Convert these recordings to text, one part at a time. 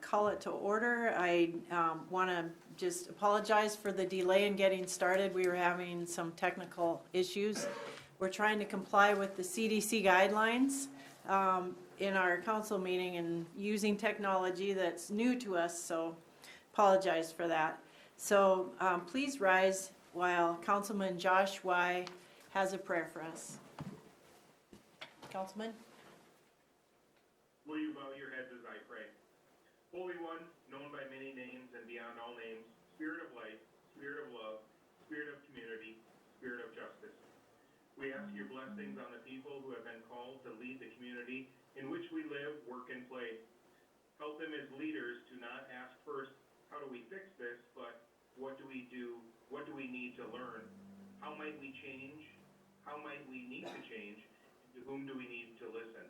call it to order. I want to just apologize for the delay in getting started. We were having some technical issues. We're trying to comply with the CDC guidelines in our council meeting and using technology that's new to us, so apologize for that. So please rise while Councilman Josh Y. has a prayer for us. Councilman? Will you bow your heads as I pray? Holy One, known by many names and beyond all names, Spirit of life, Spirit of love, Spirit of community, Spirit of justice. We ask your blessings on the people who have been called to lead the community in which we live, work, and play. Help them as leaders to not ask first, how do we fix this, but what do we do? What do we need to learn? How might we change? How might we need to change? To whom do we need to listen?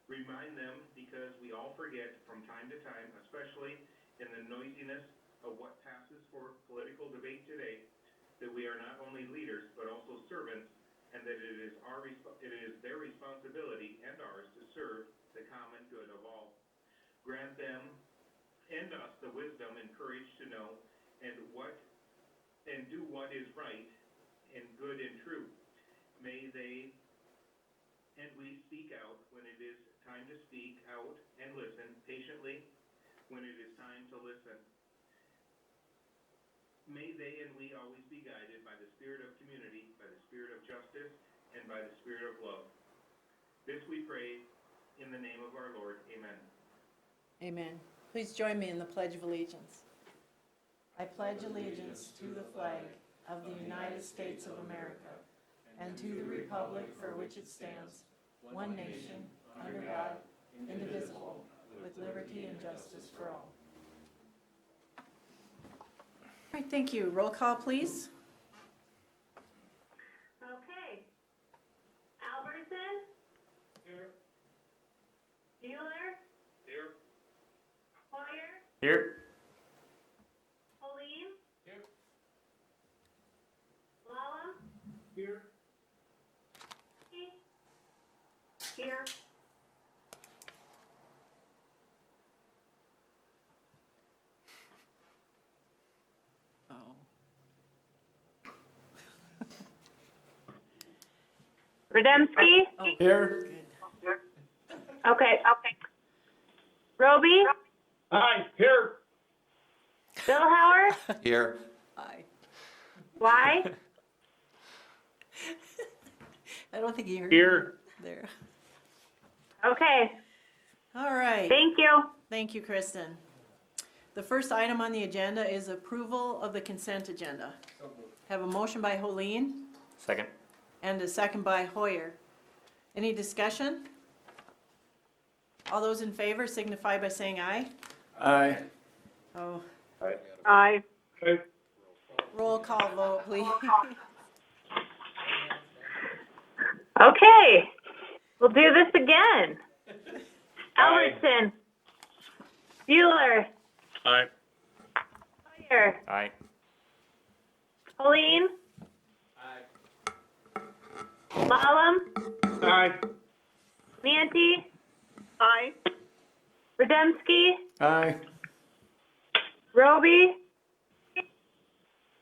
Remind them, because we all forget from time to time, especially in the noisiness of what passes for political debate today, that we are not only leaders but also servants, and that it is their responsibility and ours to serve the common good of all. Grant them and us the wisdom and courage to know and do what is right and good and true. May they and we speak out when it is time to speak out and listen patiently when it is time to listen. May they and we always be guided by the spirit of community, by the spirit of justice, and by the spirit of love. This we pray in the name of our Lord. Amen. Amen. Please join me in the Pledge of Allegiance. I pledge allegiance to the flag of the United States of America and to the republic for which it stands, one nation, under God, indivisible, with liberty and justice for all. All right, thank you. Roll call, please. Okay. Albertson? Here. Mueller? Here. Hoyer? Here. Pauline? Here. Lala? Here. Here. Oh. Rademski? Oh, Here. good. Okay. Roby? Hi. Here. Billhauer? Here. Aye. Y? I don't think you heard Here. me there. Okay. All right. Thank you. Thank you, Kristen. The first item on the agenda is approval of the consent agenda. Have a motion by Holeen Second. and a second by Hoyer. Any discussion? All those in favor signify by saying aye. Aye. Oh, Aye. roll call vote, please. Okay. We'll do this again. Albertson? Mueller? Aye. Hoyer? Aye. Pauline? Lallam? Aye. Manti? Aye. Rademski? Aye. Roby?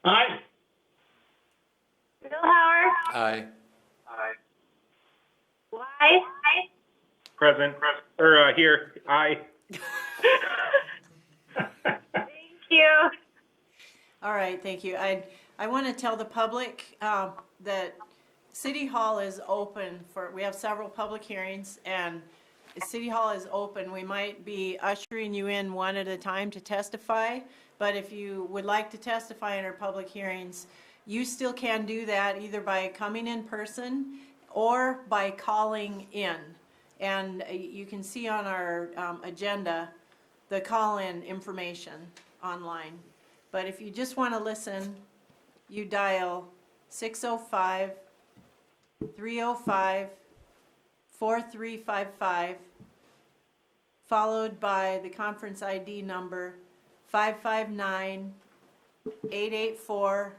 Aye. Billhauer? Aye. Y? Present. Or here. Aye. Thank you. All right, thank you. I want to tell the public that City Hall is open we have several public hearings, and City Hall is open. We might be ushering you in one at a time to testify, but if you would like to testify in our public hearings, you still can do that either by coming in person or by calling in. And you can see on our agenda the call-in information online. But if you just want to listen, you dial 605-305-4355, followed by the conference ID number 559-884-831#.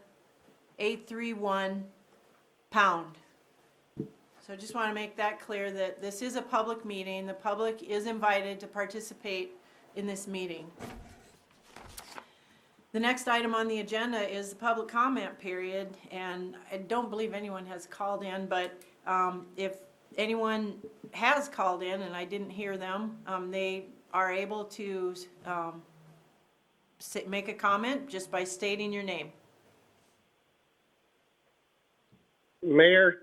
So I just want to make that clear that this is a public meeting. The public is invited to participate in this meeting. The next item on the agenda is the public comment period, and I don't believe anyone has called in, but if anyone has called in and I didn't hear them, they are able to make a comment just by stating your name. Mayor,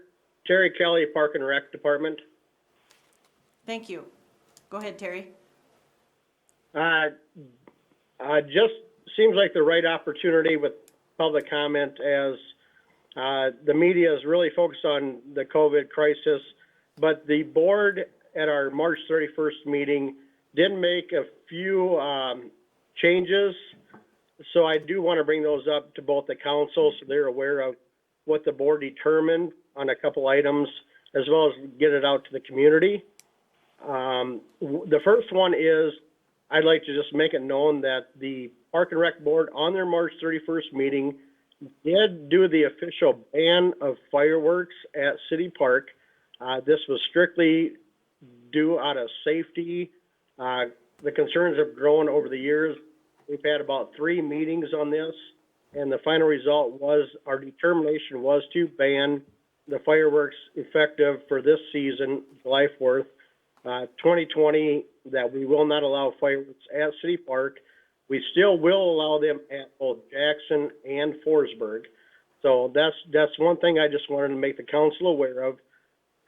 Terry Kelly, Park and Rec Department. Thank you. Go ahead, Terry. Just seems like the right opportunity with public comment as the media is really focused on the COVID crisis, but the board at our March 31st meeting did make a few changes. So I do want to bring those up to both the council so they're aware of what the board determined on a couple items, as well as get it out to the community. The first one is, I'd like to just make it known that the Park and Rec Board on their March 31st meeting did do the official ban of fireworks at City Park. This was strictly due out of safety. The concerns have grown over the years. We've had about 3 meetings on this, and the final result was our determination was to ban the fireworks effective for this season, July 4th, 2020, that we will not allow fireworks at City Park. We still will allow them at both Jackson and Forsberg. So that's one thing I just wanted to make the council aware of,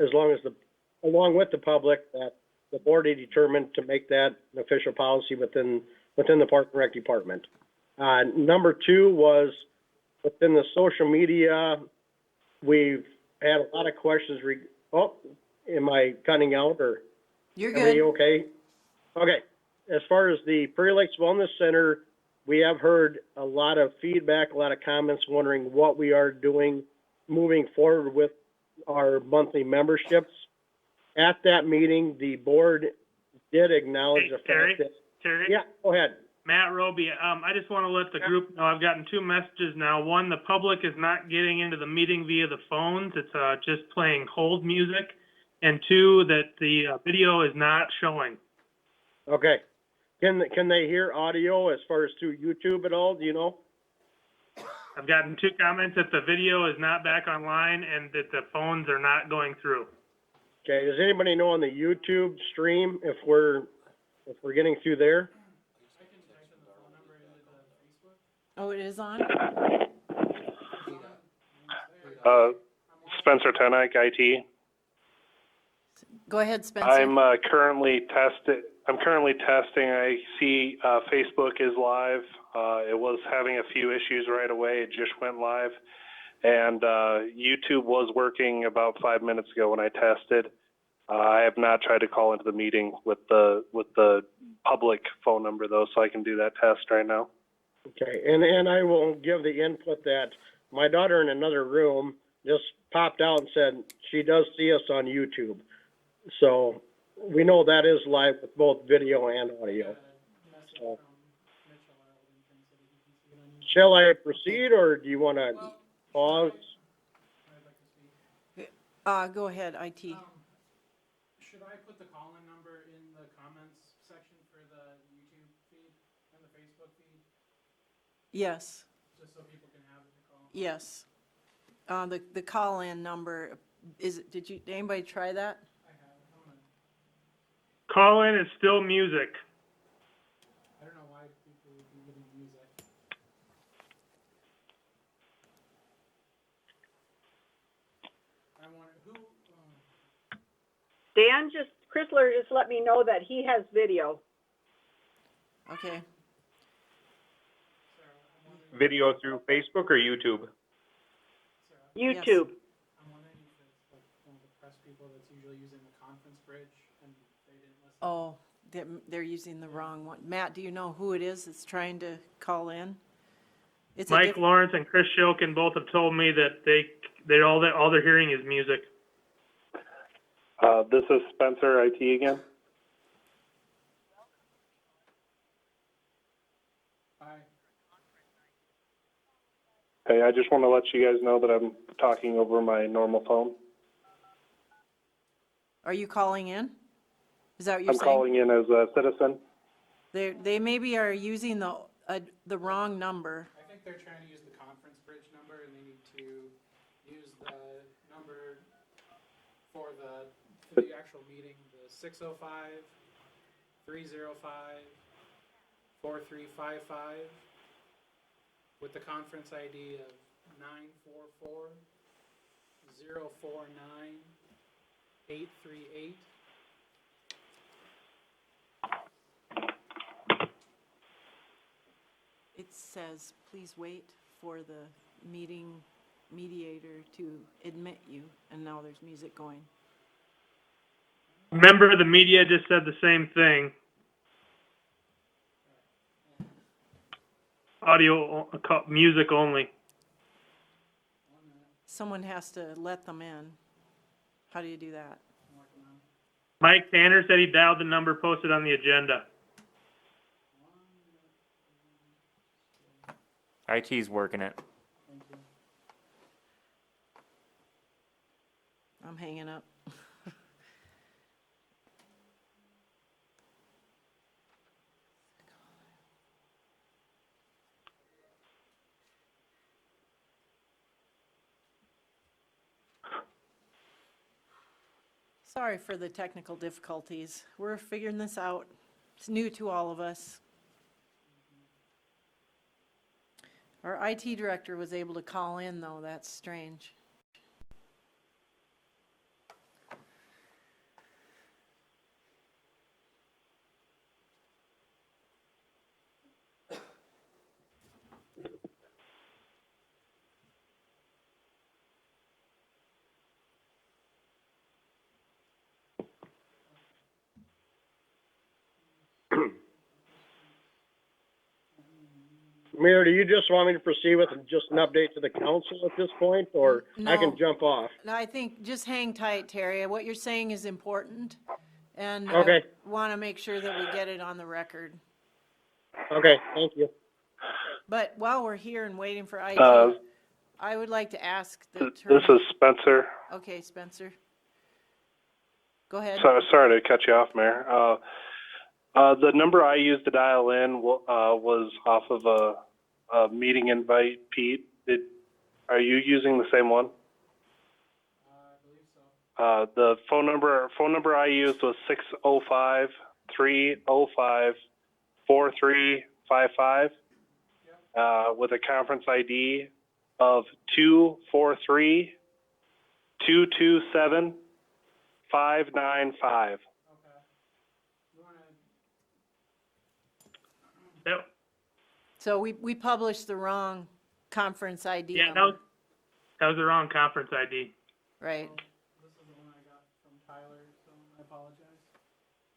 along with the public, that the board had determined to make that an official policy within the Park and Rec Department. Number 2 was within the social media. We've had a lot of questions. Am I cutting out or? You're Are we good. okay? Okay. As far as the Prairie Lakes Wellness Center, we have heard a lot of feedback, a lot of comments wondering what we are doing moving forward with our monthly memberships. At that meeting, the board did acknowledge Hey, the fact Terry? that. Terry? Yeah, go ahead. Matt Roby, I just want to let the group know I've gotten 2 messages now. One, the public is not getting into the meeting via the phones. It's just playing hold music. And 2, that the video is not showing. Okay. Can they hear audio as far as through YouTube at all? Do you know? I've gotten 2 comments that the video is not back online and that the phones are not going through. Okay. Does anybody know on the YouTube stream if we're getting through there? Oh, it is on? Spencer Tenike, IT. Go ahead, Spencer. I'm currently testing. I see Facebook is live. It was having a few issues right away. It just went live, and YouTube was working about 5 minutes ago when I tested. I have not tried to call into the meeting with the public phone number though, so I can do that test right now. Okay, and I will give the input that my daughter in another room just popped out and said she does see us on YouTube. So we know that is live with both video and audio. So, shall I proceed or do you want to pause? Go ahead, IT. Should I put the call-in number in the comments section for the YouTube feed and the Facebook feed, Yes, just so people can have it to call? yes. The call-in number, did anybody try that? I have, I'm gonna, Call in is still music. I don't know why people would be getting music. I wonder, Chrysler just let me know that he has video. Okay. Video through Facebook or YouTube? YouTube. I'm wondering if it's like one of the press people that's usually using the conference bridge and they didn't listen. Oh, they're using the wrong one. Matt, do you know who it is that's trying to call in? It's Mike Lawrence and Chris Shilkin both have told me that all they're hearing is music. This is Spencer, IT again. Hi. Hey, I just want to let you guys know that I'm talking over my normal phone. Are you calling in? Is that what you're I'm saying? calling in as a citizen. They maybe are using the wrong number. I think they're trying to use the conference bridge number, and they need to use the number for the actual meeting, the 605-305-4355, with the conference ID of 944-049-838. It says, please wait for the meeting mediator to admit you, and now there's music going. Member of the media just said the same thing. Audio, music only. Someone has to let them in. How do you do that? Mike Tanner said he dialed the number posted on the agenda. IT's working it. I'm hanging up. Sorry for the technical difficulties. We're figuring this out. It's new to all of us. Our IT director was able to call in, though. That's strange. Mayor, do you just want me to proceed with just an update to the council at this point, or I No. can jump off? No, I think just hang tight, Terry. What you're saying is important, and Okay. I want to make sure that we get it on the record. Okay, thank you. But while we're here and waiting for IT, I would like to ask the This attorney. is Spencer. Okay, Spencer. Go ahead. Sorry to cut you off, Mayor. The number I used to dial in was off of a meeting invite. Pete, are you using the same one? I believe so. The phone number I used was 605-305-4355, with a conference ID of 243-227-595. Okay. You wanna, Yep. So we published the wrong conference ID Yeah, number. that was the wrong conference ID. Right. this is the one I got from Tyler, so I apologize.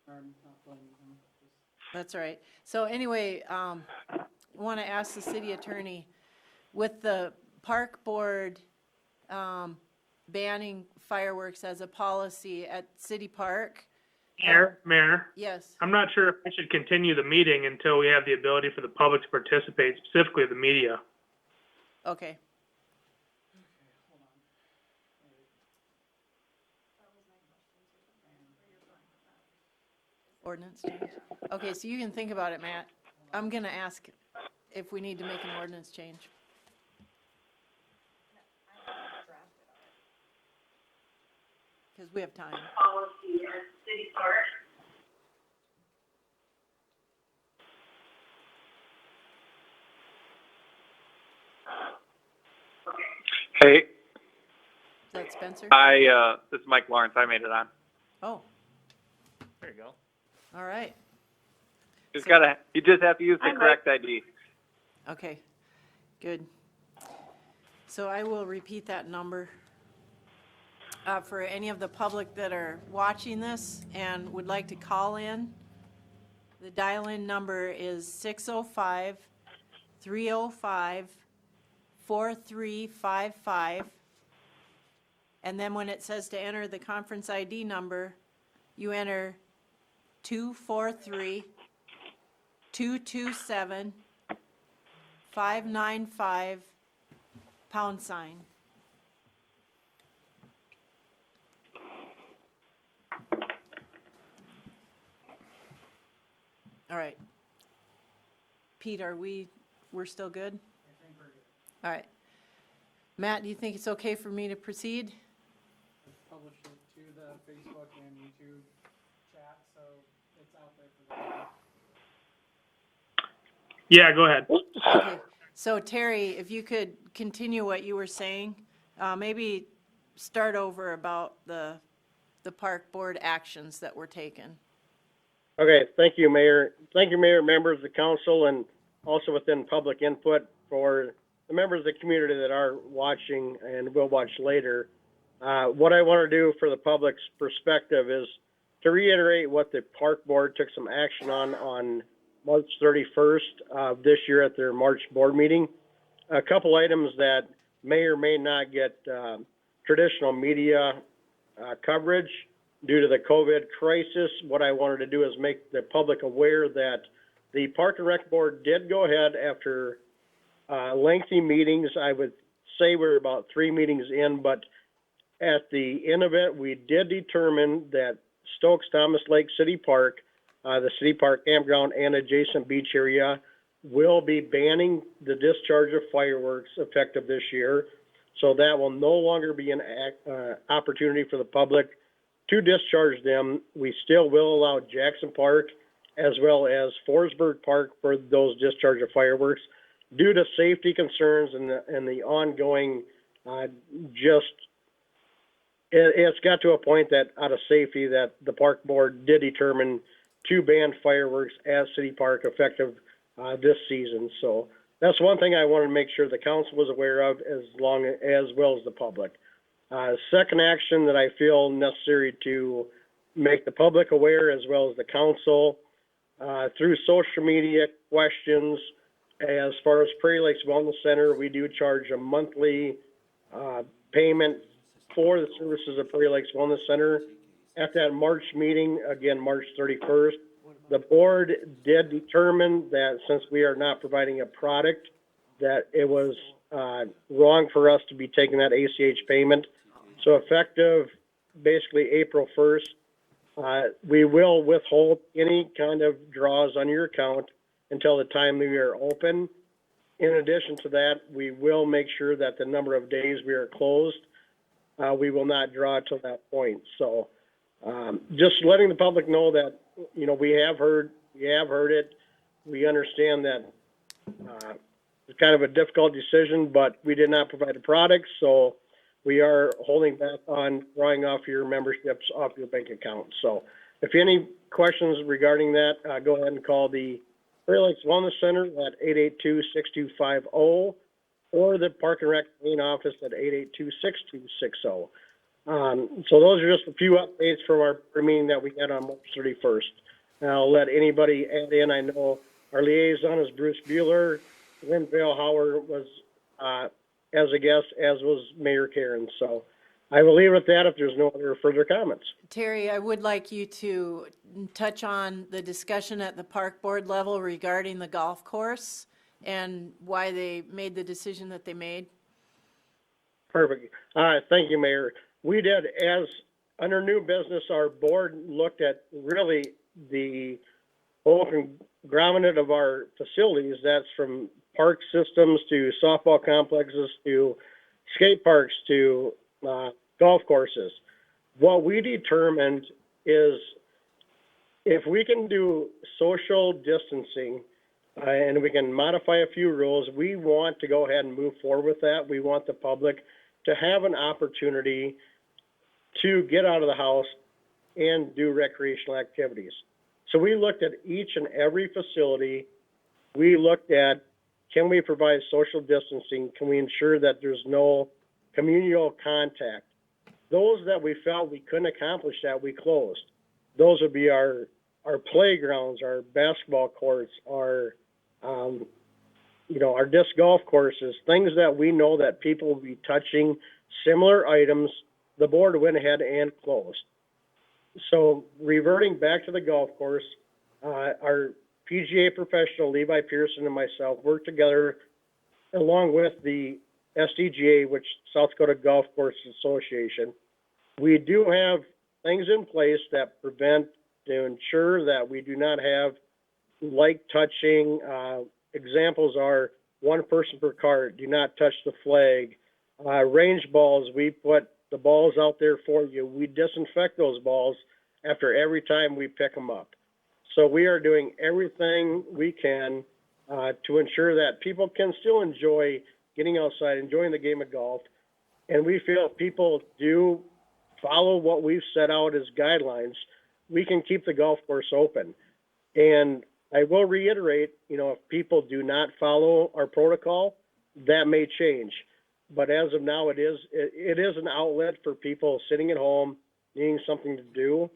I'm not blaming him, just. That's right. So anyway, want to ask the city attorney, with the park board banning fireworks as a policy at City Park. Mayor, Yes. I'm not sure if I should continue the meeting until we have the ability for the public to participate, specifically the media. Okay. Hold on. Ordinance change. Okay, so you can think about it, Matt. I'm going to ask if we need to make an ordinance change. Because we have time. Policy at City Park. Hey, Is that Spencer? this is Mike Lawrence. I made it on. Oh, There you go. all right. You just have to use the Hi, Mike. correct ID. Okay, good. So I will repeat that number. For any of the public that are watching this and would like to call in, the dial-in number is 605-305-4355. And then when it says to enter the conference ID number, you enter 243-227-595 #. All right, Pete, we're still good? I think we're good. All right. Matt, do you think it's okay for me to proceed? Publish it to the Facebook and YouTube chat, so it's out there for them. Yeah, go ahead. Okay, so Terry, if you could continue what you were saying, maybe start over about the park board actions that were taken. Okay, thank you, Mayor. Thank you, Mayor, members of the council, and also within public input for the members of the community that are watching and will watch later. What I want to do for the public's perspective is to reiterate what the park board took some action on March 31st of this year at their March board meeting. A couple items that may or may not get traditional media coverage due to the COVID crisis. What I wanted to do is make the public aware that the Park and Rec Board did go ahead after lengthy meetings. I would say we're about 3 meetings in, but at the end of it, we did determine that Stokes Thomas Lake City Park, the City Park campground and adjacent beach area will be banning the discharge of fireworks effective this year. So that will no longer be an opportunity for the public to discharge them. We still will allow Jackson Park as well as Forsberg Park for those discharge of fireworks due to safety concerns and the ongoing it's got to a point that out of safety that the park board did determine to ban fireworks at City Park effective this season. So that's one thing I wanted to make sure the council was aware of as well as the public. Second action that I feel necessary to make the public aware as well as the council through social media questions. As far as Prairie Lakes Wellness Center, we do charge a monthly payment for the services of Prairie Lakes Wellness Center. At that March meeting, again, March 31st, the board did determine that since we are not providing a product, that it was wrong for us to be taking that ACH payment. So effective basically April 1st, we will withhold any kind of draws on your account until the time we are open. In addition to that, we will make sure that the number of days we are closed, we will not draw till that point. So just letting the public know that, you know, we have heard it. We understand that it's kind of a difficult decision, but we did not provide a product, so we are holding back on drawing off your memberships off your bank account. So if any questions regarding that, go ahead and call the Prairie Lakes Wellness Center at 882-6250 or the Park and Rec main office at 882-6260. So those are just a few updates from our meeting that we had on March 31st. And I'll let anybody add in. I know our liaison is Bruce Bueller. Lynn Vale Howard was as a guest, as was Mayor Karen. So I will leave it at that if there's no other further comments. Terry, I would like you to touch on the discussion at the park board level regarding the golf course and why they made the decision that they made. Perfect. Thank you, Mayor. We did, as under new business, our board looked at really the whole conglomerate of our facilities. That's from park systems to softball complexes to skate parks to golf courses. What we determined is if we can do social distancing and we can modify a few rules, we want to go ahead and move forward with that. We want the public to have an opportunity to get out of the house and do recreational activities. So we looked at each and every facility. We looked at, can we provide social distancing? Can we ensure that there's no communal contact? Those that we felt we couldn't accomplish that, we closed. Those would be our playgrounds, our basketball courts, our our disc golf courses, things that we know that people will be touching similar items. The board went ahead and closed. So reverting back to the golf course, our PGA professional, Levi Pearson, and myself worked together along with the SDGA, which South Dakota Golf Course Association. We do have things in place that prevent, to ensure that we do not have light touching, examples are 1 person per cart, do not touch the flag. Range balls, we put the balls out there for you. We disinfect those balls after every time we pick them up. So we are doing everything we can to ensure that people can still enjoy getting outside, enjoying the game of golf. And we feel if people do follow what we've set out as guidelines, we can keep the golf course open. And I will reiterate, if people do not follow our protocol, that may change. But as of now, it is an outlet for people sitting at home, needing something to do.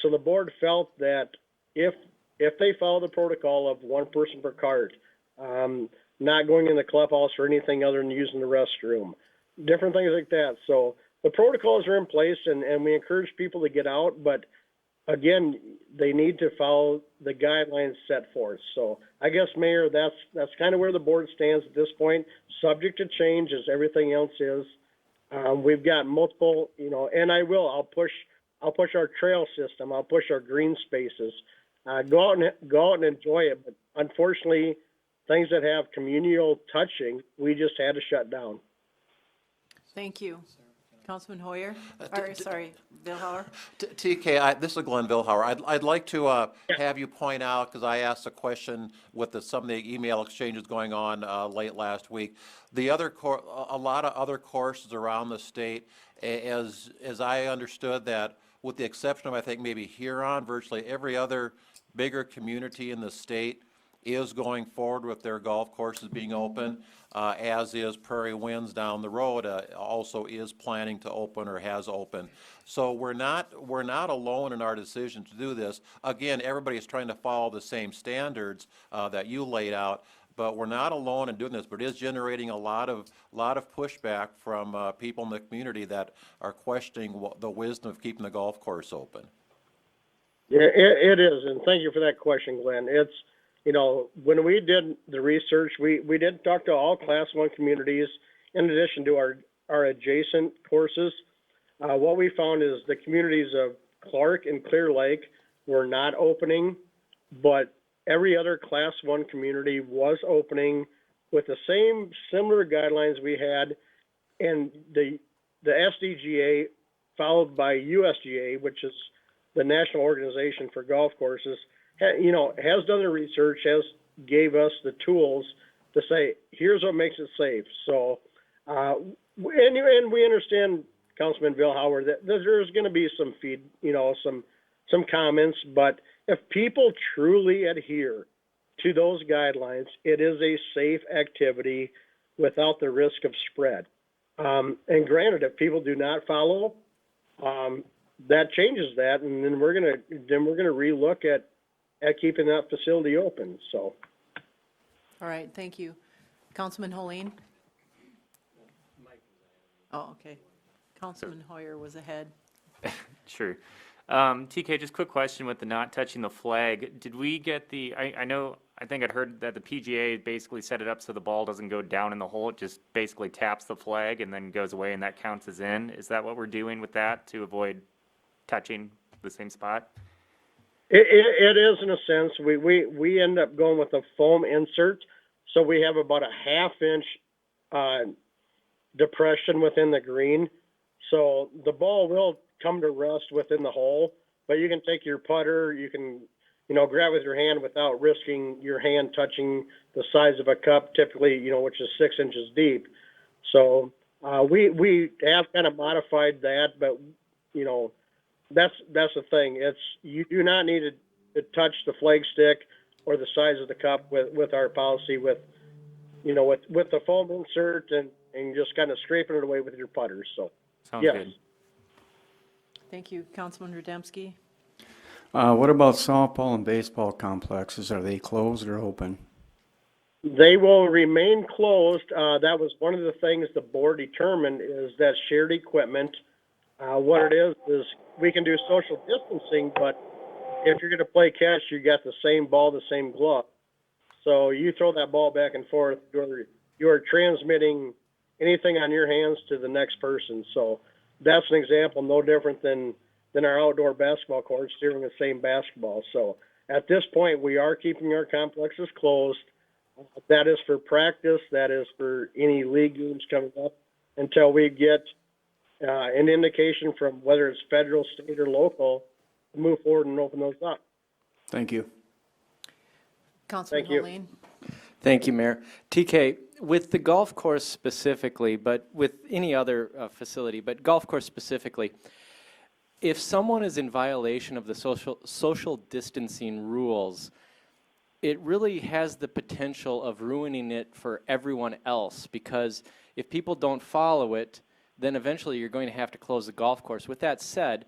So the board felt that if they follow the protocol of 1 person per cart, not going in the clubhouse or anything other than using the restroom, different things like that. So the protocols are in place, and we encourage people to get out, but again, they need to follow the guidelines set forth. So I guess, Mayor, that's kind of where the board stands at this point, subject to change as everything else is. We've got multiple, and I'll push our trail system. I'll push our green spaces. Go out and enjoy it. But unfortunately, things that have communal touching, we just had to shut down. Thank you. Councilman Hoyer, Vilhauer. TK, this is Glenn Vilhauer. I'd like to have you point out, because I asked a question with some of the email exchanges going on late last week. A lot of other courses around the state, as I understood that, with the exception of I think maybe Huron, virtually every other bigger community in the state is going forward with their golf courses being open, as is Prairie Winds down the road, also is planning to open or has opened. So we're not alone in our decision to do this. Again, everybody is trying to follow the same standards that you laid out, but we're not alone in doing this. But it is generating a lot of pushback from people in the community that are questioning the wisdom of keeping the golf course open. Yeah, it is, and thank you for that question, Glenn. It's when we did the research, we did talk to all Class 1 communities in addition to our adjacent courses. What we found is the communities of Clark and Clear Lake were not opening, but every other Class 1 community was opening with the same similar guidelines we had, and the SDGA followed by USGA, which is the National Organization for Golf Courses, has done the research, has gave us the tools to say, here's what makes it safe. So, and we understand, Councilman Vilhauer, that there's going to be some some comments, but if people truly adhere to those guidelines, it is a safe activity without the risk of spread. And granted, if people do not follow, that changes that, and then we're gonna relook at keeping that facility open. So. All right, thank you. Councilman Holeen? Oh, okay. Councilman Hoyer was ahead. Sure. TK, just quick question with the not touching the flag. Did we get I think I'd heard that the PGA basically set it up so the ball doesn't go down in the hole. It just basically taps the flag and then goes away, and that counts as in. Is that what we're doing with that to avoid touching the same spot? It is in a sense. We end up going with a foam insert, so we have about a half-inch depression within the green. So the ball will come to rest within the hole, but you can take your putter, you can grab with your hand without risking your hand touching the size of a cup, typically, which is 6 inches deep. So we have kind of modified that, but that's the thing. You do not need to touch the flag stick or the size of the cup with our policy with the foam insert and just kind of scraping it away with your putters. So Sounds yes. good. Thank you. Councilman Rademski? What about softball and baseball complexes? Are they closed or open? They will remain closed. That was one of the things the board determined is that shared equipment. What it is we can do social distancing, but if you're going to play catch, you got the same ball, the same glove. So you throw that ball back and forth, you're transmitting anything on your hands to the next person. So that's an example, no different than our outdoor basketball courts doing the same basketball. So at this point, we are keeping our complexes closed. That is for practice, that is for any league games coming up, until we get an indication from whether it's federal, state, or local, to move forward and open those up. Thank you. Councilman Thank you. Helene? Thank you, Mayor. TK, with the golf course specifically, but with any other facility, but golf course specifically, if someone is in violation of the social distancing rules, it really has the potential of ruining it for everyone else, because if people don't follow it, then eventually you're going to have to close the golf course. With that said,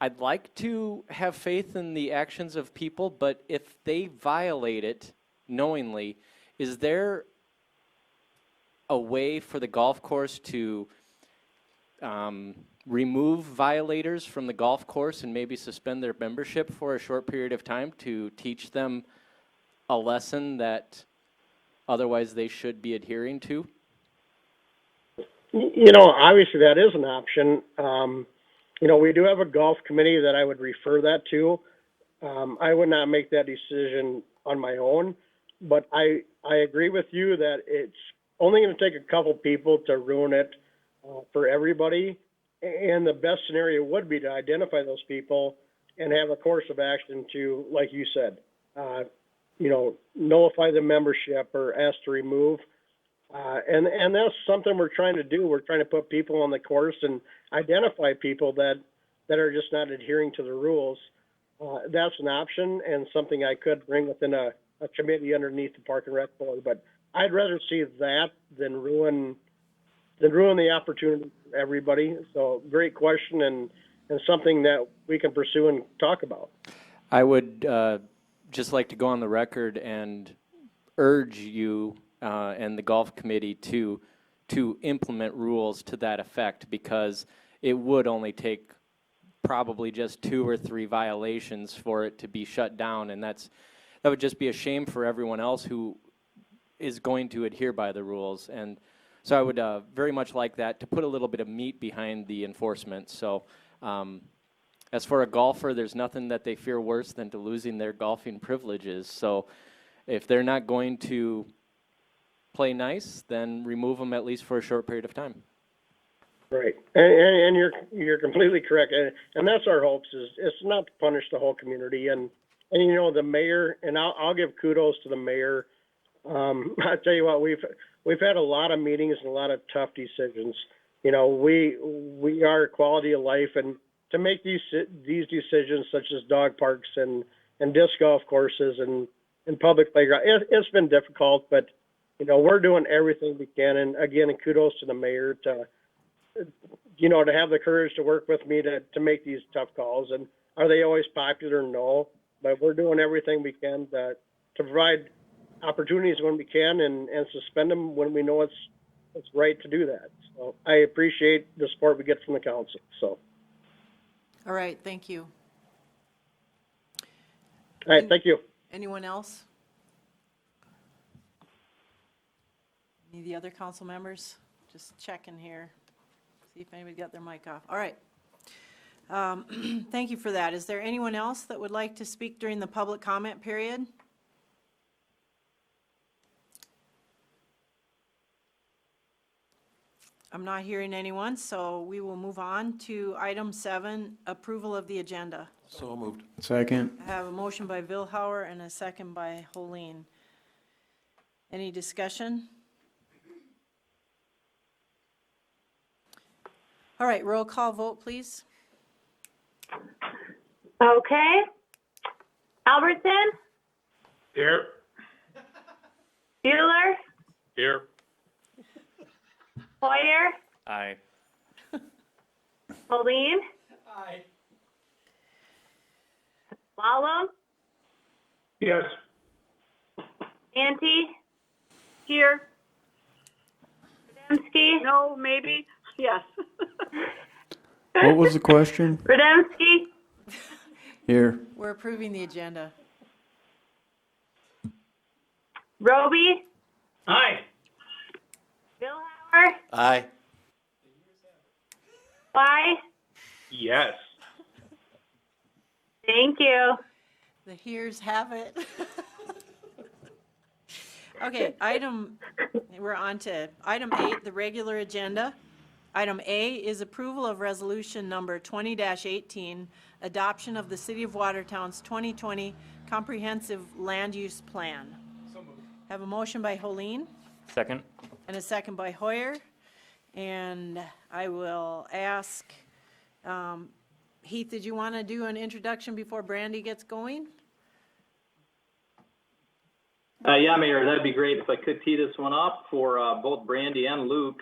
I'd like to have faith in the actions of people, but if they violate it knowingly, is there a way for the golf course to remove violators from the golf course and maybe suspend their membership for a short period of time to teach them a lesson that otherwise they should be adhering to? You know, obviously that is an option. You know, we do have a golf committee that I would refer that to. I would not make that decision on my own, but I agree with you that it's only going to take a couple people to ruin it for everybody. And the best scenario would be to identify those people and have a course of action to, like you said, you know, nullify the membership or ask to remove. And that's something we're trying to do. We're trying to put people on the course and identify people that are just not adhering to the rules. That's an option and something I could bring within a committee underneath the Park and Rec Board. But I'd rather see that than ruin the opportunity for everybody. So great question and something that we can pursue and talk about. I would just like to go on the record and urge you and the golf committee to implement rules to that effect, because it would only take probably just 2 or 3 violations for it to be shut down, and that would just be a shame for everyone else who is going to adhere by the rules. And so I would very much like that, to put a little bit of meat behind the enforcement. So as for a golfer, there's nothing that they fear worse than to losing their golfing privileges. So if they're not going to play nice, then remove them at least for a short period of time. Right, and you're completely correct, and that's our hopes. Is it's not to punish the whole community, and you know, the mayor, and I'll give kudos to the mayor. I tell you what, we've had a lot of meetings and a lot of tough decisions. You know, we are quality of life, and to make these decisions, such as dog parks and disc golf courses and public playground, it's been difficult, but you know, we're doing everything we can. And again, kudos to the mayor to have the courage to work with me to make these tough calls. And are they always popular? No, but we're doing everything we can to provide opportunities when we can and suspend them when we know it's right to do that. So I appreciate the support we get from the council. So. All right, thank you. All right, thank you. Anyone else? Any of the other council members? Just checking here. See if anybody got their mic off. All right. Thank you for that. Is there anyone else that would like to speak during the public comment period? I'm not hearing anyone, so we will move on to item 7, approval of the agenda. So moved. Second. I have a motion by Vilhauer and a second by Helene. Any discussion? All right, roll call vote, please. Okay. Albertson, Here. Bueller, Here. Hoyer, Aye. Moline, Aye. Wallow, Yes. Ante, here. Rademski, no, maybe, yes. What was the question? Rademski, Here. We're approving the agenda. Roby, Aye. Vilhauer, Aye. Why? Yes. Thank you. The hears have it. Okay, we're on to item 8, the regular agenda. Item A is approval of resolution number 20-18, adoption of the City of Watertown's 2020 Comprehensive Land Use Plan. So moved. Have a motion by Helene Second? and a second by Hoyer. And I will ask, Heath, did you want to do an introduction before Brandy gets going? Yeah, Mayor, that'd be great if I could tee this one up for both Brandy and Luke.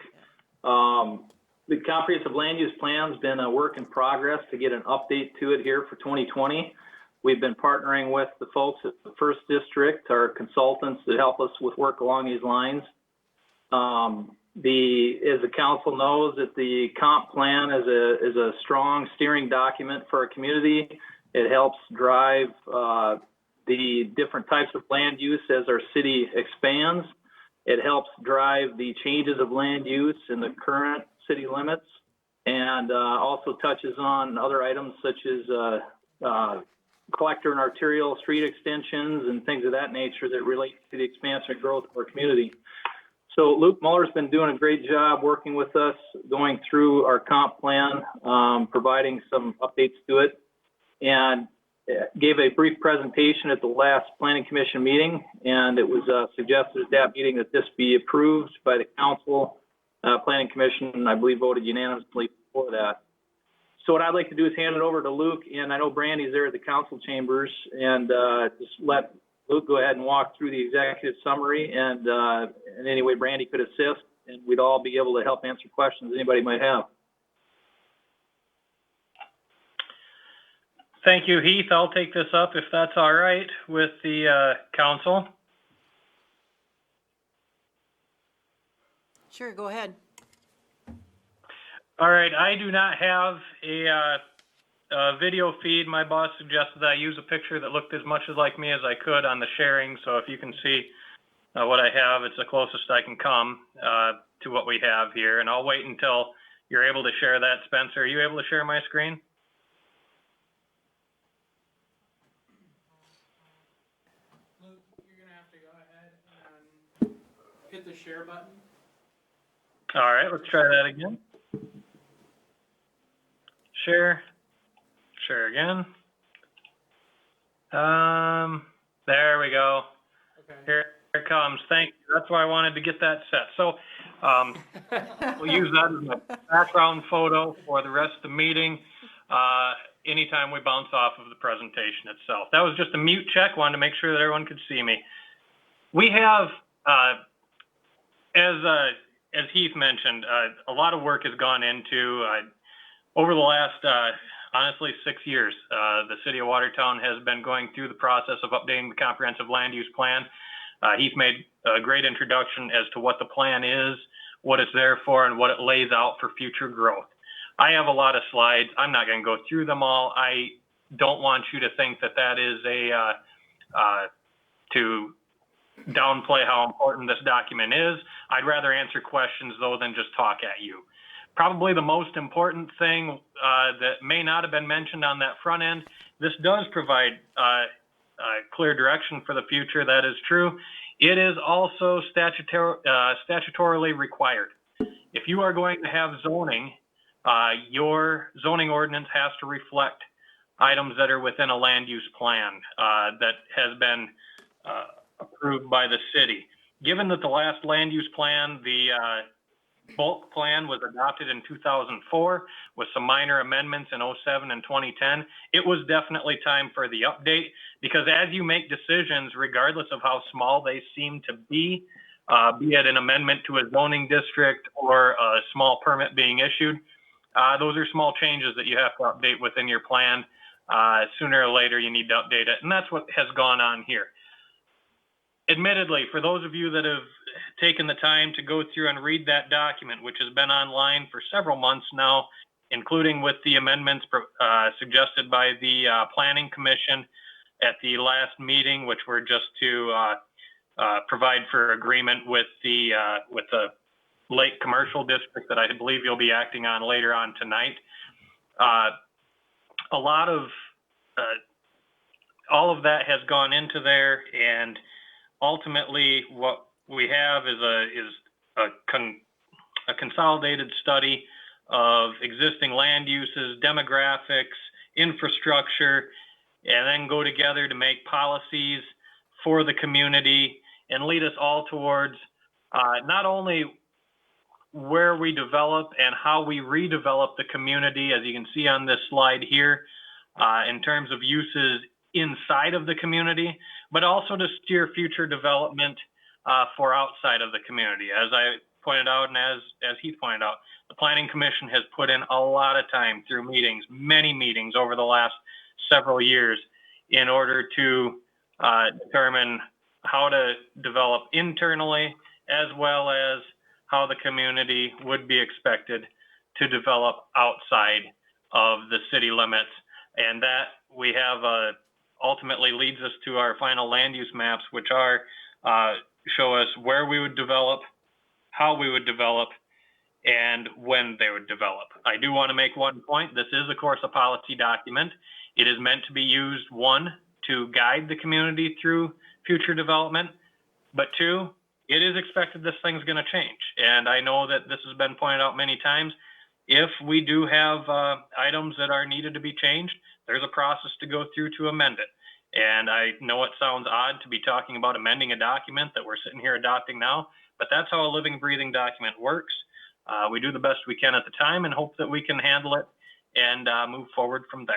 The comprehensive land use plan's been a work in progress to get an update to it here for 2020. We've been partnering with the folks at the First District, our consultants that help us with work along these lines. As the council knows, that the comp plan is a strong steering document for our community. It helps drive the different types of land use as our city expands. It helps drive the changes of land use in the current city limits, and also touches on other items such as collector and arterial street extensions and things of that nature that relate to the expansion and growth of our community. So Luke Muller's been doing a great job working with us, going through our comp plan, providing some updates to it, and gave a brief presentation at the last Planning Commission meeting, and it was suggested at that meeting that this be approved by the Council. Planning Commission, and I believe voted unanimously for that. So what I'd like to do is hand it over to Luke, and I know Brandy's there at the council chambers, and just let Luke go ahead and walk through the executive summary, and in any way Brandy could assist, and we'd all be able to help answer questions anybody might have. Thank you, Heath. I'll take this up if that's all right with the council. Sure, go ahead. All right, I do not have a video feed. My boss suggested that I use a picture that looked as much like me as I could on the sharing. So if you can see what I have, it's the closest I can come to what we have here. And I'll wait until you're able to share that. Spencer, are you able to share my screen? Luke, you're gonna have to go ahead and hit the share button. All right, let's try that again. Share again. There we go. Okay. Here it comes. Thank you. That's why I wanted to get that set. So we'll use that as my background photo for the rest of the meeting. Anytime we bounce off of the presentation itself. That was just a mute check. Wanted to make sure that everyone could see me. We have, as Heath mentioned, a lot of work has gone into, over the last, honestly, 6 years, the City of Watertown has been going through the process of updating the comprehensive land use plan. Heath made a great introduction as to what the plan is, what it's there for, and what it lays out for future growth. I have a lot of slides. I'm not going to go through them all. I don't want you to think that that is to downplay how important this document is. I'd rather answer questions, though, than just talk at you. Probably the most important thing that may not have been mentioned on that front end, this does provide clear direction for the future. That is true. It is also statutorily required. If you are going to have zoning, your zoning ordinance has to reflect items that are within a land use plan that has been approved by the city. Given that the last land use plan, the bulk plan, was adopted in 2004 with some minor amendments in 07 and 2010, it was definitely time for the update, because as you make decisions, regardless of how small they seem to be it an amendment to a zoning district or a small permit being issued, those are small changes that you have to update within your plan. Sooner or later, you need to update it, and that's what has gone on here. Admittedly, for those of you that have taken the time to go through and read that document, which has been online for several months now, including with the amendments suggested by the Planning Commission at the last meeting, which were just to provide for agreement with the Lake Commercial District that I believe you'll be acting on later on tonight. A lot of, all of that has gone into there, and ultimately what we have is a consolidated study of existing land uses, demographics, infrastructure, and then go together to make policies for the community and lead us all towards not only where we develop and how we redevelop the community, as you can see on this slide here, in terms of uses inside of the community, but also to steer future development for outside of the community. As I pointed out, and as Heath pointed out, the Planning Commission has put in a lot of time through meetings, many meetings over the last several years, in order to determine how to develop internally, as well as how the community would be expected to develop outside of the city limits. And that we have ultimately leads us to our final land use maps, which are show us where we would develop, how we would develop, and when they would develop. I do want to make one point. This is, of course, a policy document. It is meant to be used, one, to guide the community through future development, but two, it is expected this thing's going to change. And I know that this has been pointed out many times. If we do have items that are needed to be changed, there's a process to go through to amend it. And I know it sounds odd to be talking about amending a document that we're sitting here adopting now, but that's how a living, breathing document works. We do the best we can at the time and hope that we can handle it and move forward from there.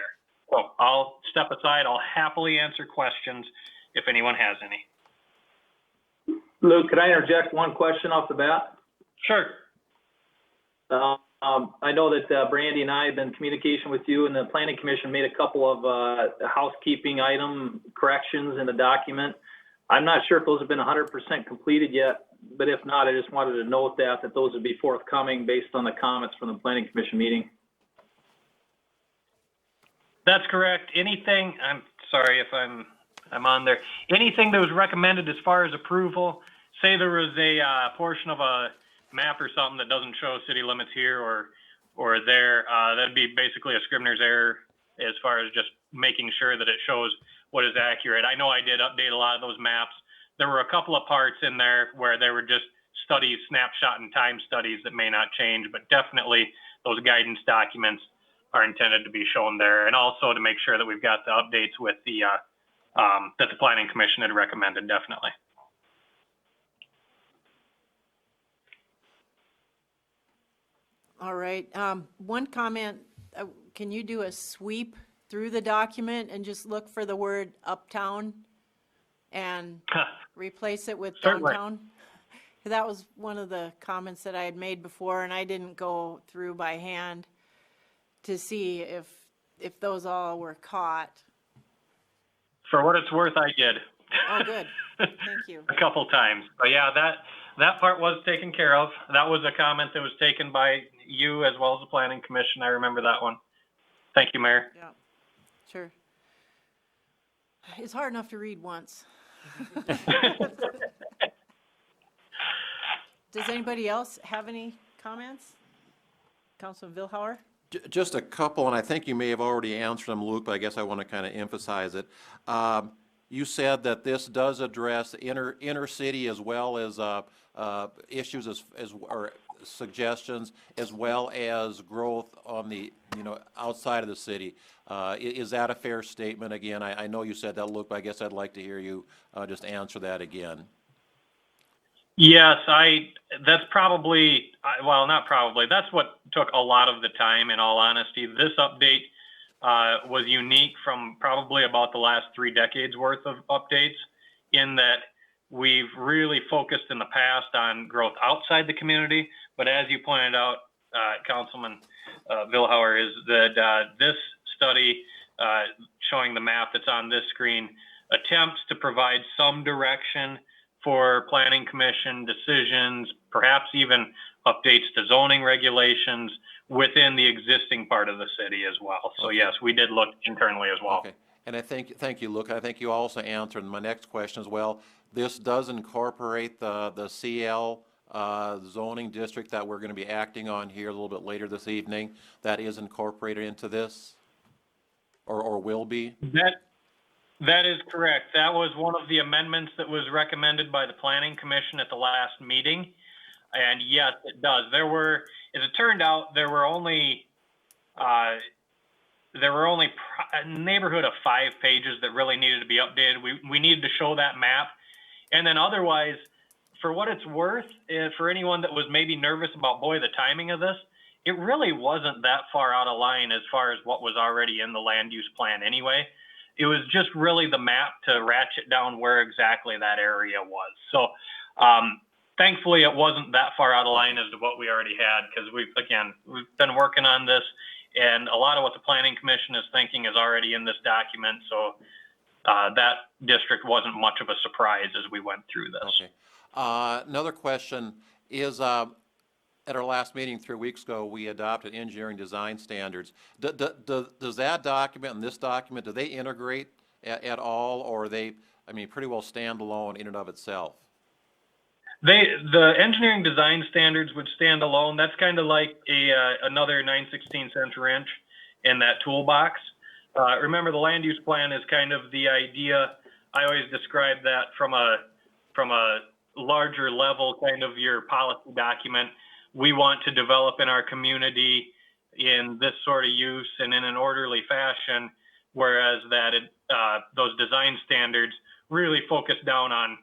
So I'll step aside. I'll happily answer questions if anyone has any. Luke, could I interject one question off the bat? Sure. I know that Brandy and I have been in communication with you, and the Planning Commission made a couple of housekeeping item corrections in the document. I'm not sure if those have been 100% completed yet, but if not, I just wanted to note that those would be forthcoming based on the comments from the Planning Commission meeting. That's correct. Anything, I'm sorry if I'm on there. Anything that was recommended as far as approval, say there was a portion of a map or something that doesn't show city limits here or there, that'd be basically a Scrivener's error as far as just making sure that it shows what is accurate. I know I did update a lot of those maps. There were a couple of parts in there where they were just studies, snapshot and time studies that may not change, but definitely those guidance documents are intended to be shown there. And also to make sure that we've got the updates with the, that the Planning Commission had recommended, definitely. All right, one comment, can you do a sweep through the document and just look for the word uptown and replace it with Certainly. downtown? That was one of the comments that I had made before, and I didn't go through by hand to see if those all were caught. For what it's worth, I did. Oh, good. Thank you. A couple times. But yeah, that part was taken care of. That was a comment that was taken by you as well as the Planning Commission. I remember that one. Thank you, Mayor. Yeah, sure. It's hard enough to read once. Does anybody else have any comments? Councilman Vilhauer? Just a couple, and I think you may have already answered them, Luke, but I guess I want to kind of emphasize it. You said that this does address inner city as well as issues or suggestions, as well as growth on the outside of the city. Is that a fair statement? Again, I know you said that, Luke, but I guess I'd like to hear you just answer that again. Yes, that's probably, well, not probably, that's what took a lot of the time, in all honesty. This update was unique from probably about the last 3 decades worth of updates, in that we've really focused in the past on growth outside the community. But as you pointed out, Councilman Vilhauer, is that this study showing the map that's on this screen attempts to provide some direction for Planning Commission decisions, perhaps even updates to zoning regulations within the existing part of the city as well. So yes, we did look internally as well. Okay, and thank you, Luke. I think you also answered my next question as well. This does incorporate the CL zoning district that we're going to be acting on here a little bit later this evening. That is incorporated into this, or will be? That is correct. That was one of the amendments that was recommended by the Planning Commission at the last meeting. And yes, it does. There were, as it turned out, there were only a neighborhood of 5 pages that really needed to be updated. We needed to show that map. And then otherwise, for what it's worth, for anyone that was maybe nervous about, boy, the timing of this, it really wasn't that far out of line as far as what was already in the land use plan anyway. It was just really the map to ratchet down where exactly that area was. So thankfully it wasn't that far out of line as to what we already had, because we've been working on this, and a lot of what the Planning Commission is thinking is already in this document. So that district wasn't much of a surprise as we went through this. Okay. Another question is, at our last meeting 3 weeks ago, we adopted engineering design standards. Does that document and this document, do they integrate at all, or are they, pretty well stand alone in and of itself? The engineering design standards would stand alone. That's kind of like another 9/16 wrench in that toolbox. Remember, the land use plan is kind of the idea. I always describe that from a larger level, kind of your policy document. We want to develop in our community in this sort of use and in an orderly fashion, whereas those design standards really focus down on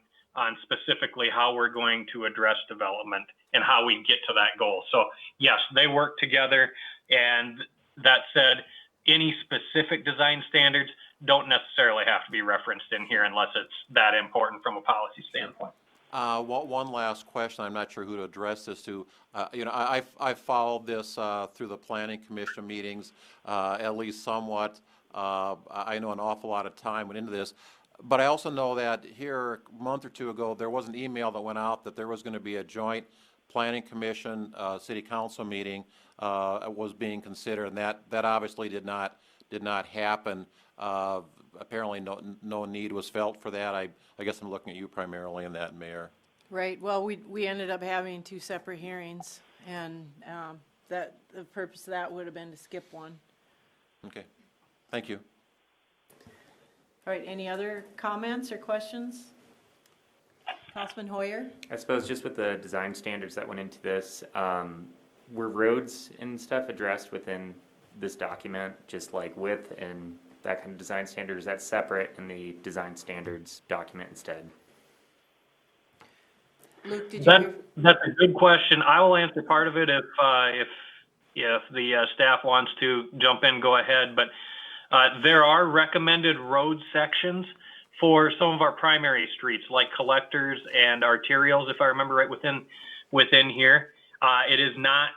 specifically how we're going to address development and how we get to that goal. So yes, they work together. And that said, any specific design standards don't necessarily have to be referenced in here unless it's that important from a policy standpoint. One last question. I'm not sure who to address this to. I followed this through the Planning Commission meetings, at least somewhat. I know an awful lot of time went into this. But I also know that here a month or two ago, there was an email that went out that there was going to be a joint Planning Commission City Council meeting was being considered, and that obviously did not happen. Apparently no need was felt for that. I guess I'm looking at you primarily in that, Mayor. Right, well, we ended up having 2 separate hearings, and that the purpose of that would have been to skip one. Okay, thank you. All right, any other comments or questions? Councilman Hoyer? I suppose just with the design standards that went into this, were roads and stuff addressed within this document, just like width and that kind of design standard? Is that separate in the design standards document instead? Luke, did you? That's a good question. I will answer part of it if the staff wants to jump in, go ahead. But there are recommended road sections for some of our primary streets, like collectors and arterials, if I remember right, within here. It is not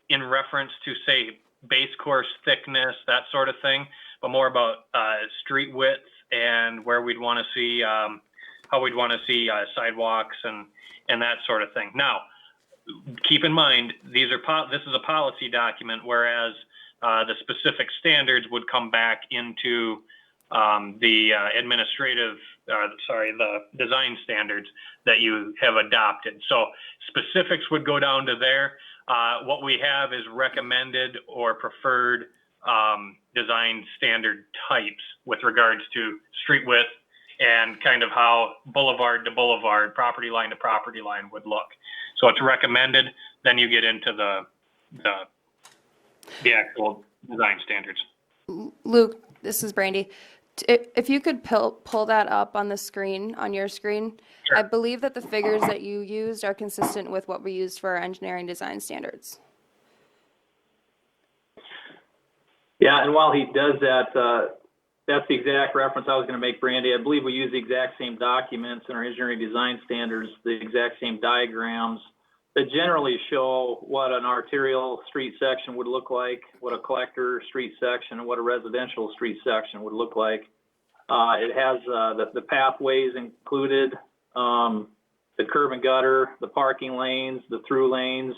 in reference to, say, base course thickness, that sort of thing, but more about street width and where we'd want to see, how we'd want to see sidewalks and that sort of thing. Now, keep in mind, this is a policy document, whereas the specific standards would come back into the design standards that you have adopted. So specifics would go down to there. What we have is recommended or preferred design standard types with regards to street width and kind of how boulevard to boulevard, property line to property line would look. So it's recommended, then you get into the actual design standards. Luke, this is Brandy. If you could pull that up on the screen, on your screen. Sure. I believe that the figures that you used are consistent with what we used for our engineering design standards. Yeah, and while he does that, that's the exact reference I was going to make, Brandy. I believe we use the exact same documents in our engineering design standards, the exact same diagrams that generally show what an arterial street section would look like, what a collector street section, and what a residential street section would look like. It has the pathways included, the curb and gutter, the parking lanes, the through lanes,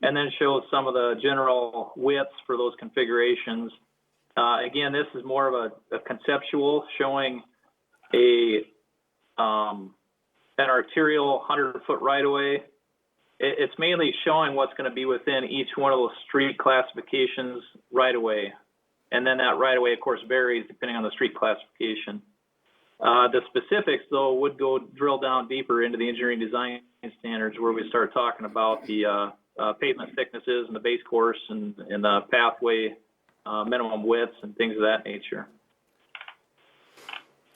and then shows some of the general widths for those configurations. Again, this is more of a conceptual, showing an arterial 100-foot right-of-way. It's mainly showing what's going to be within each one of those street classifications right-of-way. And then that right-of-way, of course, varies depending on the street classification. The specifics, though, would go drill down deeper into the engineering design standards where we start talking about the pavement thicknesses and the base course and the pathway minimum widths and things of that nature.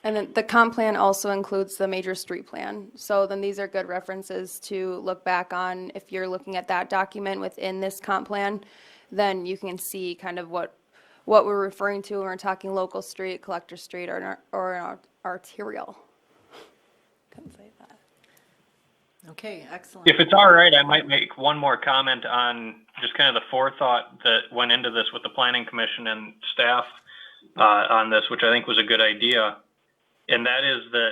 And then the comp plan also includes the major street plan. So then these are good references to look back on. If you're looking at that document within this comp plan, then you can see kind of what we're referring to when we're talking local street, collector street, or an arterial. Couldn't say that. Okay, excellent. If it's all right, I might make one more comment on just kind of the forethought that went into this with the Planning Commission and staff on this, which I think was a good idea. And that is that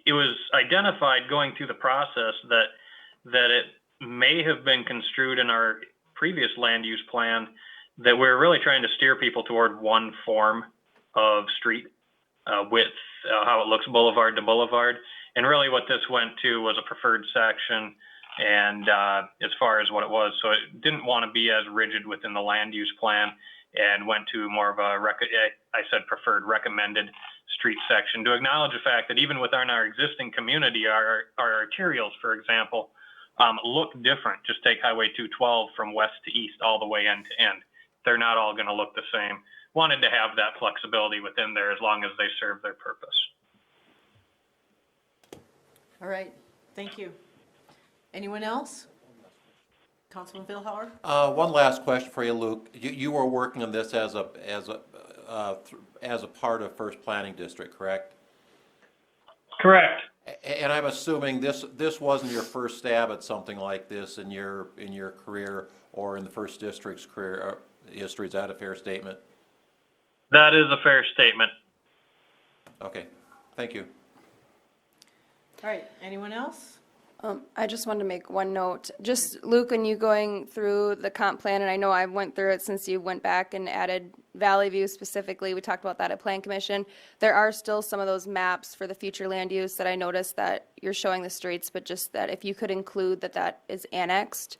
it was identified going through the process that it may have been construed in our previous land use plan that we're really trying to steer people toward one form of street width, how it looks boulevard to boulevard. And really what this went to was a preferred section and as far as what it was. So it didn't want to be as rigid within the land use plan and went to more of a, I said preferred recommended street section to acknowledge the fact that even within our existing community, our arterials, for example, look different. Just take Highway 212 from west to east all the way end to end. They're not all going to look the same. Wanted to have that flexibility within there as long as they serve their purpose. All right, thank you. Anyone else? Councilman Vilhauer? One last question for you, Luke. You were working on this as a part of First Planning District, correct? Correct. And I'm assuming this wasn't your first stab at something like this in your career or in the First District's career history. Is that a fair statement? That is a fair statement. Okay, thank you. All right, anyone else? I just wanted to make one note. Just, Luke, and you going through the comp plan, and I know I went through it since you went back and added Valley View specifically. We talked about that at Plan Commission. There are still some of those maps for the future land use that I noticed that you're showing the streets, but just that if you could include that is annexed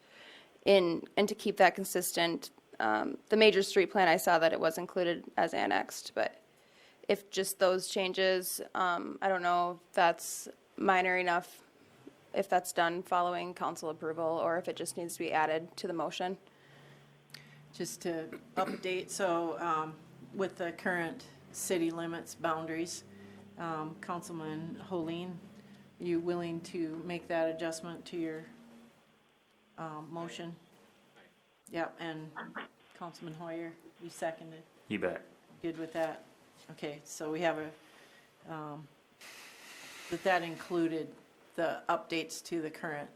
in, and to keep that consistent. The major street plan, I saw that it was included as annexed, but if just those changes, I don't know if that's minor enough, if that's done following council approval, or if it just needs to be added to the motion. Just to update, so with the current city limits boundaries, Councilman Holeen, are you willing to make that adjustment to your motion? Yep, and Councilman Hoyer, you seconded. You bet. Good with that? Okay, so we have that included the updates to the current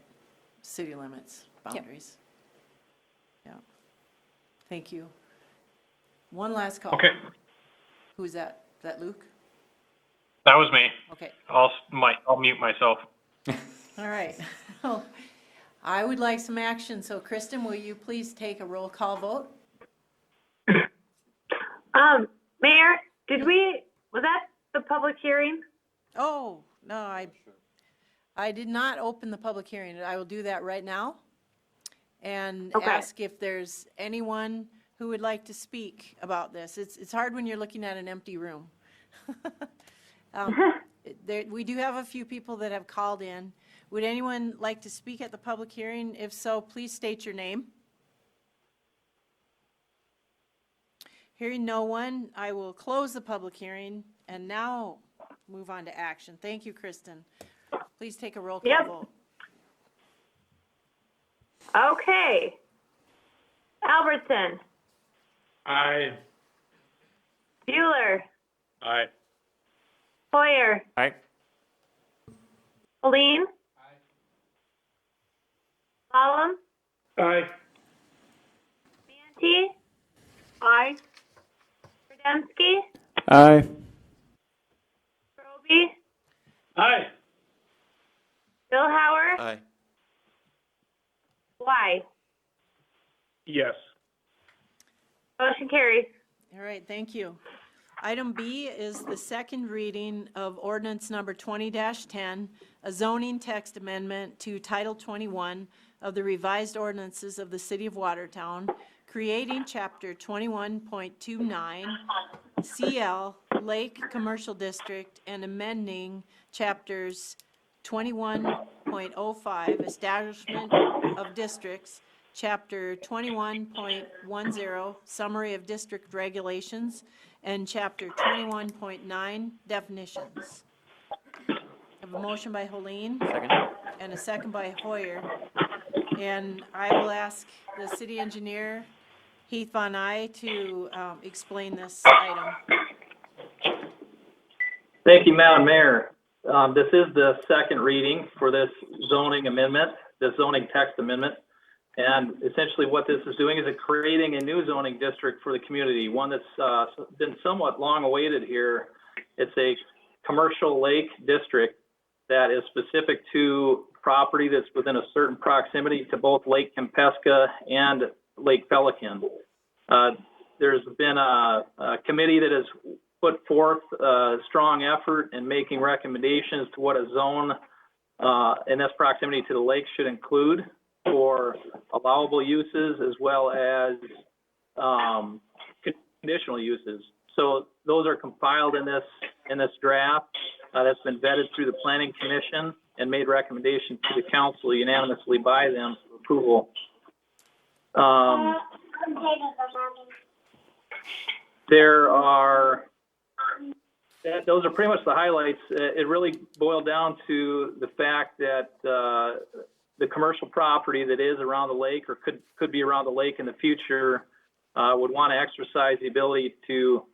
city limits boundaries. Yep. Thank you. One last call. Okay. Who's that? Is that Luke? That was me. Okay. I'll mute myself. All right. I would like some action. So Kristen, will you please take a roll call vote? Mayor, was that the public hearing? Oh, no, I did not open the public hearing. I will do that right now and ask if there's anyone who would like to speak about this. It's hard when you're looking at an empty room. We do have a few people that have called in. Would anyone like to speak at the public hearing? If so, please state your name. Hearing no one, I will close the public hearing and now move on to action. Thank you, Kristen. Please take a roll call vote. Okay. Albertson. Aye. Bueller. Aye. Hoyer. Aye. Helene. Solemn. Aye. Manti. Aye. Rademski. Aye. Roby. Aye. Vilhauer. Aye. Why? Yes. Motion carries. All right, thank you. Item B is the second reading of ordinance number 20-10, a zoning text amendment to Title 21 of the revised ordinances of the City of Watertown, creating Chapter 21.29 CL Lake Commercial District and amending chapters 21.05, Establishment of Districts, chapter 21.10, Summary of District Regulations, and chapter 21.9, Definitions. I have a motion by Helene. Second. And a second by Hoyer. And I will ask the city engineer, Heath Von Eye, to explain this item. Thank you, Madam Mayor. This is the second reading for this zoning amendment, this zoning text amendment. And essentially what this is doing is creating a new zoning district for the community, one that's been somewhat long awaited here. It's a commercial lake district that is specific to property that's within a certain proximity to both Lake Kempesca and Lake Pelican. There's been a committee that has put forth a strong effort in making recommendations to what a zone in this proximity to the lake should include for allowable uses as well as conditional uses. So those are compiled in this draft that's been vetted through the Planning Commission and made recommendations to the council unanimously by them for approval. Those are pretty much the highlights. It really boiled down to the fact that the commercial property that is around the lake or could be around the lake in the future would want to exercise the ability to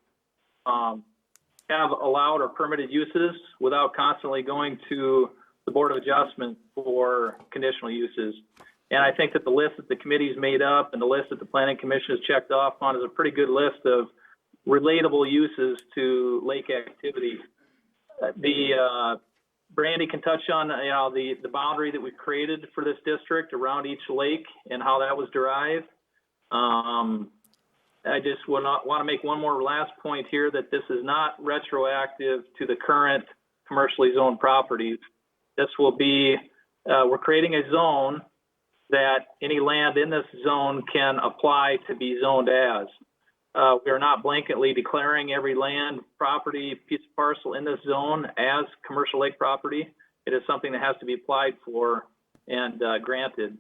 have allowed or permitted uses without constantly going to the Board of Adjustment for conditional uses. And I think that the list that the committee's made up and the list that the Planning Commission has checked off on is a pretty good list of relatable uses to lake activity. Brandy can touch on the boundary that we've created for this district around each lake and how that was derived. I just want to make one more last point here that this is not retroactive to the current commercially zoned properties. This will be, we're creating a zone that any land in this zone can apply to be zoned as. We are not blanketly declaring every land, property, piece of parcel in this zone as commercial lake property. It is something that has to be applied for and granted.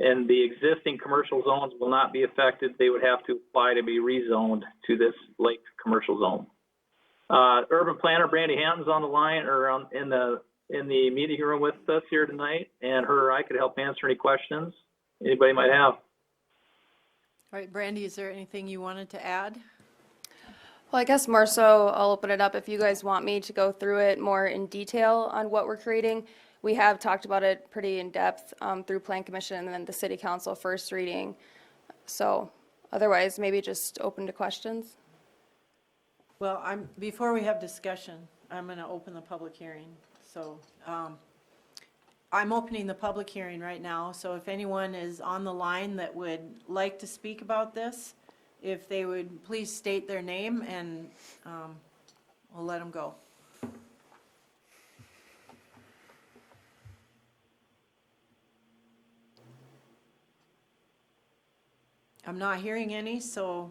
And the existing commercial zones will not be affected. They would have to apply to be rezoned to this lake commercial zone. Urban planner Brandy Hampton's on the line or in the meeting room with us here tonight, and her or I could help answer any questions anybody might have. All right, Brandy, is there anything you wanted to add? Well, I guess more so I'll open it up if you guys want me to go through it more in detail on what we're creating. We have talked about it pretty in depth through Plan Commission and then the City Council first reading. So otherwise, maybe just open to questions. Well, before we have discussion, I'm going to open the public hearing. So I'm opening the public hearing right now. So if anyone is on the line that would like to speak about this, if they would please state their name and we'll let them go. I'm not hearing any, so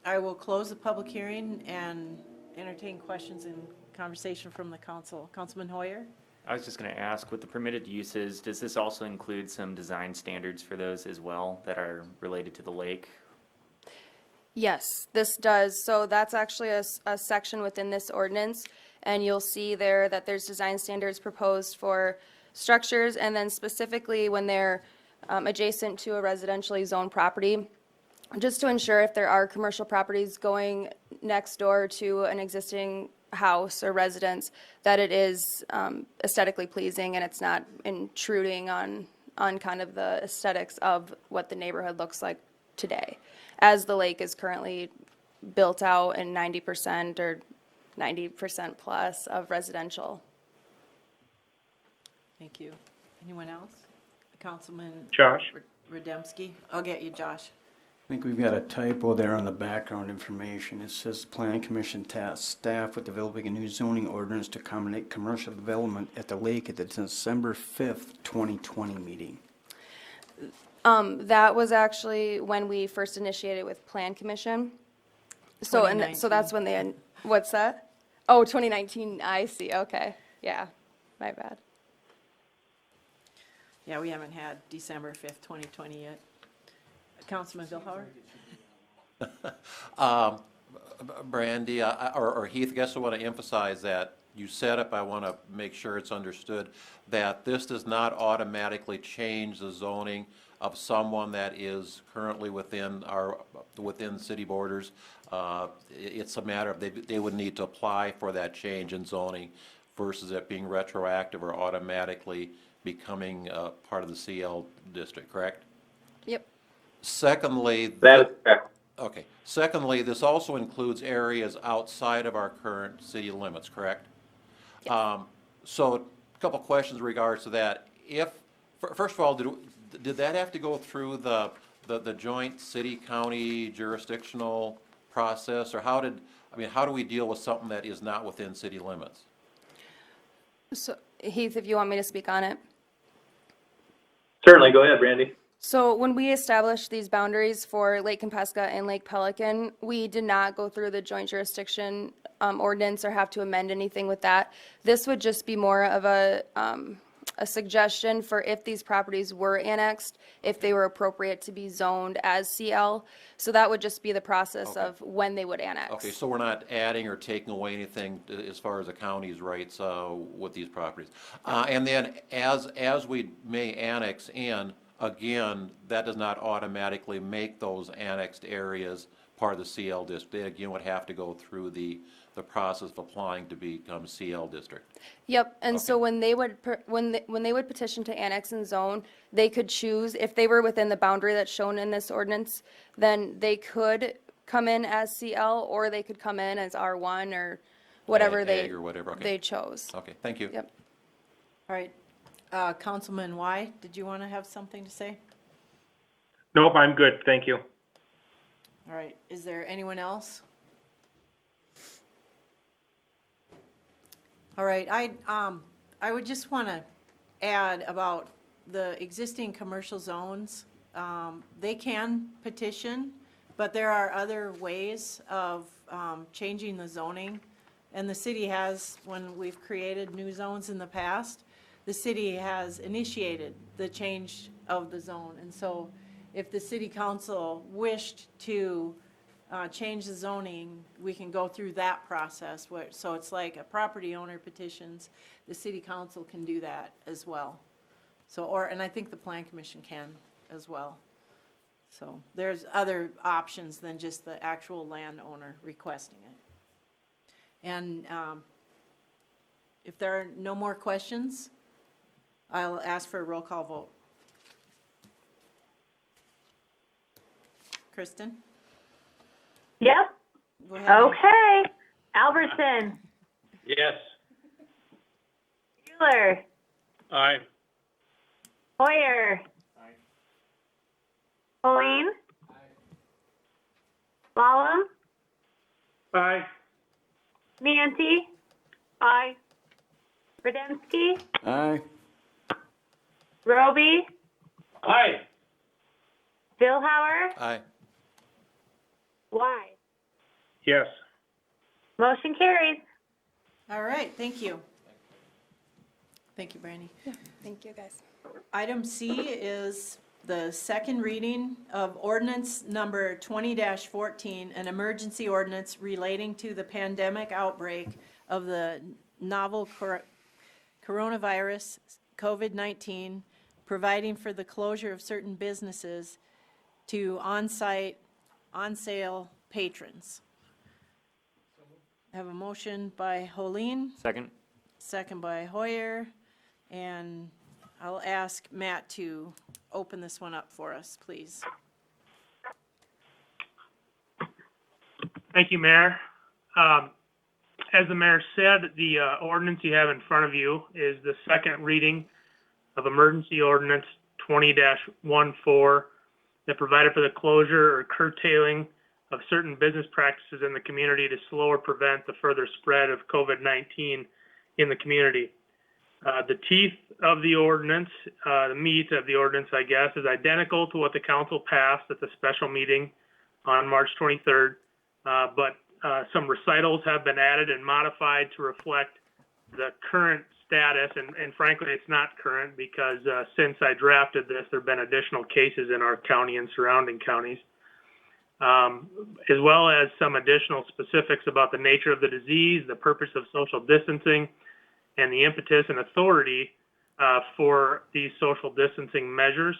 I will close the public hearing and entertain questions and conversation from the council. Councilman Hoyer? I was just going to ask, with the permitted uses, does this also include some design standards for those as well that are related to the lake? Yes, this does. So that's actually a section within this ordinance, and you'll see there that there's design standards proposed for structures, and then specifically when they're adjacent to a residentially zoned property, just to ensure if there are commercial properties going next door to an existing house or residence, that it is aesthetically pleasing and it's not intruding on kind of the aesthetics of what the neighborhood looks like today, as the lake is currently built out in 90% or 90% plus of residential. Thank you. Anyone else? Councilman Josh. Rademski? I'll get you, Josh. I think we've got a typo there on the background information. It says the Planning Commission tasked staff with developing a new zoning ordinance to accommodate commercial development at the lake at the December 5th, 2020 meeting. That was actually when we first initiated with Plan Commission. So, so that's when they What's that? Oh, 2019, I see, okay, yeah, my bad. Yeah, we haven't had December 5th, 2020 yet. Councilman Billhauer? Brandy, or Heath, I guess I want to emphasize that you said it, but I want to make sure it's understood that this does not automatically change the zoning of someone that is currently within city borders. It's a matter of they would need to apply for that change in zoning versus it being retroactive or automatically becoming part of the CL district, correct? Yep. Secondly, That is correct. okay. Secondly, this also includes areas outside of our current city limits, correct? So a couple questions in regards to that. First of all, did that have to go through the joint city-county jurisdictional process, or how do we deal with something that is not within city limits? So Heath, if you want me to speak on it. Certainly, go ahead, Brandy. So when we established these boundaries for Lake Compesca and Lake Pelican, we did not go through the joint jurisdiction ordinance or have to amend anything with that. This would just be more of a suggestion for if these properties were annexed, if they were appropriate to be zoned as CL. So that would just be the process of when they would annex. Okay, so we're not adding or taking away anything as far as the county's rights with these properties. And then as we may annex in, again, that does not automatically make those annexed areas part of the CL district. They again would have to go through the process of applying to become CL district. Yep, and so when they would petition to annex and zone, they could choose, if they were within the boundary that's shown in this ordinance, then they could come in as CL, or they could come in as R1 or whatever Ag or whatever, okay. they chose. Okay, thank you. Yep. All right. Councilman Y, did you want to have something to say? Nope, I'm good, thank you. All right, is there anyone else? All right, I would just want to add about the existing commercial zones. They can petition, but there are other ways of changing the zoning. And the city has, when we've created new zones in the past, the city has initiated the change of the zone. And so if the city council wished to change the zoning, we can go through that process. So it's like a property owner petitions, the city council can do that as well. So, and I think the plan commission can as well. So there's other options than just the actual landowner requesting it. And if there are no more questions, I'll ask for a roll call vote. Kristen? Yep. Go ahead. Okay. Albertson, Yes. Bueller, Aye. Hoyer. Pauline. Lala, Aye. Nancy. Aye. Rademski, Aye. Roby, Aye. Billhauer, Aye. Y. Yes. Motion carries. All right, thank you. Thank you, Brandy. Thank you, guys. Item C is the second reading of ordinance number 20-14, an emergency ordinance relating to the pandemic outbreak of the novel coronavirus, COVID-19, providing for the closure of certain businesses to on-site, on-sale patrons. I have a motion by Holeen, Second? second by Hoyer, and I'll ask Matt to open this one up for us, please. Thank you, Mayor. As the mayor said, the ordinance you have in front of you is the second reading of emergency ordinance 20-14 that provided for the closure or curtailing of certain business practices in the community to slow or prevent the further spread of COVID-19 in the community. The teeth of the ordinance, the meat of the ordinance, I guess, is identical to what the council passed at the special meeting on March 23rd, but some recitals have been added and modified to reflect the current status, and frankly, it's not current because since I drafted this, there have been additional cases in our county and surrounding counties, as well as some additional specifics about the nature of the disease, the purpose of social distancing, and the impetus and authority for these social distancing measures.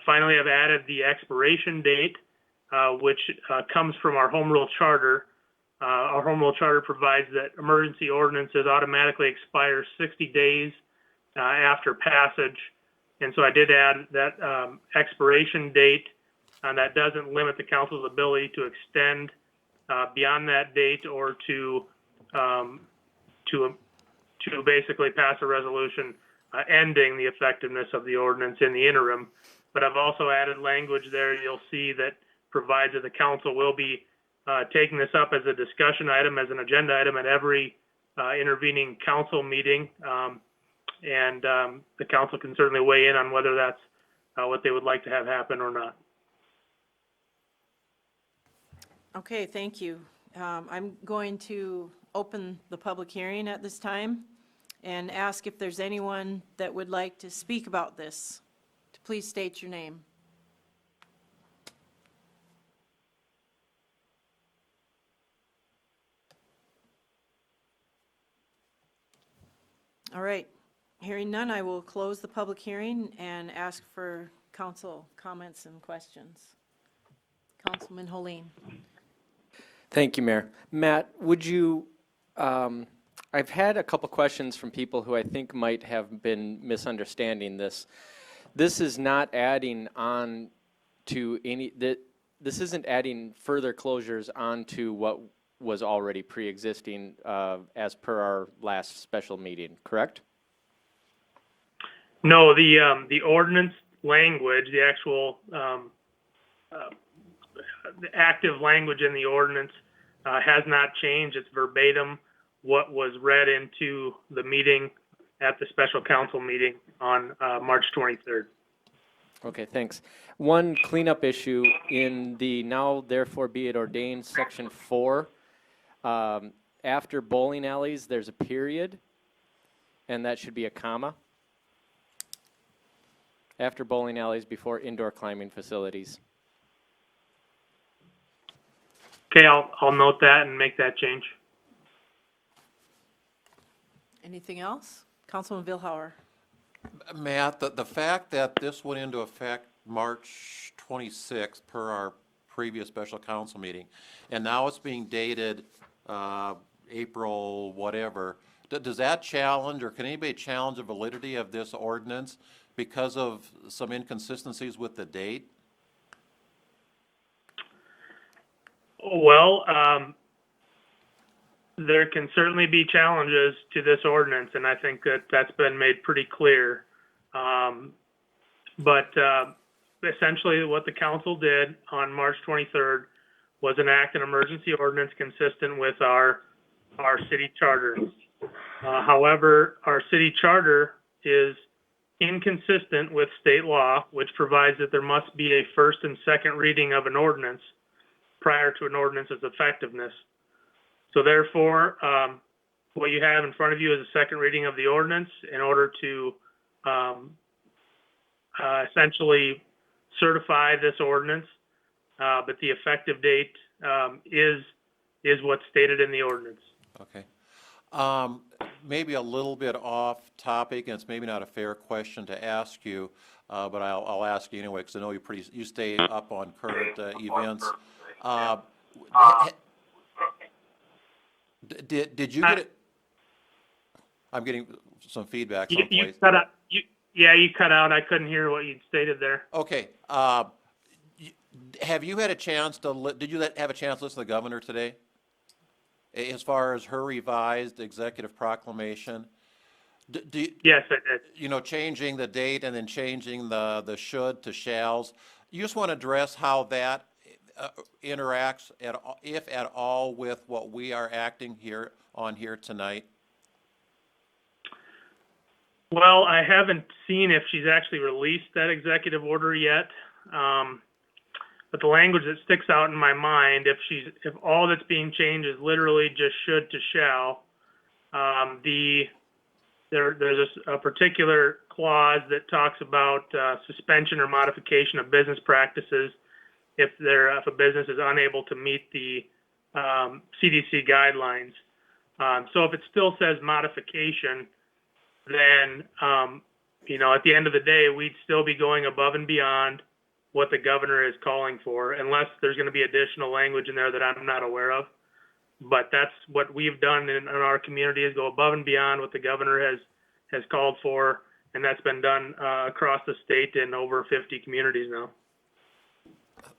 Finally, I've added the expiration date, which comes from our home rule charter. Our home rule charter provides that emergency ordinances automatically expire 60 days after passage. And so I did add that expiration date, and that doesn't limit the council's ability to extend beyond that date or to basically pass a resolution ending the effectiveness of the ordinance in the interim. But I've also added language there you'll see that provides that the council will be taking this up as a discussion item, as an agenda item at every intervening council meeting. And the council can certainly weigh in on whether that's what they would like to have happen or not. Okay, thank you. I'm going to open the public hearing at this time and ask if there's anyone that would like to speak about this. Please state your name. All right, hearing none, I will close the public hearing and ask for council comments and questions. Councilman Holleen. Thank you, Mayor. Matt, would you, I've had a couple questions from people who I think might have been misunderstanding this. This is not adding on to any, this isn't adding further closures onto what was already pre-existing as per our last special meeting, correct? No, the ordinance language, the actual the active language in the ordinance has not changed. It's verbatim what was read into the meeting at the special council meeting on March 23rd. Okay, thanks. One cleanup issue in the now therefore be it ordained section 4. After bowling alleys, there's a period, and that should be a comma. After bowling alleys, before indoor climbing facilities. Okay, I'll note that and make that change. Anything else? Councilman Vilhauer. Matt, the fact that this went into effect March 26th per our previous special council meeting, and now it's being dated April whatever, does that challenge, or can anybody challenge the validity of this ordinance because of some inconsistencies with the date? Well, there can certainly be challenges to this ordinance, and I think that that's been made pretty clear. But essentially what the council did on March 23rd was enact an emergency ordinance consistent with our city charter. However, our city charter is inconsistent with state law, which provides that there must be a first and second reading of an ordinance prior to an ordinance's effectiveness. So therefore, what you have in front of you is a second reading of the ordinance in order to essentially certify this ordinance, but the effective date is what's stated in the ordinance. Okay. Maybe a little bit off topic, and it's maybe not a fair question to ask you, but I'll ask you anyway because I know you stay up on current events. Did you get it? I'm getting some feedback someplace. You cut out. You cut out. I couldn't hear what you stated there. Okay. Have you had a chance to? Did you have a chance to listen to the governor today? As far as her revised executive proclamation, yes, I did. You know, changing the date and then changing the should to shalls. You just want to address how that interacts, if at all, with what we are acting here tonight? Well, I haven't seen if she's actually released that executive order yet. But the language that sticks out in my mind, if all that's being changed is literally just should to shall, there's a particular clause that talks about suspension or modification of business practices if a business is unable to meet the CDC guidelines. So if it still says modification, then at the end of the day, we'd still be going above and beyond what the governor is calling for, unless there's going to be additional language in there that I'm not aware of. But that's what we've done in our community, is go above and beyond what the governor has called for, and that's been done across the state in over 50 communities now.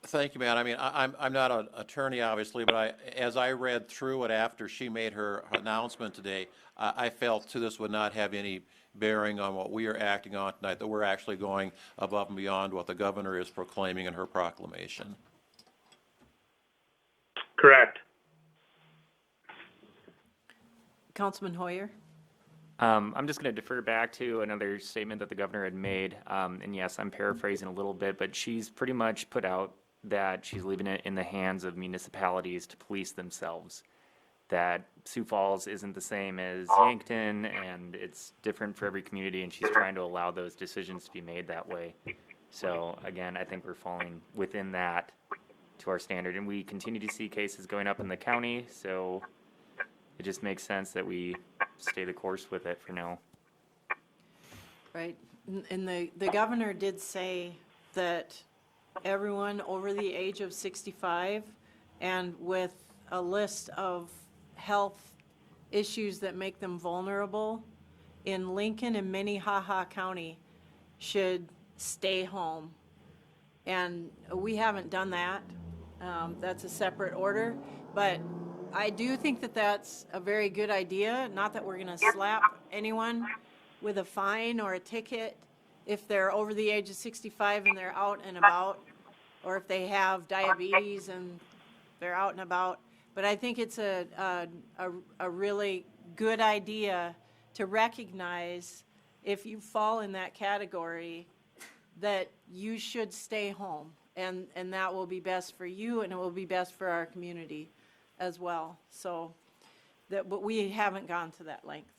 Thank you, Matt. I mean, I'm not an attorney, obviously, but as I read through it after she made her announcement today, I felt too this would not have any bearing on what we are acting on tonight, that we're actually going above and beyond what the governor is proclaiming in her proclamation. Correct. Councilman Hoyer? I'm just going to defer back to another statement that the governor had made. And yes, I'm paraphrasing a little bit, but she's pretty much put out that she's leaving it in the hands of municipalities to police themselves. That Sioux Falls isn't the same as Yankton, and it's different for every community, and she's trying to allow those decisions to be made that way. So again, I think we're falling within that to our standard, and we continue to see cases going up in the county, so it just makes sense that we stay the course with it for now. Right, and the governor did say that everyone over the age of 65 and with a list of health issues that make them vulnerable in Lincoln and Minnehaha County should stay home. And we haven't done that. That's a separate order, but I do think that that's a very good idea. Not that we're going to slap anyone with a fine or a ticket if they're over the age of 65 and they're out and about, or if they have diabetes and they're out and about. But I think it's a really good idea to recognize, if you fall in that category, that you should stay home, and that will be best for you, and it will be best for our community as well. So, but we haven't gone to that length.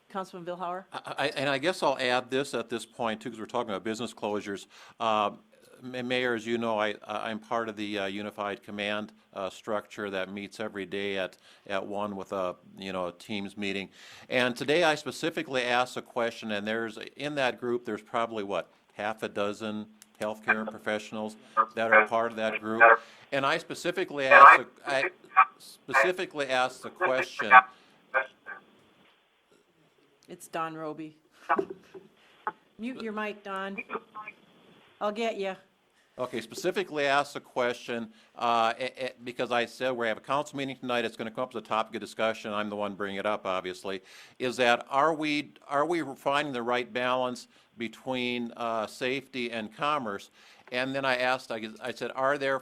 Councilman Vilhauer? And I guess I'll add this at this point, too, because we're talking about business closures. Mayor, as you know, I'm part of the Unified Command structure that meets every day at 1 with a Teams meeting. And today I specifically asked a question, and in that group, there's probably, half a dozen healthcare professionals that are part of that group. And I specifically asked the question. It's Don Roby. Mute your mic, Don. I'll get you. Okay, specifically asked the question because I said we have a council meeting tonight. It's going to come up as a topic of discussion. I'm the one bringing it up, obviously. Is that are we finding the right balance between safety and commerce? And then I asked, I said, are there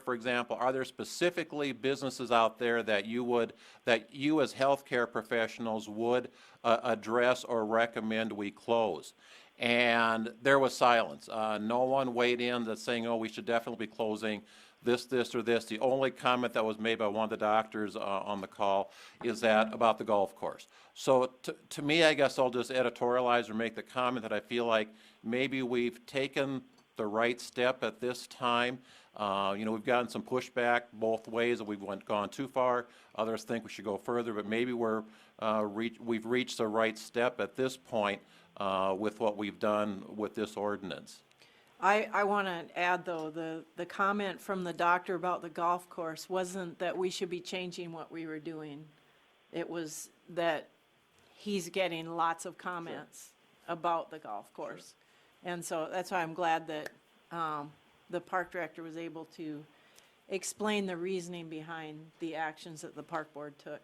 specifically businesses out there that you as healthcare professionals would address or recommend we close? And there was silence. No one weighed in that's saying, oh, we should definitely be closing this, or this. The only comment that was made by one of the doctors on the call is that about the golf course. So to me, I guess I'll just editorialize or make the comment that I feel like maybe we've taken the right step at this time. We've gotten some pushback both ways that we've gone too far. Others think we should go further, but maybe we've reached the right step at this point with what we've done with this ordinance. I want to add, though, the comment from the doctor about the golf course wasn't that we should be changing what we were doing. It was that he's getting lots of comments about the golf course. And so that's why I'm glad that the park director was able to explain the reasoning behind the actions that the park board took.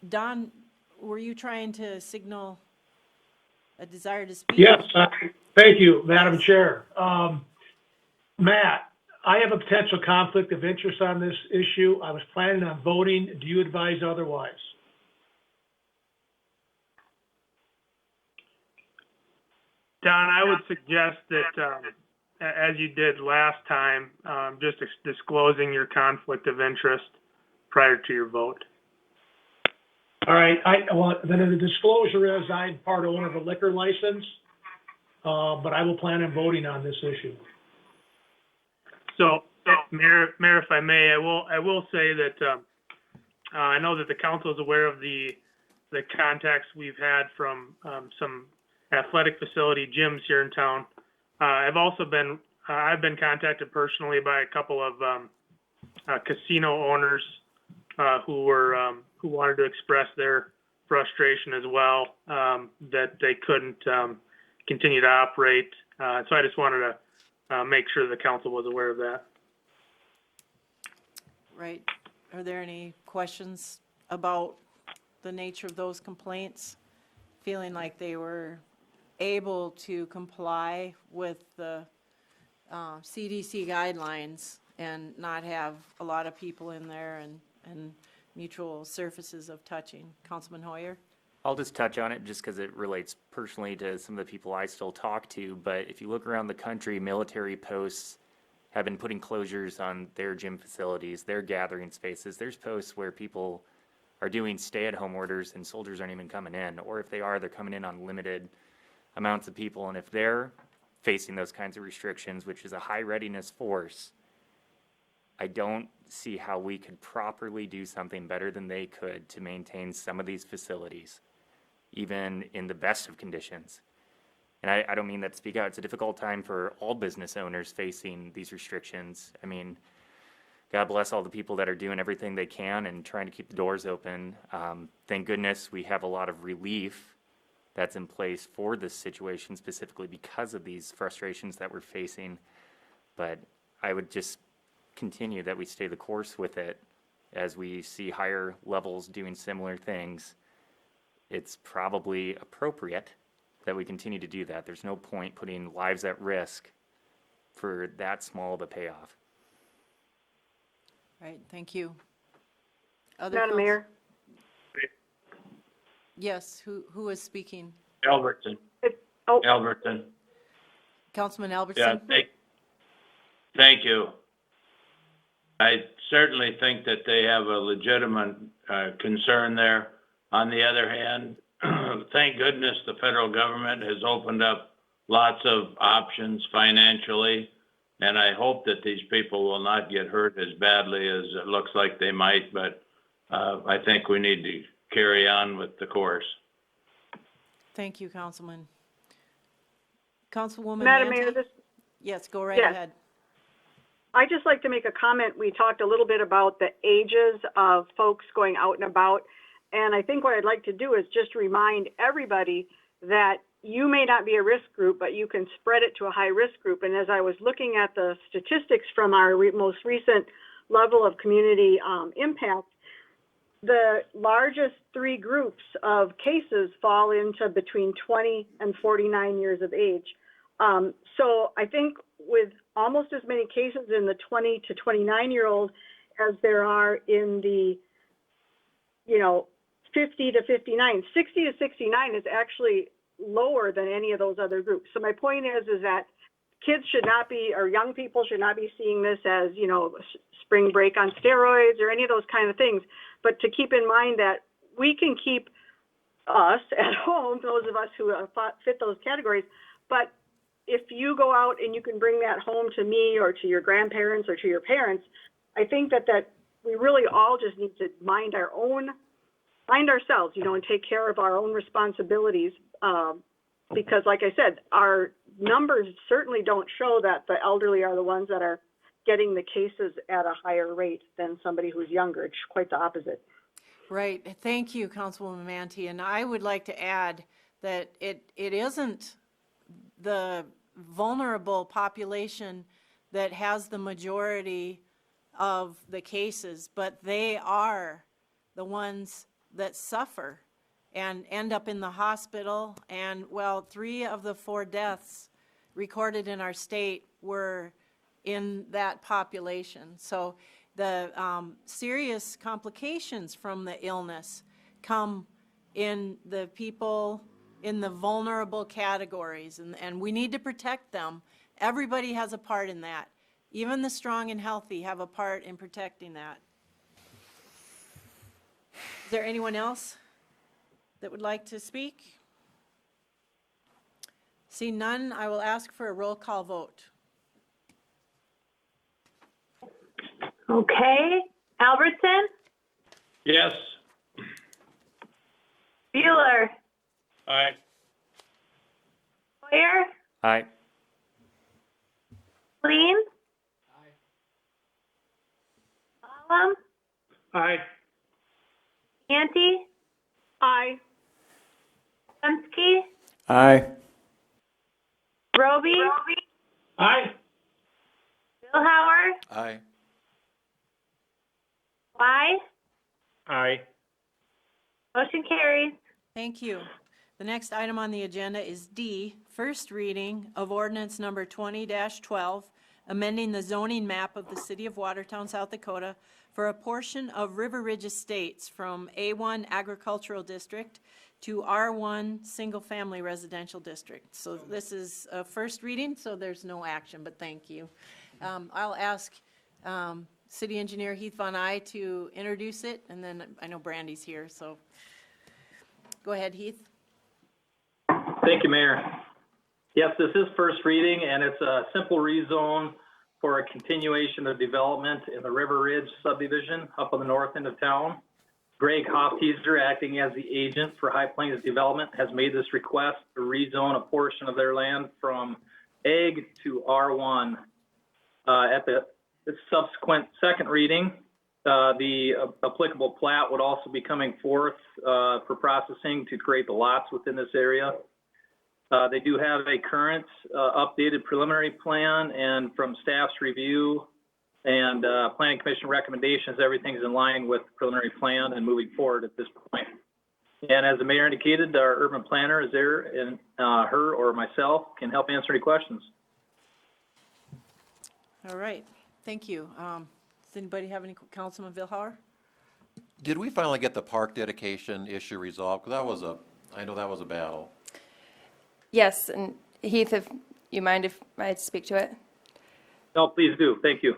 Don, were you trying to signal a desire to speak? Yes, thank you, Madam Chair. Matt, I have a potential conflict of interest on this issue. I was planning on voting. Do you advise otherwise? Don, I would suggest that as you did last time, just disclosing your conflict of interest prior to your vote. All right, well, then the disclosure is I'm part owner of a liquor license, but I will plan on voting on this issue. So, Mayor, if I may, I will say that I know that the council is aware of the contacts we've had from some athletic facility gyms here in town. I've been contacted personally by a couple of casino owners who wanted to express their frustration as well, that they couldn't continue to operate. So I just wanted to make sure the council was aware of that. Right. Are there any questions about the nature of those complaints? Feeling like they were able to comply with the CDC guidelines and not have a lot of people in there and mutual surfaces of touching. Councilman Hoyer? I'll just touch on it just because it relates personally to some of the people I still talk to. But if you look around the country, military posts have been putting closures on their gym facilities, their gathering spaces. There's posts where people are doing stay-at-home orders and soldiers aren't even coming in. Or if they are, they're coming in on limited amounts of people. And if they're facing those kinds of restrictions, which is a high readiness force, I don't see how we could properly do something better than they could to maintain some of these facilities, even in the best of conditions. And I don't mean that to speak out. It's a difficult time for all business owners facing these restrictions. I mean, God bless all the people that are doing everything they can and trying to keep the doors open. Thank goodness we have a lot of relief that's in place for this situation, specifically because of these frustrations that we're facing. But I would just continue that we stay the course with it as we see higher levels doing similar things. It's probably appropriate that we continue to do that. There's no point putting lives at risk for that small of a payoff. Right, thank you. Madam Mayor? Yes, who is speaking? Albertson. Oh, Albertson. Councilman Yeah, Albertson? thank you. I certainly think that they have a legitimate concern there. On the other hand, thank goodness the federal government has opened up lots of options financially, and I hope that these people will not get hurt as badly as it looks like they might, but I think we need to carry on with the course. Thank you, Councilman. Councilwoman Madam Manti? Mayor, Yes, go right Yes. ahead. I'd just like to make a comment. We talked a little bit about the ages of folks going out and about. And I think what I'd like to do is just remind everybody that you may not be a risk group, but you can spread it to a high risk group. And as I was looking at the statistics from our most recent level of community impact, the largest three groups of cases fall into between 20 and 49 years of age. So I think with almost as many cases in the 20 to 29-year-old as there are in the, 50 to 59, 60 to 69 is actually lower than any of those other groups. So my point is that kids should not be, or young people should not be seeing this as, spring break on steroids or any of those kind of things, but to keep in mind that we can keep us at home, those of us who fit those categories, but if you go out and you can bring that home to me or to your grandparents or to your parents, I think that we really all just need to mind ourselves, and take care of our own responsibilities. Because like I said, our numbers certainly don't show that the elderly are the ones that are getting the cases at a higher rate than somebody who's younger. It's quite the opposite. Right. Thank you, Councilwoman Manti. And I would like to add that it isn't the vulnerable population that has the majority of the cases, but they are the ones that suffer and end up in the hospital. And 3 of the 4 deaths recorded in our state were in that population. So the serious complications from the illness come in the people in the vulnerable categories, and we need to protect them Everybody has a part in that. Even the strong and healthy have a part in protecting that. Is there anyone else that would like to speak? See none, I will ask for a roll call vote. Okay. Albertson, Yes. Bueller, Aye. Hoyer, Aye. Lean, Alum, Aye. Ante, Aye. Dembski, Aye. Roby, Aye. Billhauer, Aye. Y. Aye. Motion carries. Thank you. The next item on the agenda is D, first reading of ordinance number 20-12, amending the zoning map of the city of Watertown, South Dakota for a portion of River Ridge Estates from A1 Agricultural District to R1 Single Family Residential District. So this is a first reading, so there's no action, but thank you. I'll ask City Engineer Heath Von Eye to introduce it, and then I know Brandy's here, so go ahead, Heath. Thank you, Mayor. Yes, this is first reading, and it's a simple rezone for a continuation of development in the River Ridge subdivision up on the north end of town. Greg Hofteaser, acting as the agent for High Plains Development, has made this request to rezone a portion of their land from Ag to R1. At the subsequent second reading, the applicable plat would also be coming forth for processing to create the lots within this area. They do have a current updated preliminary plan, and from staff's review and Planning Commission recommendations, everything's in line with the preliminary plan and moving forward at this point. And as the mayor indicated, our urban planner is there, and her or myself can help answer any questions. All right, thank you. Does anybody have any, Councilman Billhauer? Did we finally get the park dedication issue resolved? Because I know that was a battle. Yes, and Heath, if you mind if I speak to it? No, please do. Thank you.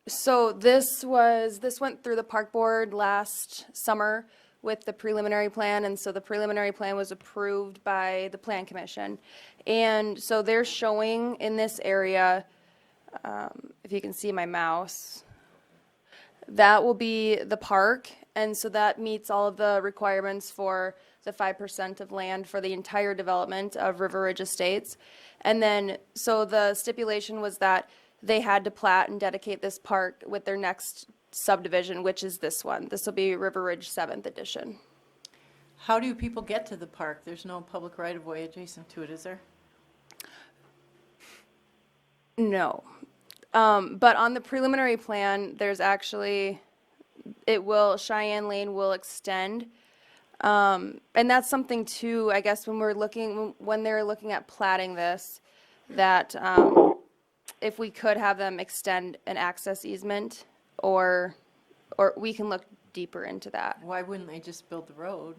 So this went through the park board last summer with the preliminary plan, and so the preliminary plan was approved by the Plan Commission. And so they're showing in this area, if you can see my mouse, that will be the park, and so that meets all of the requirements for the 5% of land for the entire development of River Ridge Estates. And then, so the stipulation was that they had to plat and dedicate this park with their next subdivision, which is this one. This will be River Ridge 7th Edition. How do people get to the park? There's no public right-of-way adjacent to it, is there? No. But on the preliminary plan, there's actually, Cheyenne Lane will extend. And that's something too, I guess, when they're looking at platting this, that if we could have them extend an access easement, or we can look deeper into that. Why wouldn't they just build the road?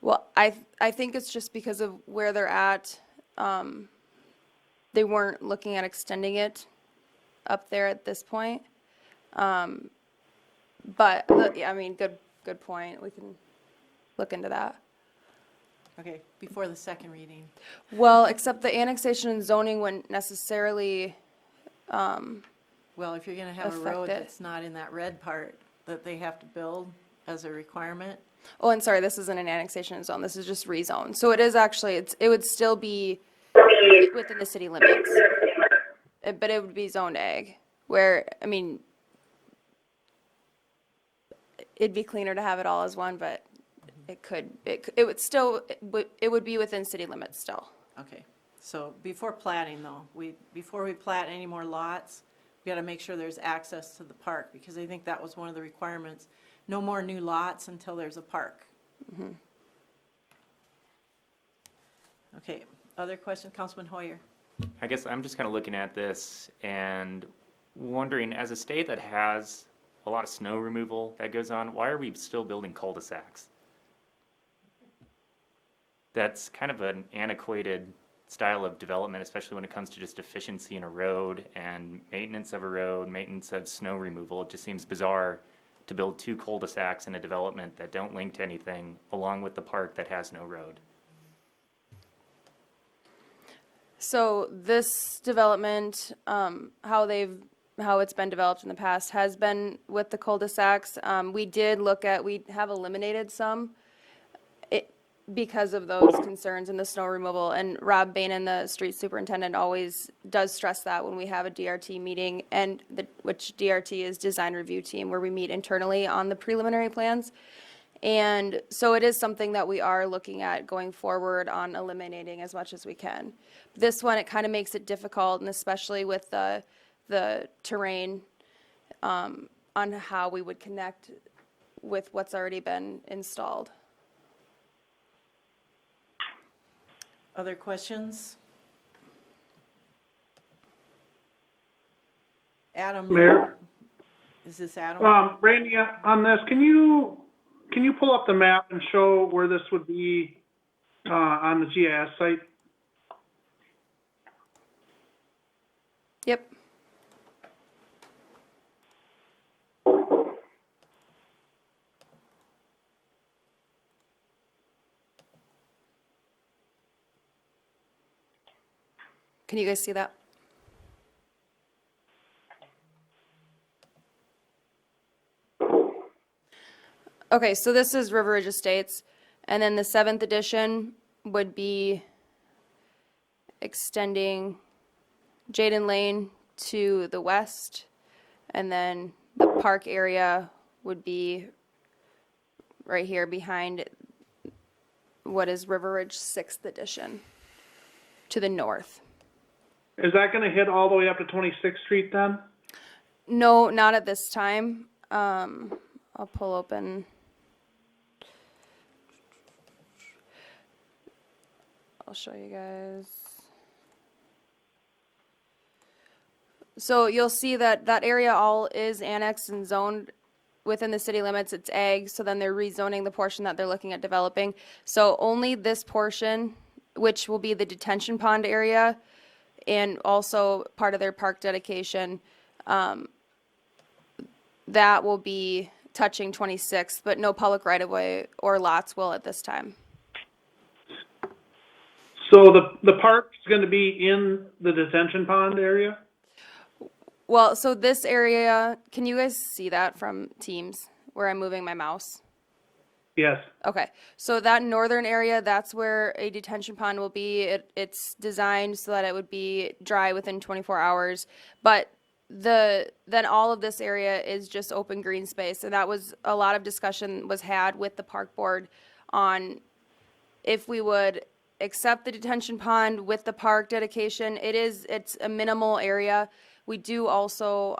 Well, I think it's just because of where they're at. They weren't looking at extending it up there at this point. But, I mean, good point. We can look into that. Okay, before the second reading. Well, except the annexation and zoning wouldn't necessarily, Well, if you're gonna have a affect road it. that's not in that red part that they have to build as a requirement, oh, and sorry, this isn't an annexation zone, this is just rezone. So it is actually, it would still be within the city limits. But it would be zoned ag, where, I mean, it'd be cleaner to have it all as one, but it would be within city limits still. okay. So before platting though, before we plat any more lots, we gotta make sure there's access to the park, because I think that was one of the requirements. No more new lots until there's a park. Mhm. Okay, other questions, Councilman Hoyer? I guess I'm just kind of looking at this and wondering, as a state that has a lot of snow removal that goes on, why are we still building cul-de-sacs? That's kind of an antiquated style of development, especially when it comes to just efficiency in a road and maintenance of a road, maintenance of snow removal. It just seems bizarre to build two cul-de-sacs in a development that don't link to anything, along with the park that has no road. So this development, how it's been developed in the past has been with the cul-de-sacs. We have eliminated some because of those concerns and the snow removal. And Rob Bainan, the street superintendent, always does stress that when we have a DRT meeting, which DRT is design review team, where we meet internally on the preliminary plans. And so it is something that we are looking at going forward on eliminating as much as we can. This one, it kind of makes it difficult, and especially with the terrain, on how we would connect with what's already been installed. Other questions? Adam? Mayor? Is this Adam? Randy, on this, can you pull up the map and show where this would be, on the GIS site? Yep. Can you guys see that? Okay, so this is River Ridge Estates, and then the 7th edition would be extending Jaden Lane to the west, and then the park area would be right here behind what is River Ridge 6th edition to the north. Is that gonna hit all the way up to 26th Street then? No, not at this time. I'll pull open. I'll show you guys. So you'll see that that area all is annexed and zoned within the city limits. It's ag, so then they're rezoning the portion that they're looking at developing. So only this portion, which will be the detention pond area, and also part of their park dedication, that will be touching 26th, but no public right-of-way or lots will at this time. So the park's gonna be in the detention pond area? Well, so this area, can you guys see that from Teams, where I'm moving my mouse? Yes. Okay, so that northern area, that's where a detention pond will be. It's designed so that it would be dry within 24 hours. But then all of this area is just open green space. And that was, a lot of discussion was had with the park board on if we would accept the detention pond with the park dedication. It's a minimal area. We do also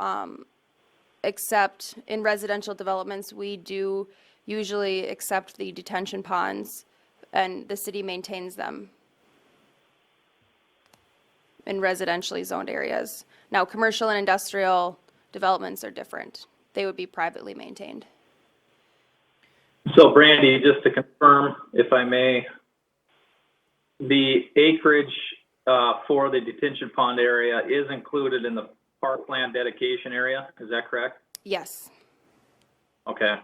accept, in residential developments, we do usually accept the detention ponds, and the city maintains them in residentially zoned areas. Now, commercial and industrial developments are different. They would be privately maintained. So Brandy, just to confirm, if I may, the acreage for the detention pond area is included in the parkland dedication area, is that correct? Yes. Okay.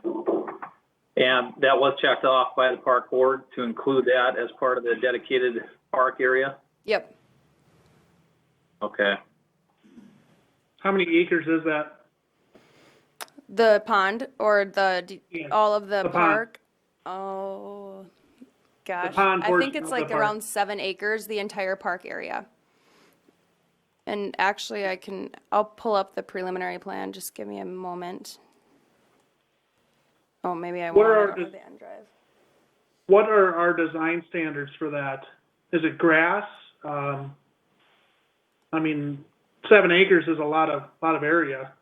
And that was checked off by the park board to include that as part of the dedicated park area? Yep. Okay. How many acres is that? The pond or all of the the pond. park? Oh, gosh. pond I think portion it's of like the park. around 7 acres, the entire park area. And actually, I'll pull up the preliminary plan. Just give me a moment. Oh, maybe I What want are it on the- the end drive. What are our design standards for that? Is it grass? I mean, 7 acres is a lot of area.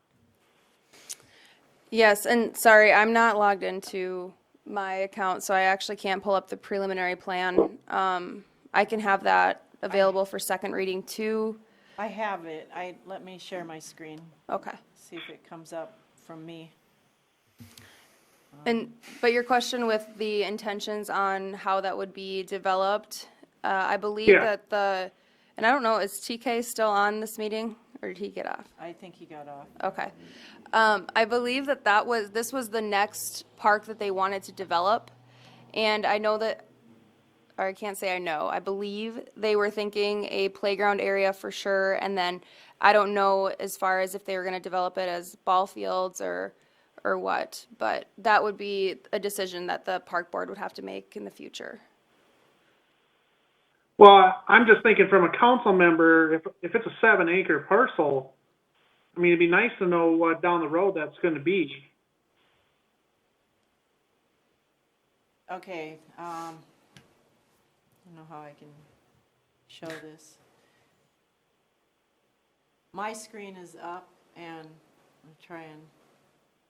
Yes, and sorry, I'm not logged into my account, so I actually can't pull up the preliminary plan. I can have that available for second reading too. I have it. Let me share my screen, Okay. see if it comes up from me. But your question with the intentions on how that would be developed, I believe Yeah. that and I don't know, is TK still on this meeting, or did he get off? I think he got off. Okay. I believe that this was the next park that they wanted to develop. And I know that, or I can't say I know, I believe they were thinking a playground area for sure. And then I don't know as far as if they were going to develop it as ball fields or what. But that would be a decision that the park board would have to make in the future. Well, I'm just thinking from a council member, if it's a 7-acre parcel, I mean, it'd be nice to know what down the road that's gonna be. Okay, I don't know how I can show this. My screen is up, and I'll try and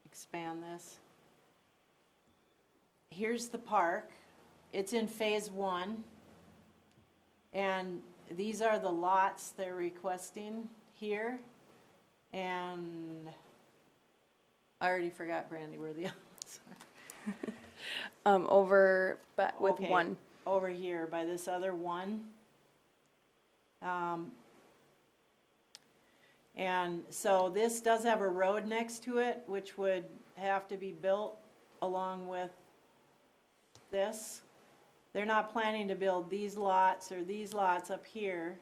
expand this. Here's the park. It's in phase 1. And these are the lots they're requesting here. And I already forgot, Brandy, where the others are. Over, but with Okay, one. over here by this other one. And so this does have a road next to it, which would have to be built along with this. They're not planning to build these lots or these lots up here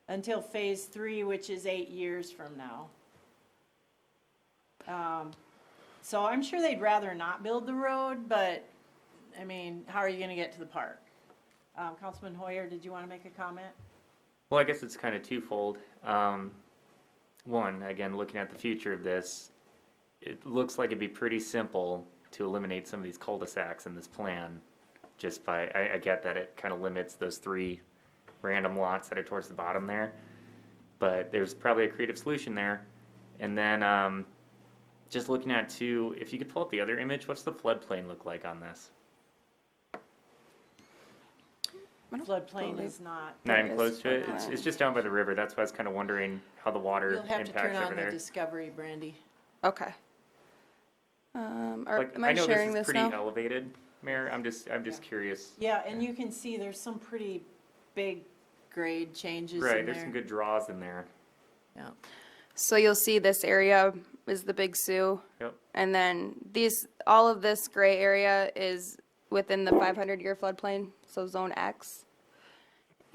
until phase 3, which is 8 years from now. So I'm sure they'd rather not build the road, but, I mean, how are you gonna get to the park? Councilman Hoyer, did you wanna make a comment? Well, I guess it's kind of twofold. One, again, looking at the future of this, it looks like it'd be pretty simple to eliminate some of these cul-de-sacs in this plan. Just by, I get that it kind of limits those 3 random lots that are towards the bottom there. But there's probably a creative solution there. And then just looking at too, if you could pull up the other image, what's the floodplain look like on this? Floodplain is not. Not even close to it? It's just down by the river. That's why I was kind of wondering how the water You'll have to turn impacts on over the there. Discovery, Brandy. Okay. Like, Am I know sharing this is this pretty now? elevated, Mayor. I'm just curious. Yeah, and you can see there's some pretty big grade changes in there. Right, there's some good draws in there. Yeah. So you'll see this area is the Big Sioux. Yep. And then all of this gray area is within the 500-year floodplain, so Zone X.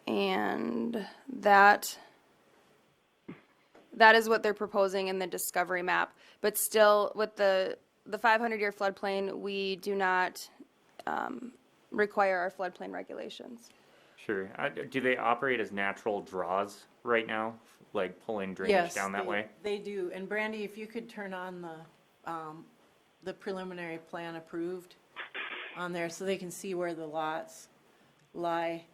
And that is what they're proposing in the Discovery map. But still, with the 500-year floodplain, we do not require our floodplain regulations. Sure. Do they operate as natural draws right now, like pulling drainage down that way? They do. And Brandy, if you could turn on the preliminary plan approved on there so they can see where the lots lie.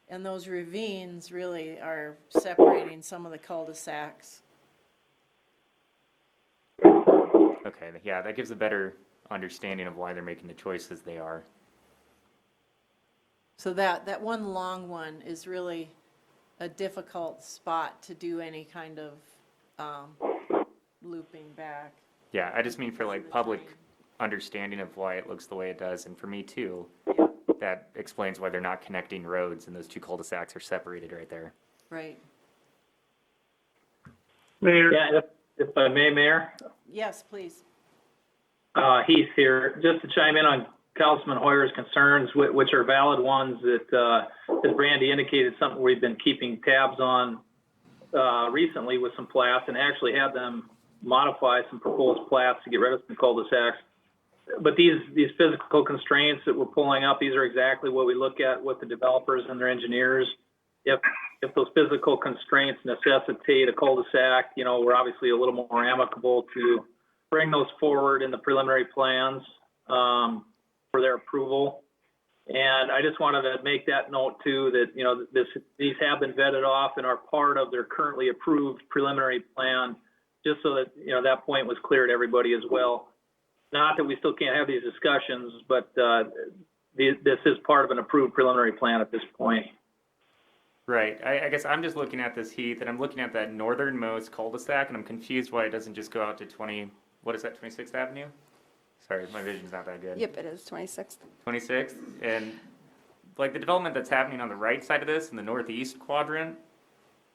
And those ravines really are separating some of the cul-de-sacs. Okay, yeah, that gives a better understanding of why they're making the choices they are. So that one long one is really a difficult spot to do any kind of looping back. Yeah, I just mean for like public understanding of why it looks the way it does, and for me too. That explains why they're not connecting roads and those 2 cul-de-sacs are separated right there. Right. Mayor? Yeah, if I may, Mayor, Yes, please. Heath here, just to chime in on Councilman Hoyer's concerns, which are valid ones that, as Brandy indicated, something we've been keeping tabs on recently with some plats and actually had them modify some proposed plats to get rid of some cul-de-sacs. But these physical constraints that we're pulling up, these are exactly what we look at with the developers and their engineers. If those physical constraints necessitate a cul-de-sac, we're obviously a little more amicable to bring those forward in the preliminary plans for their approval. And I just wanted to make that note too, that, these have been vetted off and are part of their currently approved preliminary plan, just so that, that point was clear to everybody as well. Not that we still can't have these discussions, but this is part of an approved preliminary plan at this point. Right. I guess I'm just looking at this, Heath, and I'm looking at that northernmost cul-de-sac, and I'm confused why it doesn't just go out to 26th Avenue? Sorry, my vision's not that good. Yep, it is 26th. 26th, and like the development that's happening on the right side of this in the northeast quadrant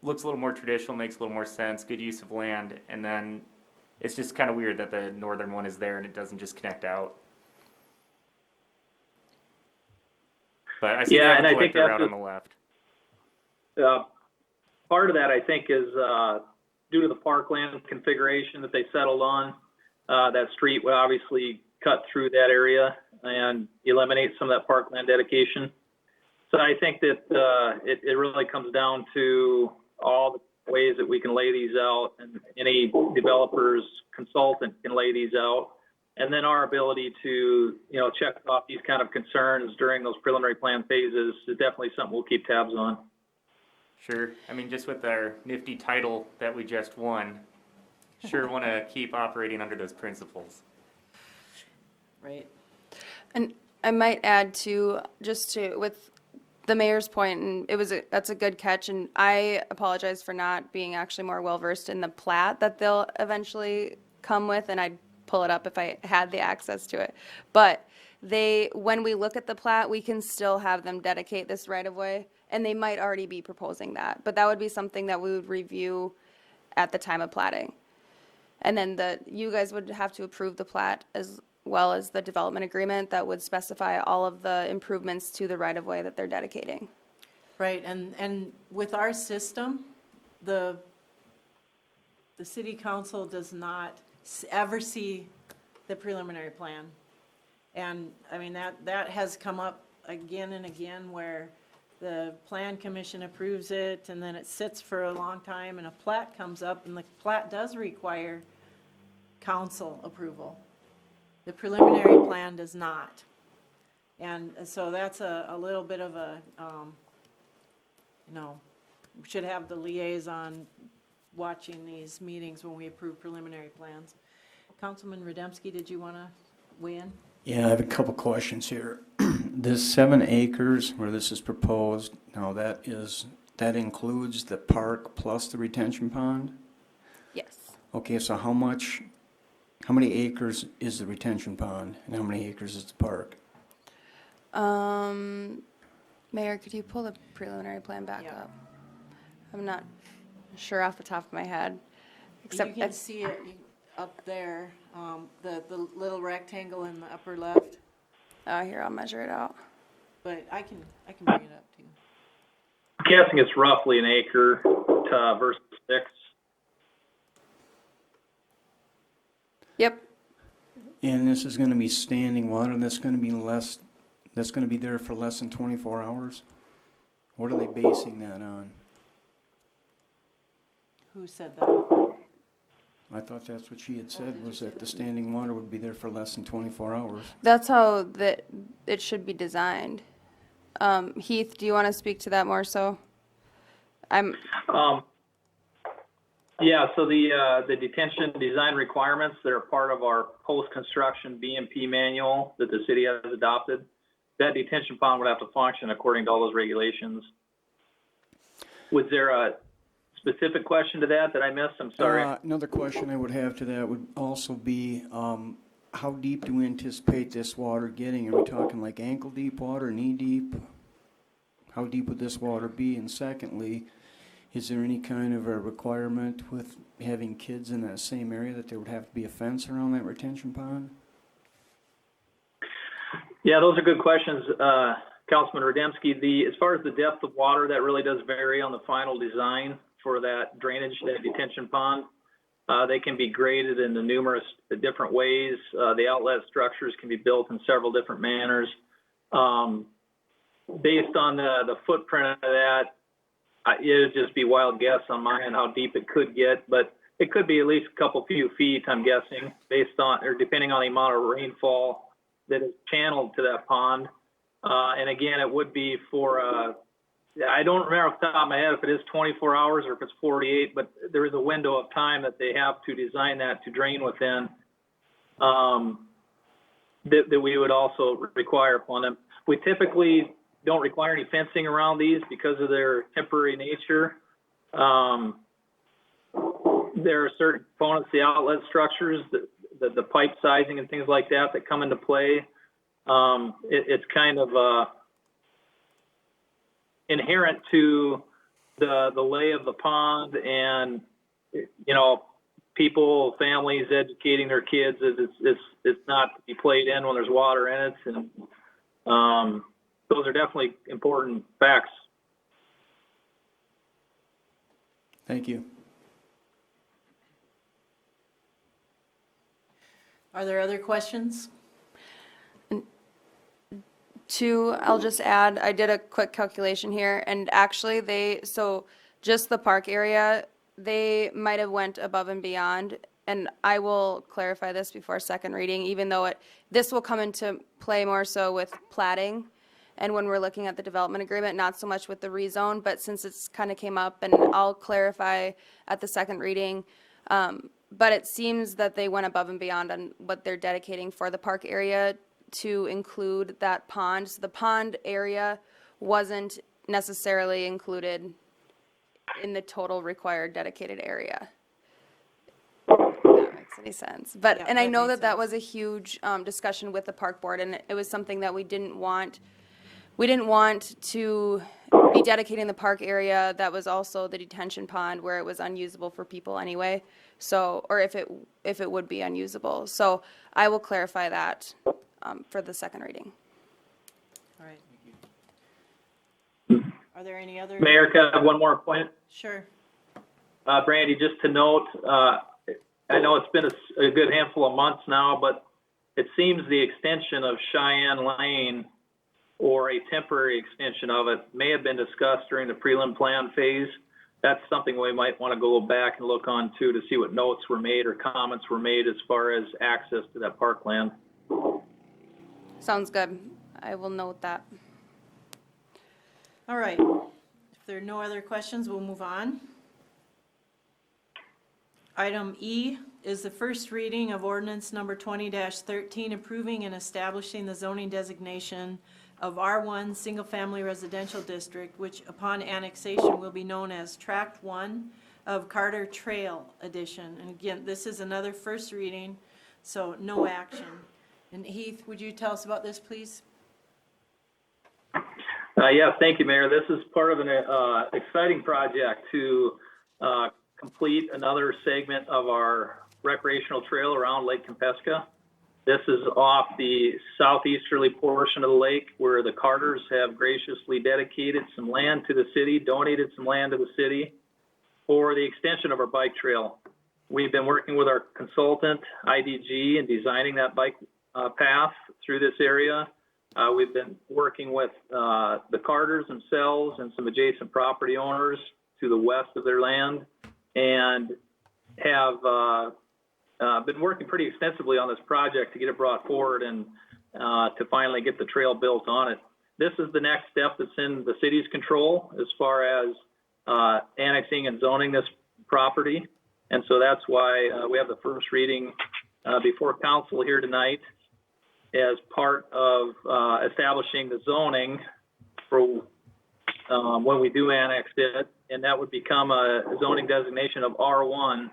looks a little more traditional, makes a little more sense, good use of land, and then it's just kind of weird that the northern one is there and it doesn't just connect out. But I see they have a collector out on the left. Part of that, I think, is due to the parkland configuration that they settled on. That street would obviously cut through that area and eliminate some of that parkland dedication. So I think that it really comes down to all the ways that we can lay these out, and any developer's consultant can lay these out. And then our ability to, check off these kind of concerns during those preliminary plan phases is definitely something we'll keep tabs on. Sure. I mean, just with our nifty title that we just won, sure want to keep operating under those principles. Right. And I might add to, with the mayor's point, and that's a good catch, and I apologize for not being actually more well-versed in the plat that they'll eventually come with, and I'd pull it up if I had the access to it. But when we look at the plat, we can still have them dedicate this right-of-way, and they might already be proposing that. But that would be something that we would review at the time of platting. And then you guys would have to approve the plat as well as the development agreement that would specify all of the improvements to the right-of-way that they're dedicating. Right, and with our system, the city council does not ever see the preliminary plan. And, I mean, that has come up again and again where the plan commission approves it, and then it sits for a long time, and a plat comes up, and the plat does require council approval. The preliminary plan does not. And so that's a little bit of a, we should have the liaison watching these meetings when we approve preliminary plans. Councilman Rademski, did you want to weigh in? Yeah, I have a couple questions here. This 7 acres where this is proposed, now that includes the park plus the retention pond? Yes. Okay, so how many acres is the retention pond and how many acres is the park? Mayor, could you pull the preliminary plan back up? I'm not sure off the top of my head. You can see it up there, the little rectangle in the upper left. Oh, here, I'll measure it out. But I can bring it up too. I'm guessing it's roughly an acre versus 6. Yep. And this is gonna be standing water, that's gonna be there for less than 24 hours? What are they basing that on? Who said that? I thought that's what she had said, was that the standing water would be there for less than 24 hours. That's how it should be designed. Heath, do you want to speak to that more so? Yeah, so the detention design requirements that are part of our post-construction BMP manual that the city has adopted, that detention pond would have to function according to all those regulations. Was there a specific question to that I missed? I'm sorry. Another question I would have to that would also be, how deep do we anticipate this water getting? Are we talking like ankle deep water, knee deep? How deep would this water be? And secondly, is there any kind of a requirement with having kids in that same area that there would have to be a fence around that retention pond? Yeah, those are good questions, Councilman Rademski. As far as the depth of water, that really does vary on the final design for that drainage, that detention pond. They can be graded in the numerous different ways. The outlet structures can be built in several different manners. Based on the footprint of that, it would just be wild guess on my end how deep it could get, but it could be at least a few feet, I'm guessing, based on, or depending on the amount of rainfall that is channeled to that pond. And again, it would be for, I don't remember off the top of my head if it is 24 hours or if it's 48, but there is a window of time that they have to design that to drain within, that we would also require upon them. We typically don't require any fencing around these because of their temporary nature. There are certain components, the outlet structures, the pipe sizing and things like that come into play. It's kind of inherent to the lay of the pond and, you know, people, families educating their kids that it's not to be played in when there's water in it. And those are definitely important facts. Thank you. Are there other questions? I'll just add, I did a quick calculation here, and actually so just the park area, they might have went above and beyond, and I will clarify this before second reading, even though this will come into play more so with plating, and when we're looking at the development agreement, not so much with the rezone, but since it's kind of came up, and I'll clarify at the second reading, but it seems that they went above and beyond on what they're dedicating for the park area to include that pond. So the pond area wasn't necessarily included in the total required dedicated area. If that makes any sense. But, Yeah, and I that know makes that was a huge discussion with the park board, and it was something that we didn't want to be dedicating the park area that was also the detention pond where it was unusable for people anyway. So, or if it would be unusable. So I will clarify that for the second reading. All right. Are there any other? Mayor, can I have one more point? Sure. Brandy, just to note, I know it's been a good handful of months now, but it seems the extension of Cheyenne Lane or a temporary extension of it may have been discussed during the prelim plan phase. That's something we might want to go back and look on too to see what notes were made or comments were made as far as access to that parkland. Sounds good. I will note that. All right. If there are no other questions, we'll move on. Item E is the first reading of ordinance number 20-13, approving and establishing the zoning designation of R1 Single Family Residential District, which upon annexation will be known as Tract 1 of Carter Trail Edition. And again, this is another first reading, so no action. And Heath, would you tell us about this, please? Yes, thank you, Mayor. This is part of an exciting project to complete another segment of our recreational trail around Lake Compesca. This is off the southeasterly portion of the lake where the Carters have graciously dedicated some land to the city, donated some land to the city for the extension of our bike trail. We've been working with our consultant, IDG, in designing that bike path through this area. We've been working with the Carters themselves and some adjacent property owners to the west of their land, and have been working pretty extensively on this project to get it brought forward and to finally get the trail built on it. This is the next step that's in the city's control as far as annexing and zoning this property. And so that's why we have the first reading before council here tonight as part of establishing the zoning for when we do annex it, and that would become a zoning designation of R1.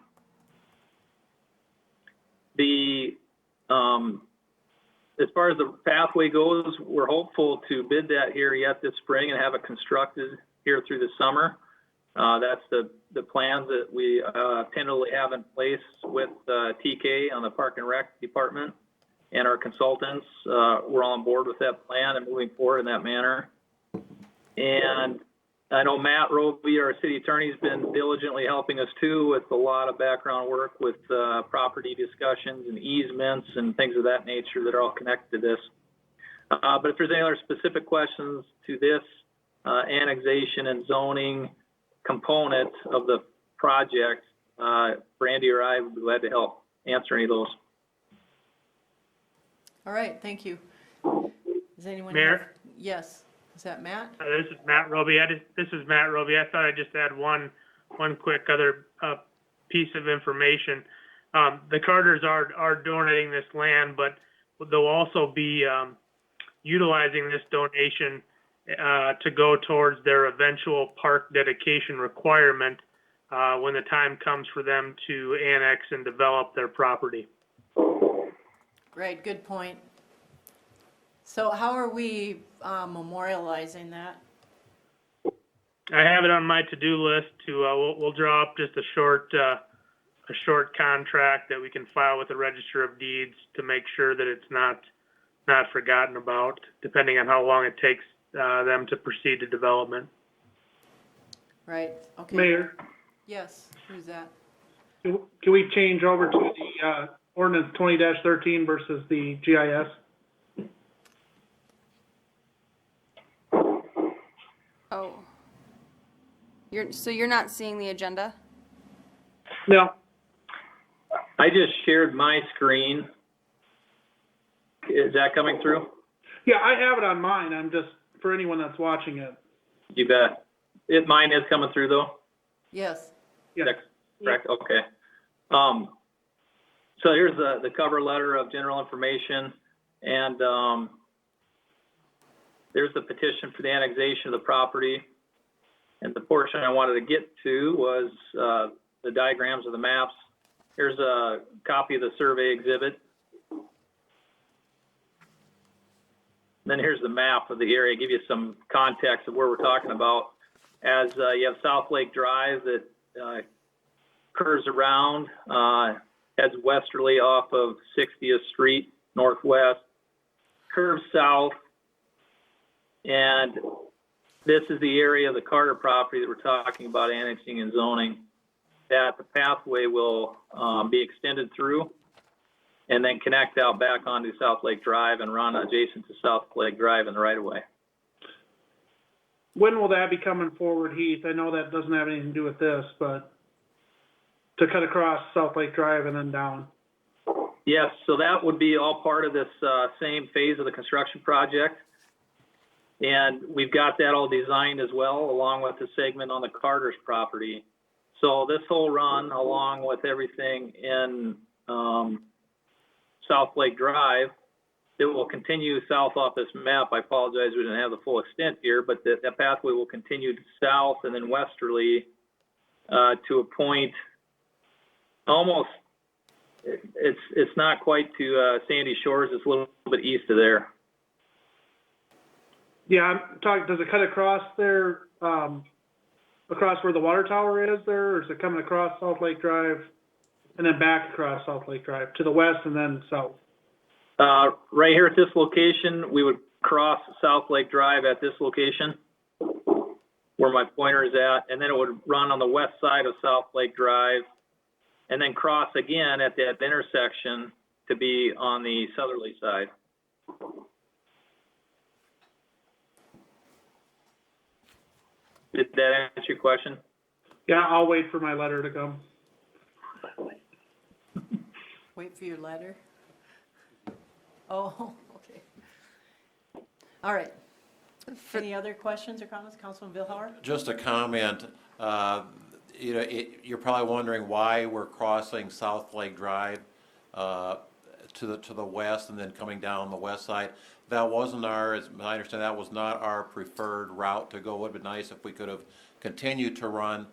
As far as the pathway goes, we're hopeful to bid that here yet this spring and have it constructed here through the summer. That's the plans that we tentatively have in place with TK on the Park and Rec Department, and our consultants. We're all on board with that plan and moving forward in that manner. And I know Matt Roby, our city attorney, has been diligently helping us too with a lot of background work with property discussions and easements and things of that nature that are all connected to this. But if there's any other specific questions to this annexation and zoning component of the project, Brandy or I would be glad to help answer any of those. All right, thank you. Does anyone? Mayor? Yes. Is that Matt? This is Matt Roby. This is Matt Roby. I thought I'd just add one quick other piece of information. The Carters are donating this land, but they'll also be utilizing this donation to go towards their eventual park dedication requirement when the time comes for them to annex and develop their property. Great, good point. So how are we memorializing that? I have it on my to-do list to, we'll draw up just a short contract that we can file with the Register of Deeds to make sure that it's not forgotten about, depending on how long it takes, them to proceed to development. Right, okay. Mayor, Yes, who's that? can we change over to the, ordinance 20-13 versus the GIS? Oh. So you're not seeing the agenda? No. I just shared my screen. Is that coming through? Yeah, I have it on mine. I'm just, for anyone that's watching it. You bet. Mine is coming through though? Yes. Yeah. That's correct, okay. So here's the cover letter of general information, and there's the petition for the annexation of the property. And the portion I wanted to get to was the diagrams of the maps. Here's a copy of the survey exhibit. Then here's the map of the area, give you some context of where we're talking about. As you have South Lake Drive that curves around, heads westerly off of 60th Street Northwest, curves south, and this is the area of the Carter property that we're talking about annexing and zoning, that the pathway will be extended through and then connect out back onto South Lake Drive and run adjacent to South Lake Drive in the right of way. When will that be coming forward, Heath? I know that doesn't have anything to do with this, but to cut across South Lake Drive and then down. Yes, so that would be all part of this same phase of the construction project. And we've got that all designed as well, along with the segment on the Carter's property. So this whole run, along with everything in South Lake Drive, it will continue south off this map. I apologize, we didn't have the full extent here, but that pathway will continue south and then westerly to a point almost, it's not quite to Sandy Shores, it's a little bit east of there. Yeah, I'm talking, does it cut across there, across where the water tower is there, or is it coming across South Lake Drive and then back across South Lake Drive to the west and then south? Right here at this location, we would cross South Lake Drive at this location where my pointer is at, and then it would run on the west side of South Lake Drive and then cross again at that intersection to be on the southerly side. Did that answer your question? Yeah, I'll wait for my letter to come. Wait for your letter? Oh, okay. All right. Any other questions or comments, Councilman Billhauer? Just a comment, you know, you're probably wondering why we're crossing South Lake Drive to the west and then coming down the west side. That wasn't our, as I understand, that was not our preferred route to go. It would be nice if we could have continued to run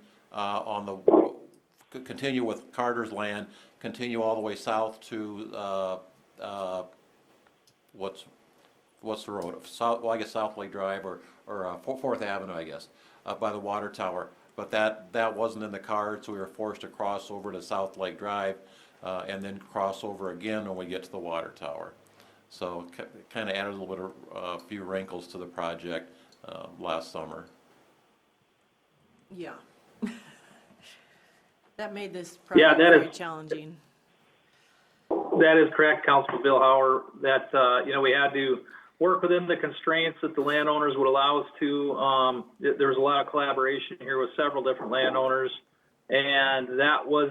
continue with Carter's land, continue all the way south to what's the road? Well, I guess South Lake Drive or 4th Avenue, I guess, by the water tower. But that wasn't in the cards, so we were forced to cross over to South Lake Drive and then cross over again when we get to the water tower. So kind of added a little bit of a few wrinkles to the project last summer. Yeah. That made this project very challenging. That is correct, Councilman Billhauer. That, you know, we had to work within the constraints that the landowners would allow us to. There was a lot of collaboration here with several different landowners, and that was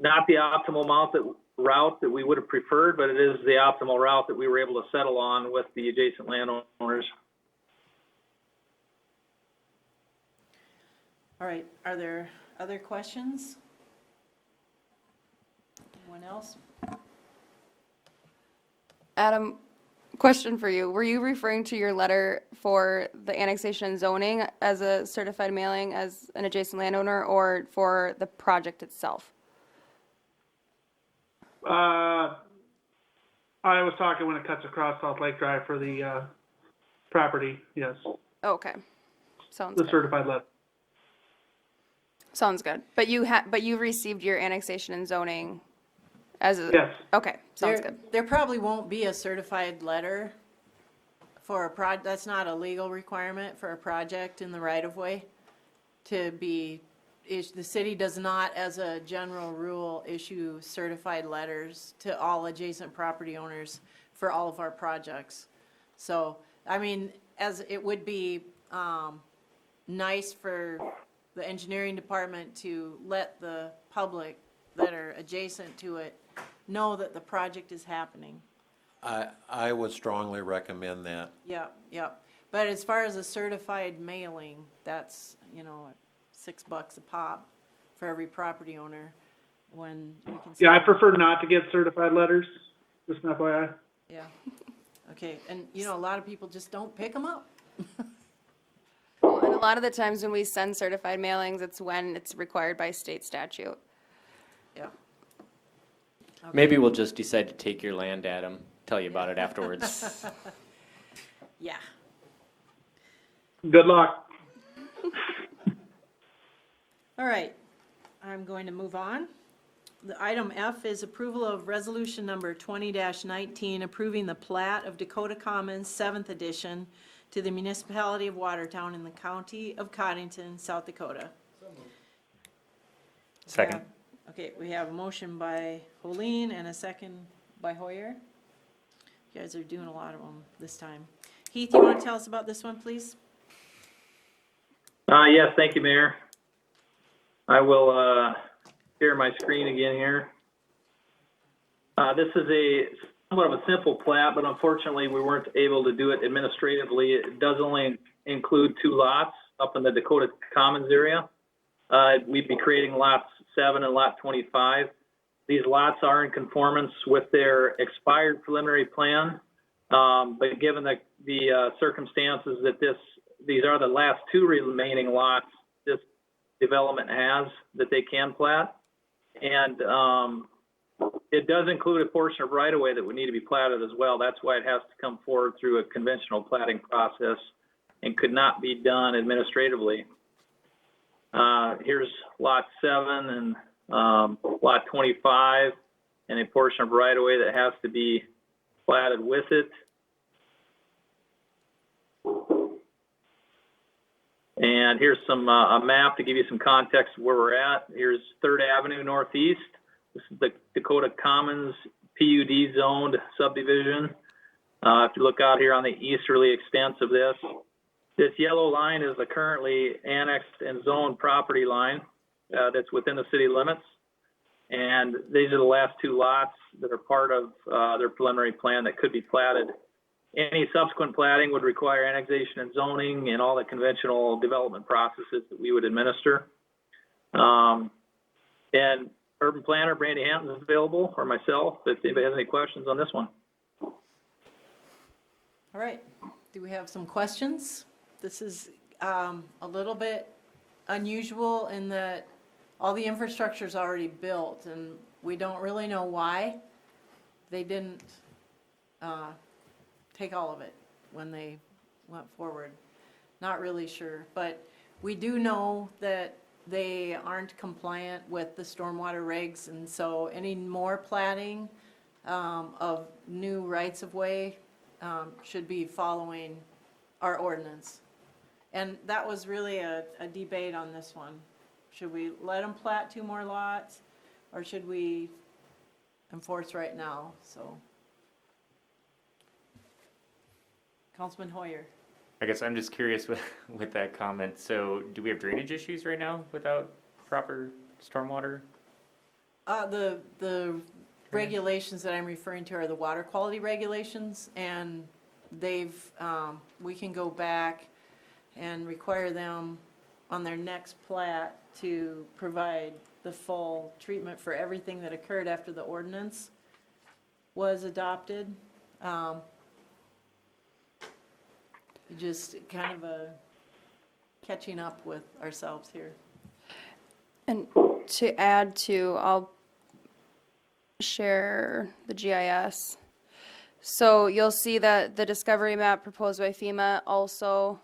not the optimal route that we would have preferred, but it is the optimal route that we were able to settle on with the adjacent landowners. All right, are there other questions? Anyone else? Adam, question for you. Were you referring to your letter for the annexation and zoning as a certified mailing as an adjacent landowner, or for the project itself? I was talking when it cuts across South Lake Drive for the property, yes. Okay. Sounds the good. certified letter. Sounds good. But you received your annexation and zoning as a. Yes. Okay, sounds good. There probably won't be a certified letter for a that's not a legal requirement for a project in the right-of-way to be, the city does not, as a general rule, issue certified letters to all adjacent property owners for all of our projects. So, I mean, as it would be, nice for the engineering department to let the public that are adjacent to it know that the project is happening. I would strongly recommend that. Yep, yep. But as far as a certified mailing, that's, you know, $6 a pop for every property owner when we can. Yeah, I prefer not to get certified letters, just an FYI. Yeah. Okay, and you know, a lot of people just don't pick them up. Well, and a lot of the times when we send certified mailings, it's when it's required by state statute. Yeah. Maybe we'll just decide to take your land, Adam, tell you about it afterwards. Yeah. Good luck. All right, I'm going to move on. The item F is approval of resolution number 20-19, approving the plat of Dakota Commons 7th edition to the municipality of Watertown in the county of Cottington, South Dakota. Second. Okay, we have a motion by Holleen and a second by Hoyer. You guys are doing a lot of them this time. Heath, you want to tell us about this one, please? Yes, thank you, Mayor. I will share my screen again here. This is somewhat of a simple plat, but unfortunately we weren't able to do it administratively. It does only include 2 lots up in the Dakota Commons area. We'd be creating lots 7 and lot 25. These lots are in conformance with their expired preliminary plan, but given the circumstances that these are the last 2 remaining lots this development has that they can plat, and it does include a portion of right-of-way that would need to be platted as well. That's why it has to come forward through a conventional platting process and could not be done administratively. Here's lot 7 and lot 25, and a portion of right-of-way that has to be platted with it. And here's a map to give you some context of where we're at. Here's 3rd Avenue Northeast. This is the Dakota Commons PUD zoned subdivision. If you look out here on the easterly extent of this yellow line is the currently annexed and zoned property line that's within the city limits. And these are the last 2 lots that are part of their preliminary plan that could be platted. Any subsequent platting would require annexation and zoning and all the conventional development processes that we would administer. And urban planner Brandy Hampton is available, or myself, if anybody has any questions on this one. All right, do we have some questions? This is a little bit unusual in that all the infrastructure is already built, and we don't really know why they didn't take all of it when they went forward. Not really sure, but we do know that they aren't compliant with the stormwater regs, and so any more platting of new rights-of-way should be following our ordinance. And that was really a debate on this one. Should we let them plat 2 more lots, or should we enforce right now? So, Councilman Hoyer. I guess I'm just curious with that comment. So do we have drainage issues right now without proper stormwater? The regulations that I'm referring to are the water quality regulations, and we can go back and require them on their next plat to provide the full treatment for everything that occurred after the ordinance was adopted. Just kind of catching up with ourselves here. And to add to, I'll share the GIS. So you'll see that the discovery map proposed by FEMA also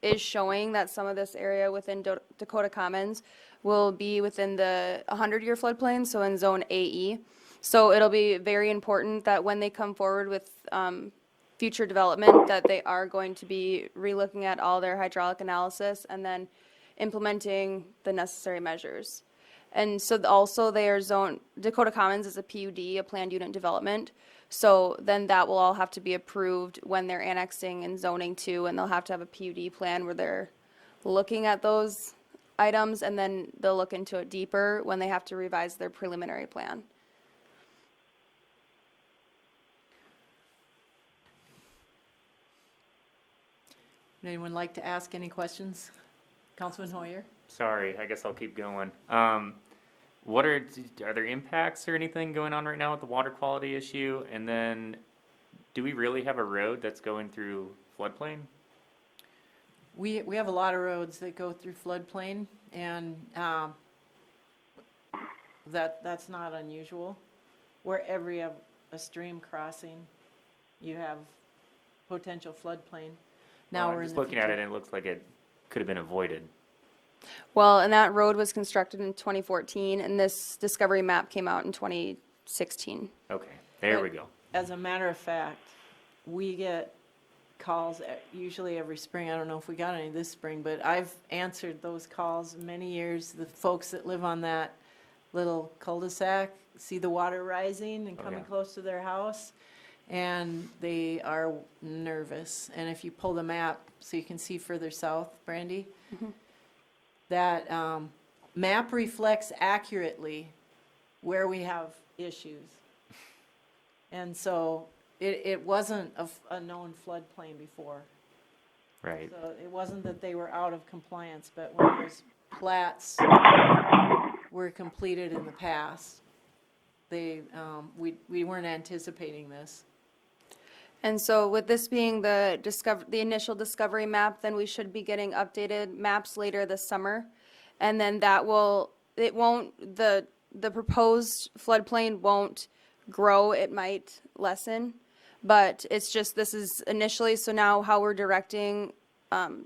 is showing that some of this area within Dakota Commons will be within the 100-year floodplain, so in zone AE. So it'll be very important that when they come forward with future development, that they are going to be relooking at all their hydraulic analysis and then implementing the necessary measures. And so also Dakota Commons is a PUD, a planned unit development. So then that will all have to be approved when they're annexing and zoning too, and they'll have to have a PUD plan where they're looking at those items, and then they'll look into it deeper when they have to revise their preliminary plan. Would anyone like to ask any questions? Councilman Hoyer? Sorry, I guess I'll keep going. What are there impacts or anything going on right now with the water quality issue? And then, do we really have a road that's going through floodplain? We have a lot of roads that go through floodplain, and that's not unusual. Wherever you have a stream crossing, you have potential floodplain. Now Well, we're I'm in just the looking at it and it looks like it could have been avoided. Well, and that road was constructed in 2014, and this discovery map came out in 2016. Okay, there But we go. As a matter of fact, we get calls usually every spring. I don't know if we got any this spring, but I've answered those calls many years. The folks that live on that little cul-de-sac see the water rising and coming yeah. close to their house, and they are nervous. And if you pull the map so you can see further south, Brandy, that map reflects accurately where we have issues. And so it wasn't a known floodplain before. Right. So it wasn't that they were out of compliance, but when those plats were completed in the past, we weren't anticipating this. And so with this being the initial discovery map, then we should be getting updated maps later this summer. And then the proposed floodplain won't grow, it might lessen. But it's just, this is initially, so now how we're directing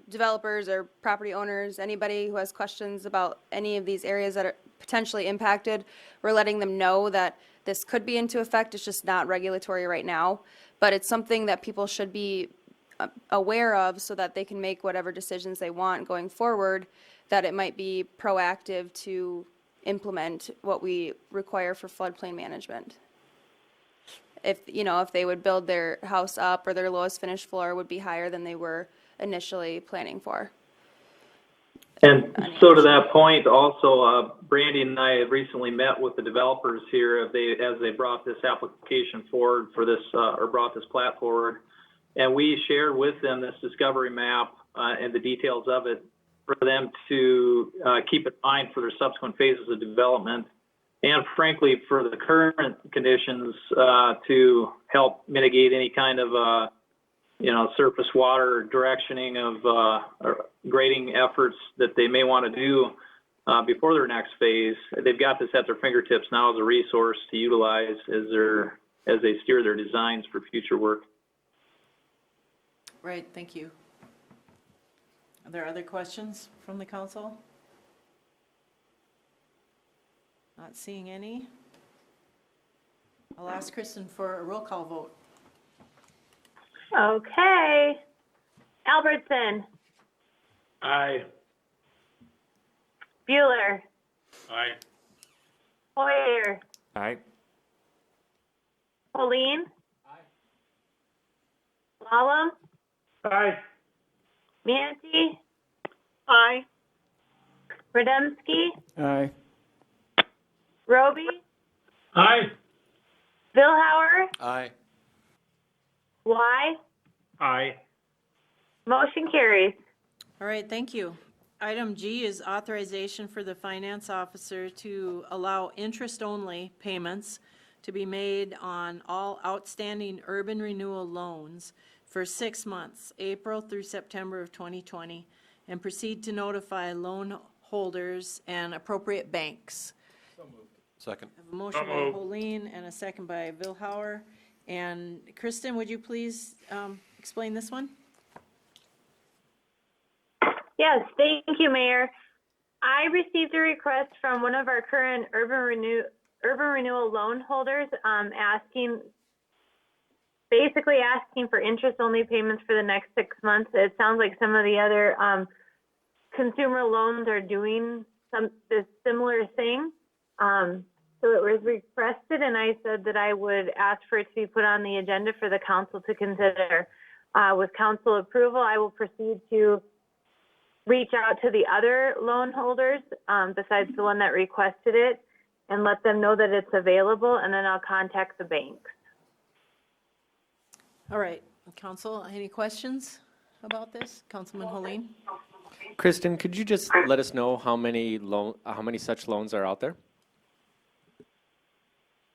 developers or property owners, anybody who has questions about any of these areas that are potentially impacted, we're letting them know that this could be into effect. It's just not regulatory right now. But it's something that people should be aware of so that they can make whatever decisions they want going forward, that it might be proactive to implement what we require for floodplain management. If they would build their house up, or their lowest finished floor would be higher than they were initially planning for. And so to that point, also, Brandy and I have recently met with the developers here as they brought this application forward for this, or brought this plat forward. And we shared with them this discovery map and the details of it for them to keep in mind for their subsequent phases of development. And frankly, for the current conditions, to help mitigate any kind of surface water directioning of or grading efforts that they may want to do before their next phase. They've got this at their fingertips now as a resource to utilize as they steer their designs for future work. Right, thank you. Are there other questions from the council? Not seeing any. I'll ask Kristen for a roll call vote. Okay. Albertson, Aye. Bueller, Aye. Hoyer, Aye. Pauline, Lallam, Aye. Manti, Aye. Rademski, Aye. Roby, Aye. Billhauer, Aye. Y. Aye. Motion carries. All right, thank you. Item G is authorization for the finance officer to allow interest-only payments to be made on all outstanding urban renewal loans for 6 months, April through September of 2020, and proceed to notify loan holders and appropriate banks. Second. I have a motion by Pauline and a second by Billhauer. And Kristen, would you please explain this one? Yes, thank you, Mayor. I received a request from one of our current urban renewal loan holders, basically asking for interest-only payments for the next 6 months. It sounds like some of the other consumer loans are doing this similar thing. So it was requested, and I said that I would ask for it to be put on the agenda for the council to consider. With council approval, I will proceed to reach out to the other loan holders, besides the one that requested it, and let them know that it's available, and then I'll contact the banks. All right, council, any questions about this? Councilman Helene? Kristen, could you just let us know how many such loans are out there?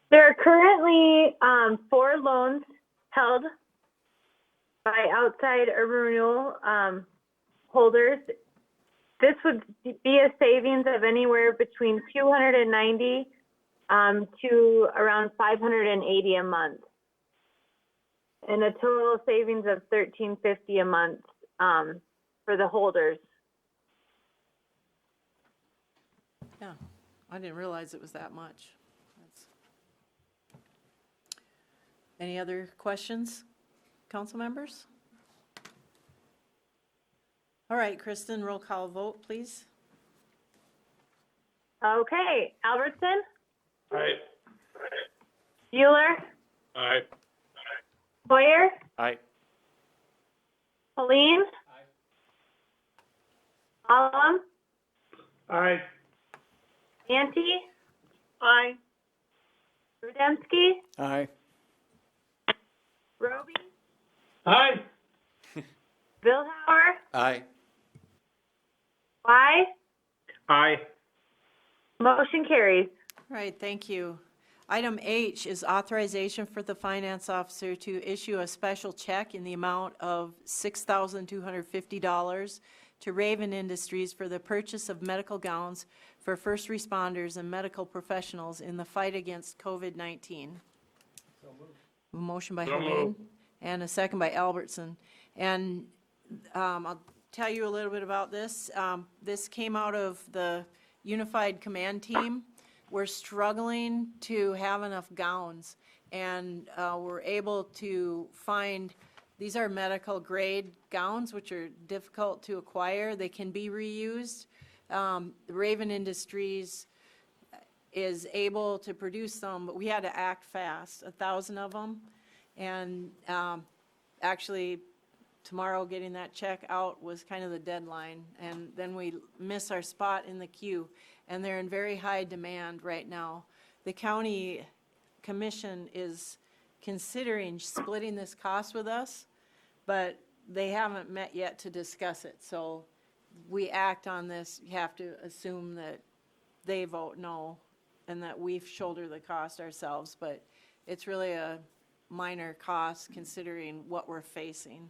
There are currently 4 loans held by outside urban renewal holders. This would be a savings of anywhere between $290 to around $580 a month, and a total savings of $1350 a month for the holders. Yeah, I didn't realize it was that much. Any other questions, council members? All right, Kristen, roll call vote, please. Okay, Albertson, Aye. Bueller, Aye. Boyer, Aye. Helene, Alum, Aye. Ante, aye, Rudemsky, Aye. Roby, Aye. Billhauer, Aye. Y. Aye. Motion carries. All right, thank you. Item H is authorization for the finance officer to issue a special check in the amount of $6,250 to Raven Industries for the purchase of medical gowns for first responders and medical professionals in the fight against COVID-19. A motion by Helene and a second by Albertson. And I'll tell you a little bit about this. This came out of the Unified Command Team. We're struggling to have enough gowns, and we're able to find, these are medical grade gowns, which are difficult to acquire. They can be reused. Raven Industries is able to produce some, but we had to act fast, 1,000 of them. And actually, tomorrow getting that check out was kind of the deadline. And then we miss our spot in the queue. And they're in very high demand right now. The county commission is considering splitting this cost with us, but they haven't met yet to discuss it. So we act on this, you have to assume that they vote no and that we shoulder the cost ourselves, but it's really a minor cost considering what we're facing.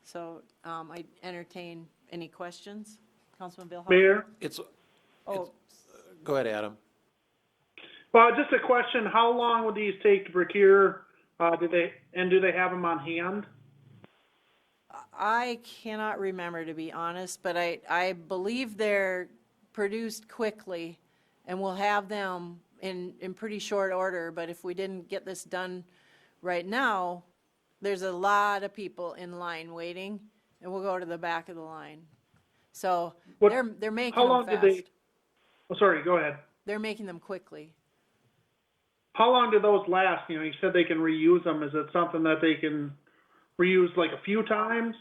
So I entertain any questions. Councilman Bill? Mayor? Go ahead, Adam. Well, just a question, how long would these take to procure? Do they have them on hand? I cannot remember, to be honest, but I believe they're produced quickly, and we'll have them in pretty short order. But if we didn't get this done right now, there's a lot of people in line waiting, and we'll go to the back of the line. So they're making How long them fast. did they? Oh, sorry, go ahead. They're making them quickly. How long do those last? You know, you said they can reuse them. Is it something that they can reuse like a few times?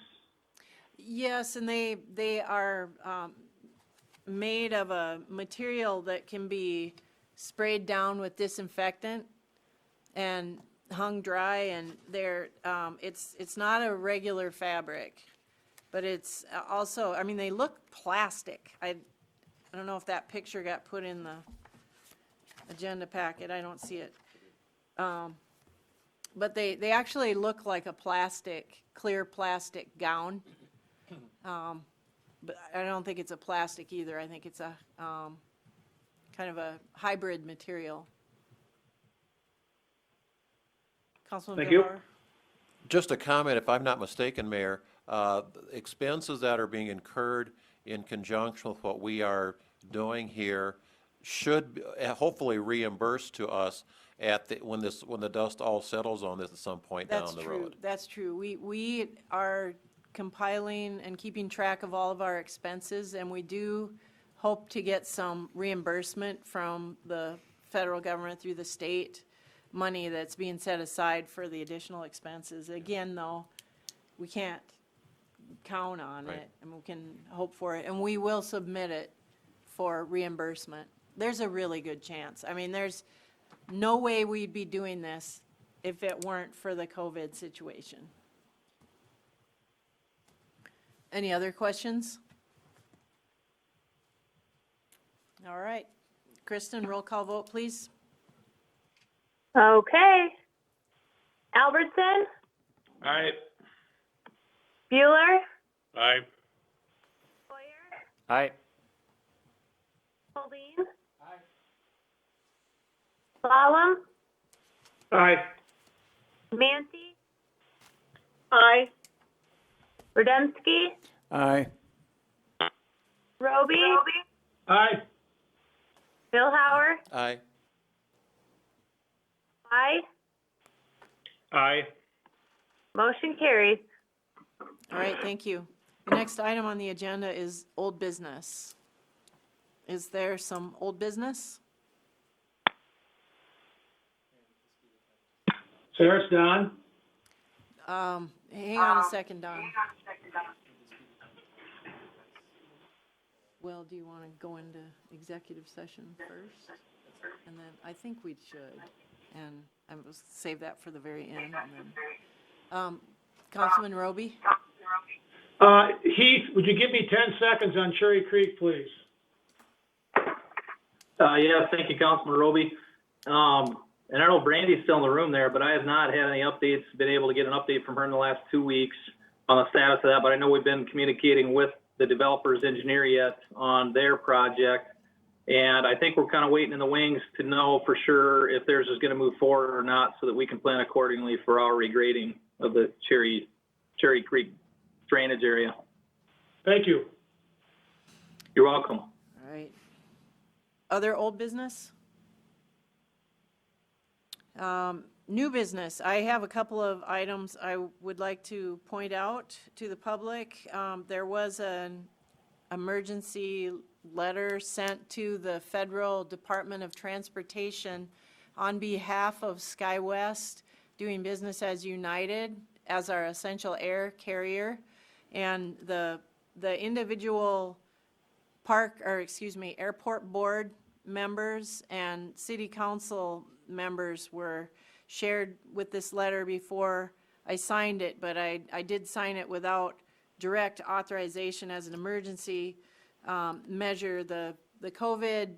Yes, and they are made of a material that can be sprayed down with disinfectant and hung dry, and they're it's not a regular fabric, but it's also, I mean, they look plastic. I don't know if that picture got put in the agenda packet. I don't see it. But they actually look like a clear plastic gown. But I don't think it's a plastic either. I think it's a kind of a hybrid material. Councilman Thank you. Villar? Just a comment, if I'm not mistaken, Mayor, expenses that are being incurred in conjunction with what we are doing here, should hopefully reimburse to us when the dust all settles on this at some point down the road. That's true. We are compiling and keeping track of all of our expenses, and we do hope to get some reimbursement from the federal government through the state money that's being set aside for the additional expenses. Again, though, we can't count on it, and we can hope for it, and we will submit it for reimbursement. There's a really good chance. I mean, there's no way we'd be doing this if it weren't for the COVID situation. Any other questions? All right. Kristen, roll call vote, please. Okay. Albertson, Aye. Bueller, Aye. Aye. Moldine, Slalom, Aye. Mancy, Aye. Rudensky, Aye. Roby, Aye. Billhauer, Aye. aye. Aye. Motion carries. All right, thank you. The next item on the agenda is old business. Is there some old business? Sarah, it's Don. Hang on a second, Don. Well, do you want to go into executive session first? And then, I think we should, and I will save that for the very end, and then, Councilman Roby? Heath, would you give me 10 seconds on Cherry Creek, please? Yes, thank you, Councilman Roby. And I know Brandy's still in the room there, but I have not had any updates, been able to get an update from her in the last 2 weeks on the status of that, but I know we've been communicating with the developer's engineer yet on their project. And I think we're kind of waiting in the wings to know for sure if theirs is going to move forward or not, so that we can plan accordingly for our regrading of the Cherry Creek drainage area. Thank you. You're welcome. All right. Other old business? New business. I have a couple of items I would like to point out to the public. There was an emergency letter sent to the Federal Department of Transportation on behalf of SkyWest, doing business as United, as our essential air carrier. And the individual airport board members and city council members were shared with this letter before I signed it, but I did sign it without direct authorization as an emergency measure. The COVID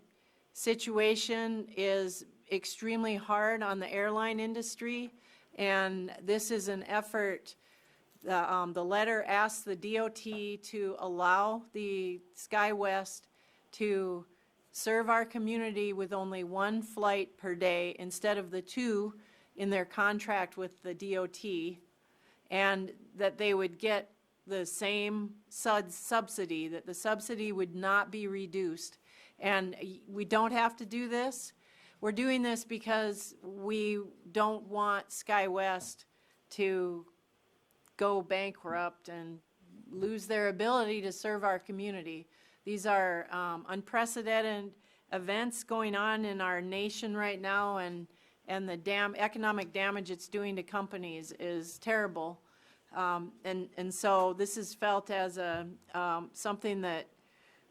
situation is extremely hard on the airline industry, and this is an effort. The letter asks the DOT to allow the SkyWest to serve our community with only one flight per day instead of the two in their contract with the DOT, and that they would get the same subsidy, that the subsidy would not be reduced. And we don't have to do this. We're doing this because we don't want SkyWest to go bankrupt and lose their ability to serve our community. These are unprecedented events going on in our nation right now, and the economic damage it's doing to companies is terrible. And so this is felt as something that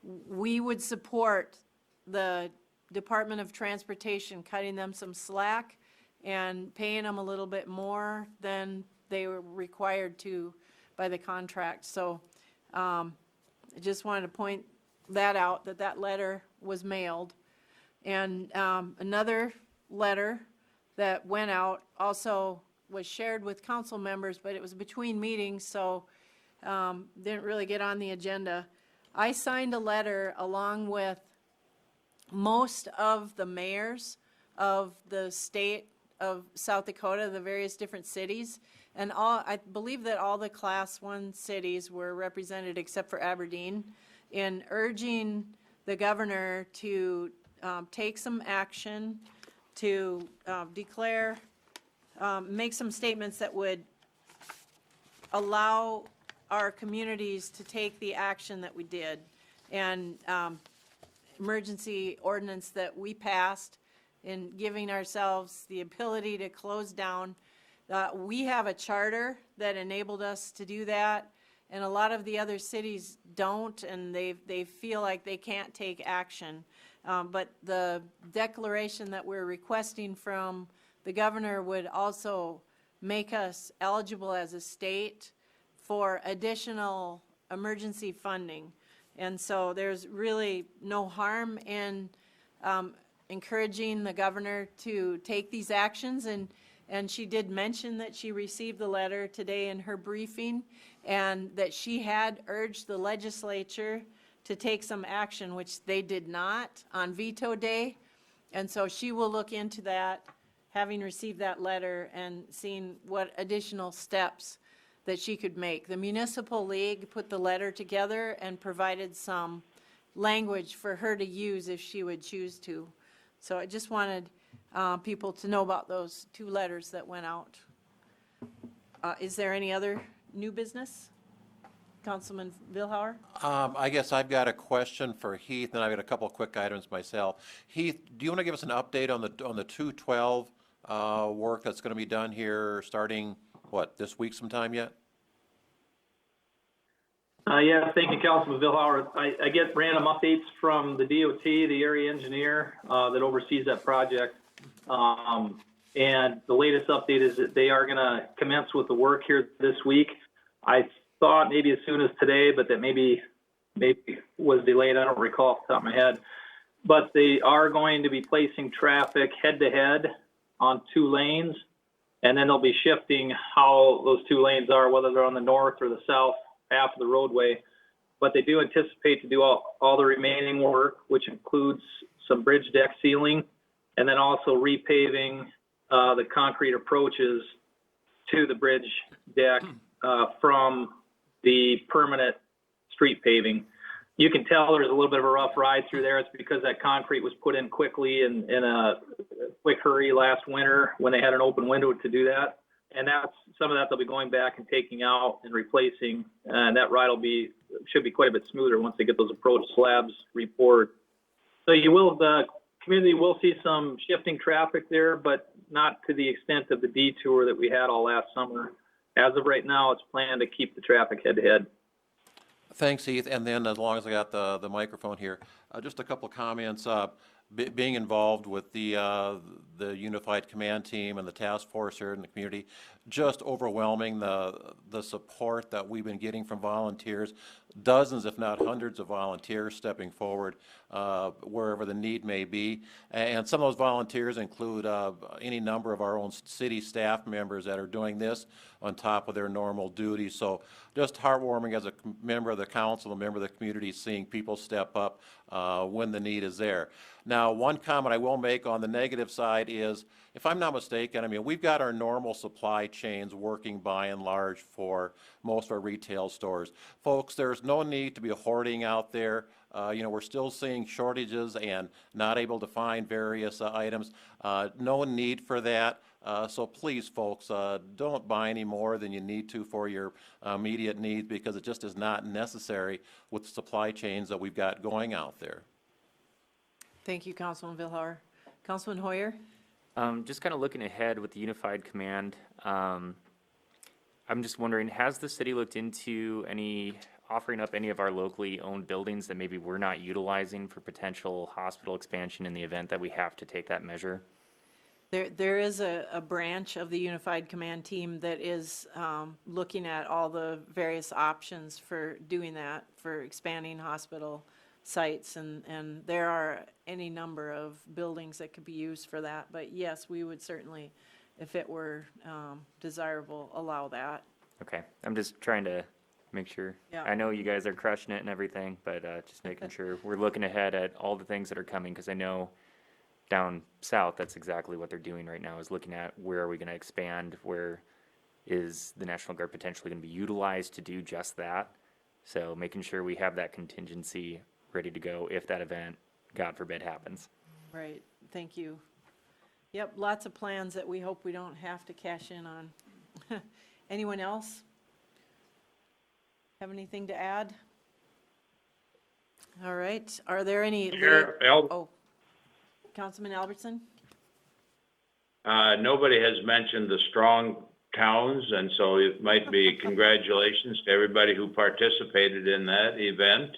we would support the Department of Transportation, cutting them some slack and paying them a little bit more than they were required to by the contract. So I just wanted to point that out, that letter was mailed. And another letter that went out also was shared with council members, but it was between meetings, so didn't really get on the agenda. I signed a letter along with most of the mayors of the state of South Dakota, the various different cities, and I believe that all the Class 1 cities were represented except for Aberdeen. in urging the governor to take some action, to declare, make some statements that would allow our communities to take the action that we did. And emergency ordinance that we passed in giving ourselves the ability to close down. We have a charter that enabled us to do that, and a lot of the other cities don't, and they feel like they can't take action. But the declaration that we're requesting from the governor would also make us eligible as a state for additional emergency funding. And so there's really no harm in encouraging the governor to take these actions. And she did mention that she received the letter today in her briefing, and that she had urged the legislature to take some action, which they did not on veto day. And so she will look into that, having received that letter and seeing what additional steps that she could make. The Municipal League put the letter together and provided some language for her to use if she would choose to. So I just wanted people to know about those two letters that went out. Is there any other new business? Councilman Vilhauer? I guess I've got a question for Heath, and I've got a couple of quick items myself. Heath, do you want to give us an update on the 212 work that's going to be done here starting, what, this week sometime yet? Yeah, thank you, Councilman Vilhauer. I get random updates from the DOT, the area engineer that oversees that project. And the latest update is that they are going to commence with the work here this week. I thought maybe as soon as today, but that maybe was delayed. I don't recall off the top of my head. But they are going to be placing traffic head-to-head on 2 lanes, and then they'll be shifting how those 2 lanes are, whether they're on the north or the south half of the roadway. But they do anticipate to do all the remaining work, which includes some bridge deck sealing, and then also repaving the concrete approaches to the bridge deck from the permanent street paving. You can tell there's a little bit of a rough ride through there. It's because that concrete was put in quickly in a quick hurry last winter when they had an open window to do that. And that's some of that they'll be going back and taking out and replacing. And that ride should be quite a bit smoother once they get those approach slabs repoured. So the community will see some shifting traffic there, but not to the extent of the detour that we had all last summer. As of right now, it's planned to keep the traffic head-to-head. Thanks, Heath. And then as long as I got the microphone here, just a couple of comments. Being involved with the Unified Command Team and the task force here in the community, just overwhelming the support that we've been getting from volunteers. Dozens, if not hundreds of volunteers stepping forward wherever the need may be. And some of those volunteers include any number of our own city staff members that are doing this on top of their normal duties. So just heartwarming as a member of the council, a member of the community, seeing people step up when the need is there. Now, one comment I will make on the negative side is, if I'm not mistaken, I mean, we've got our normal supply chains working by and large for most of our retail stores. Folks, there's no need to be hoarding out there. We're still seeing shortages and not able to find various items. No need for that. So please, folks, don't buy any more than you need to for your immediate needs, because it just is not necessary with the supply chains that we've got going out there. Thank you, Councilman Vilhauer. Councilman Hoyer? Just kind of looking ahead with the Unified Command, I'm just wondering, has the city looked into offering up any of our locally owned buildings that maybe we're not utilizing for potential hospital expansion in the event that we have to take that measure? There is a branch of the Unified Command Team that is looking at all the various options for doing that, for expanding hospital sites, and there are any number of buildings that could be used for that. But yes, we would certainly, if it were desirable, allow that. Okay, I'm just trying to make sure. Yeah. I know you guys are crushing it and everything, but just making sure we're looking ahead at all the things that are coming, because I know down south, that's exactly what they're doing right now, is looking at where are we going to expand, where is the National Guard potentially going to be utilized to do just that. So making sure we have that contingency ready to go if that event, God forbid, happens. Right, thank you. Yep, lots of plans that we hope we don't have to cash in on. Anyone else have anything to add? All right, are there any? Oh, Councilman Albertson? Nobody has mentioned the strong towns, and so it might be congratulations to everybody who participated in that event.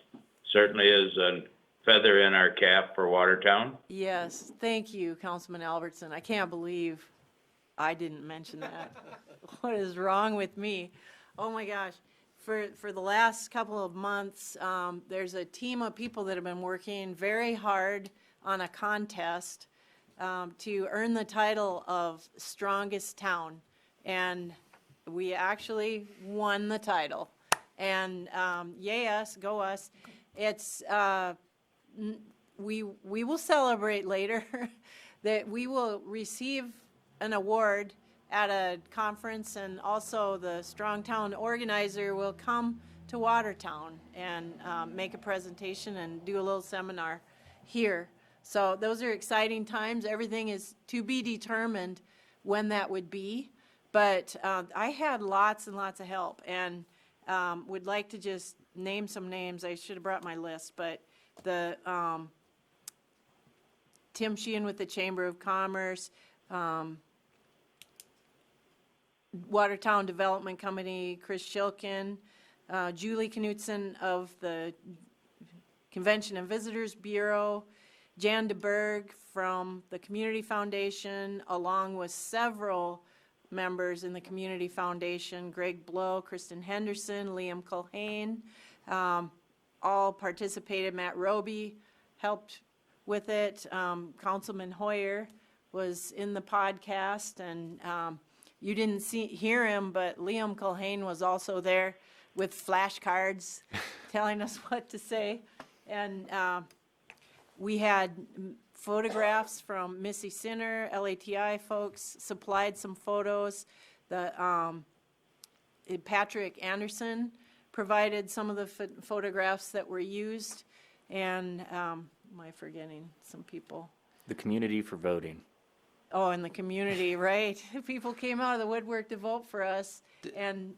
Certainly is a feather in our cap for Watertown. Yes, thank you, Councilman Albertson. I can't believe I didn't mention that. What is wrong with me? Oh my gosh. For the last couple of months, there's a team of people that have been working very hard on a contest to earn the title of strongest town. And we actually won the title. And yay us, go us. It's, we will celebrate later that we will receive an award at a conference, and also the Strong Town organizer will come to Watertown and make a presentation and do a little seminar here. So those are exciting times. Everything is to be determined when that would be. But I had lots and lots of help, and would like to just name some names. I should have brought my list, but the Tim Sheehan with the Chamber of Commerce, Watertown Development Company, Chris Shilkin, Julie Knutson of the Convention and Visitors Bureau, Jan DeBerg from the Community Foundation, along with several members in the Community Foundation, Greg Blow, Kristen Henderson, Liam Culhane, all participated. Matt Roby helped with it. Councilman Hoyer was in the podcast, and you didn't hear him, but Liam Culhane was also there with flashcards telling us what to say. And we had photographs from Missy Sinner, LATI folks supplied some photos. Patrick Anderson provided some of the photographs that were used. And am I forgetting some people? The community for voting. Oh, and the community, right? People came out of the woodwork to vote for us, and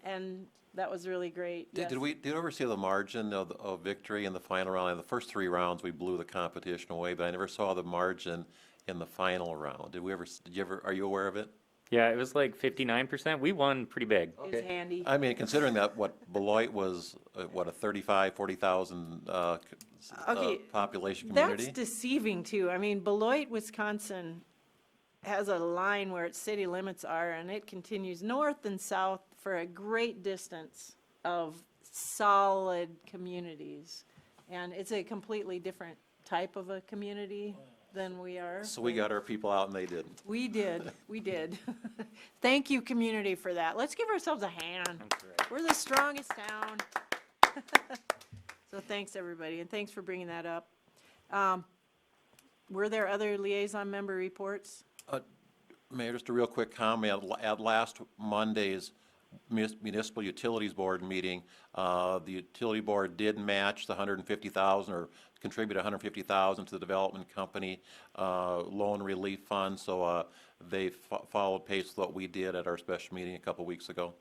that was really great. Yes. Did you ever see the margin of victory in the final round? In the first 3 rounds, we blew the competition away, but I never saw the margin in the final round. Did you ever, are you aware of it? Yeah, it was like 59%. We won pretty big. It's handy. I mean, considering that Beloit was, a 40,000 population community? That's deceiving too. I mean, Beloit, Wisconsin has a line where its city limits are, and it continues north and south for a great distance of solid communities. And it's a completely different type of a community than we are. So we got our people out and they didn't. We did. Thank you, community, for that. Let's give ourselves a hand. We're the strongest town. So thanks, everybody, and thanks for bringing that up. Were there other liaison member reports? Mayor, just a real quick comment. At last Monday's Municipal Utilities Board meeting, the Utility Board did match the $150,000 or contribute $150,000 to the development company loan relief fund. So they followed pace with what we did at our special meeting a couple weeks ago.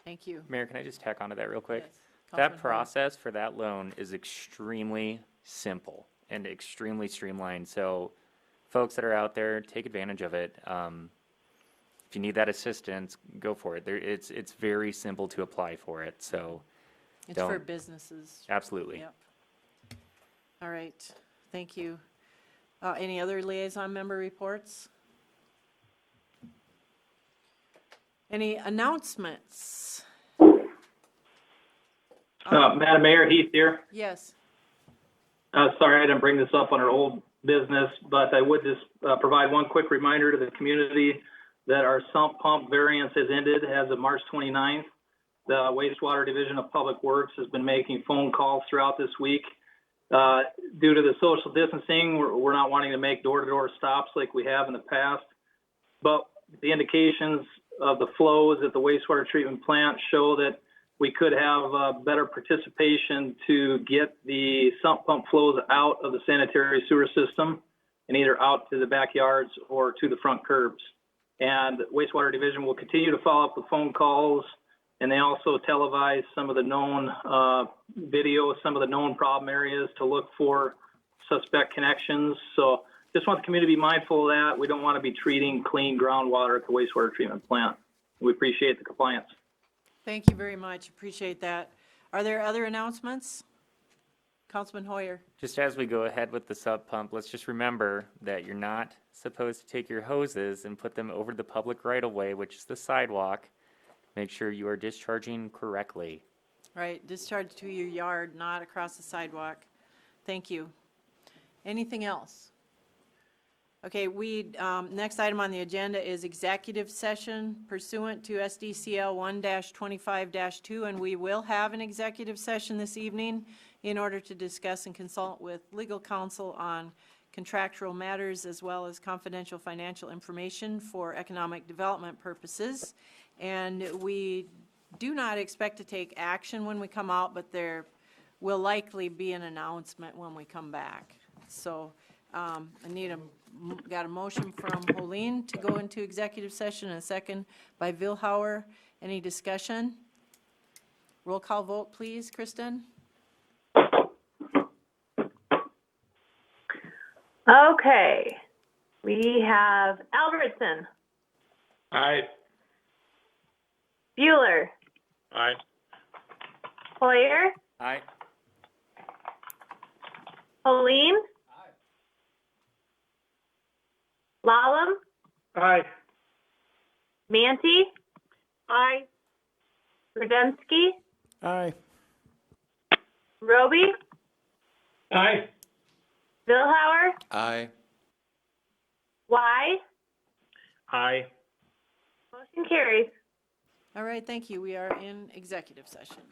Thank you. Mayor, can I just tack onto that real quick? Yes. That process for that loan is extremely simple and extremely streamlined. So folks that are out there, take advantage of it. If you need that assistance, go for it. It's very simple to apply for it. So It's for businesses. Absolutely. Yep. All right. Thank you. Any other liaison member reports? Any announcements? Madam Mayor, Heath here. Yes. Sorry, I didn't bring this up on our old business, but I would just provide one quick reminder to the community that our sump pump variance has ended as of March 29th. The Wastewater Division of Public Works has been making phone calls throughout this week. Due to the social distancing, we're not wanting to make door-to-door stops like we have in the past, but the indications of the flows at the wastewater treatment plant show that we could have better participation to get the sump pump flows out of the sanitary sewer system and either out to the backyards or to the front curbs. And wastewater division will continue to follow up with phone calls, and they also televise some of the known videos, some of the known problem areas to look for suspect connections. So just want the community to be mindful of that. We don't want to be treating clean groundwater at the wastewater treatment plant. We appreciate the compliance. Thank you very much. Appreciate that. Are there other announcements? Councilman Hoyer. Just as we go ahead with the sub pump, let's just remember that you're not supposed to take your hoses and put them over the public right of way, which is the sidewalk. Make sure you are discharging correctly. Right, discharge to your yard, not across the sidewalk. Thank you. Anything else? Okay, next item on the agenda is executive session pursuant to SDCL 1-25-2, and we will have an executive session this evening in order to discuss and consult with legal counsel on contractual matters as well as confidential financial information for economic development purposes. And we do not expect to take action when we come out, but there will likely be an announcement when we come back. So I got a motion from Holleen to go into executive session and a second by Vilhauer. Any discussion? Roll call vote, please, Kristen. Okay, we have Albertson, Aye. Bueller, Aye. Hoyer, Aye. Helene, Lalum, Aye. Manti, Aye. Rudensky, Aye. Roby, Aye. Vilhauer, Aye. Y. Aye. Motion carries. All right, thank you. We are in executive session.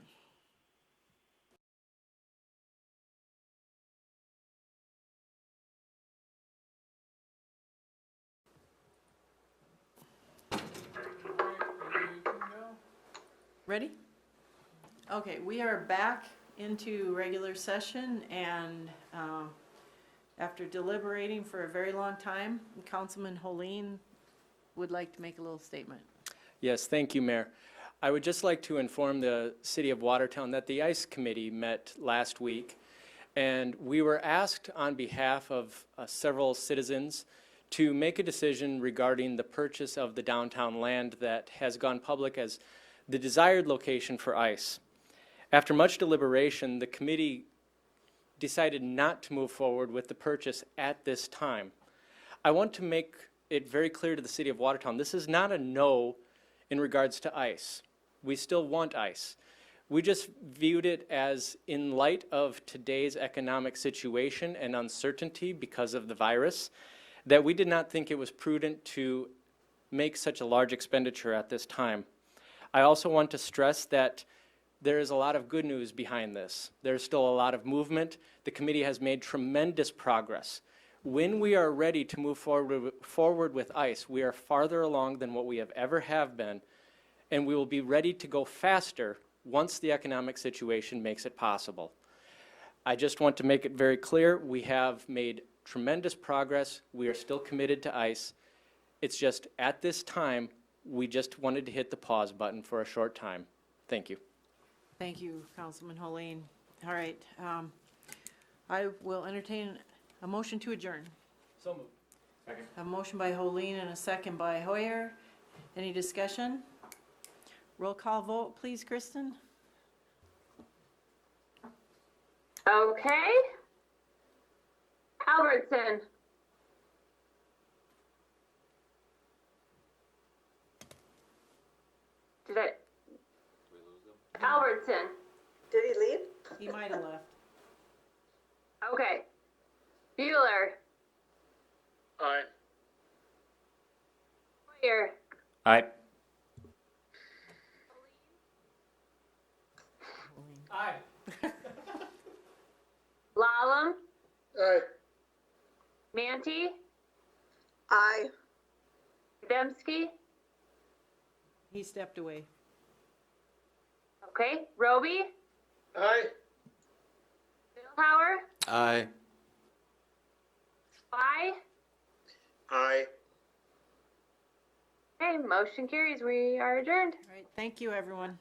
Ready? Okay, we are back into regular session, and after deliberating for a very long time, Councilman Holleen would like to make a little statement. Yes, thank you, Mayor. I would just like to inform the City of Watertown that the ICE Committee met last week, and we were asked on behalf of several citizens to make a decision regarding the purchase of the downtown land that has gone public as the desired location for ICE. After much deliberation, the committee decided not to move forward with the purchase at this time. I want to make it very clear to the City of Watertown, this is not a no in regards to ICE. We still want ICE. We just viewed it as, in light of today's economic situation and uncertainty because of the virus, that we did not think it was prudent to make such a large expenditure at this time. I also want to stress that there is a lot of good news behind this. There's still a lot of movement. The committee has made tremendous progress. When we are ready to move forward with ICE, we are farther along than what we have been, and we will be ready to go faster once the economic situation makes it possible. I just want to make it very clear, we have made tremendous progress. We are still committed to ICE. It's just at this time, we just wanted to hit the pause button for a short time. Thank you. Thank you, Councilman Holleen. All right, I will entertain a motion to adjourn. So moved. Second. A motion by Holleen and a second by Hoyer. Any discussion? Roll call vote, please, Kristen. Okay. Albertson, Albertson. Did he leave? He might have left. Okay. Bueller, Aye. Hoyer, Aye. Aye. Lalum, Aye. Manti, Aye. Rudensky. He stepped away. Okay, Roby, Aye. Billhauer, Aye. Spy. Aye. Okay, motion carries. We are adjourned. All right, thank you, everyone.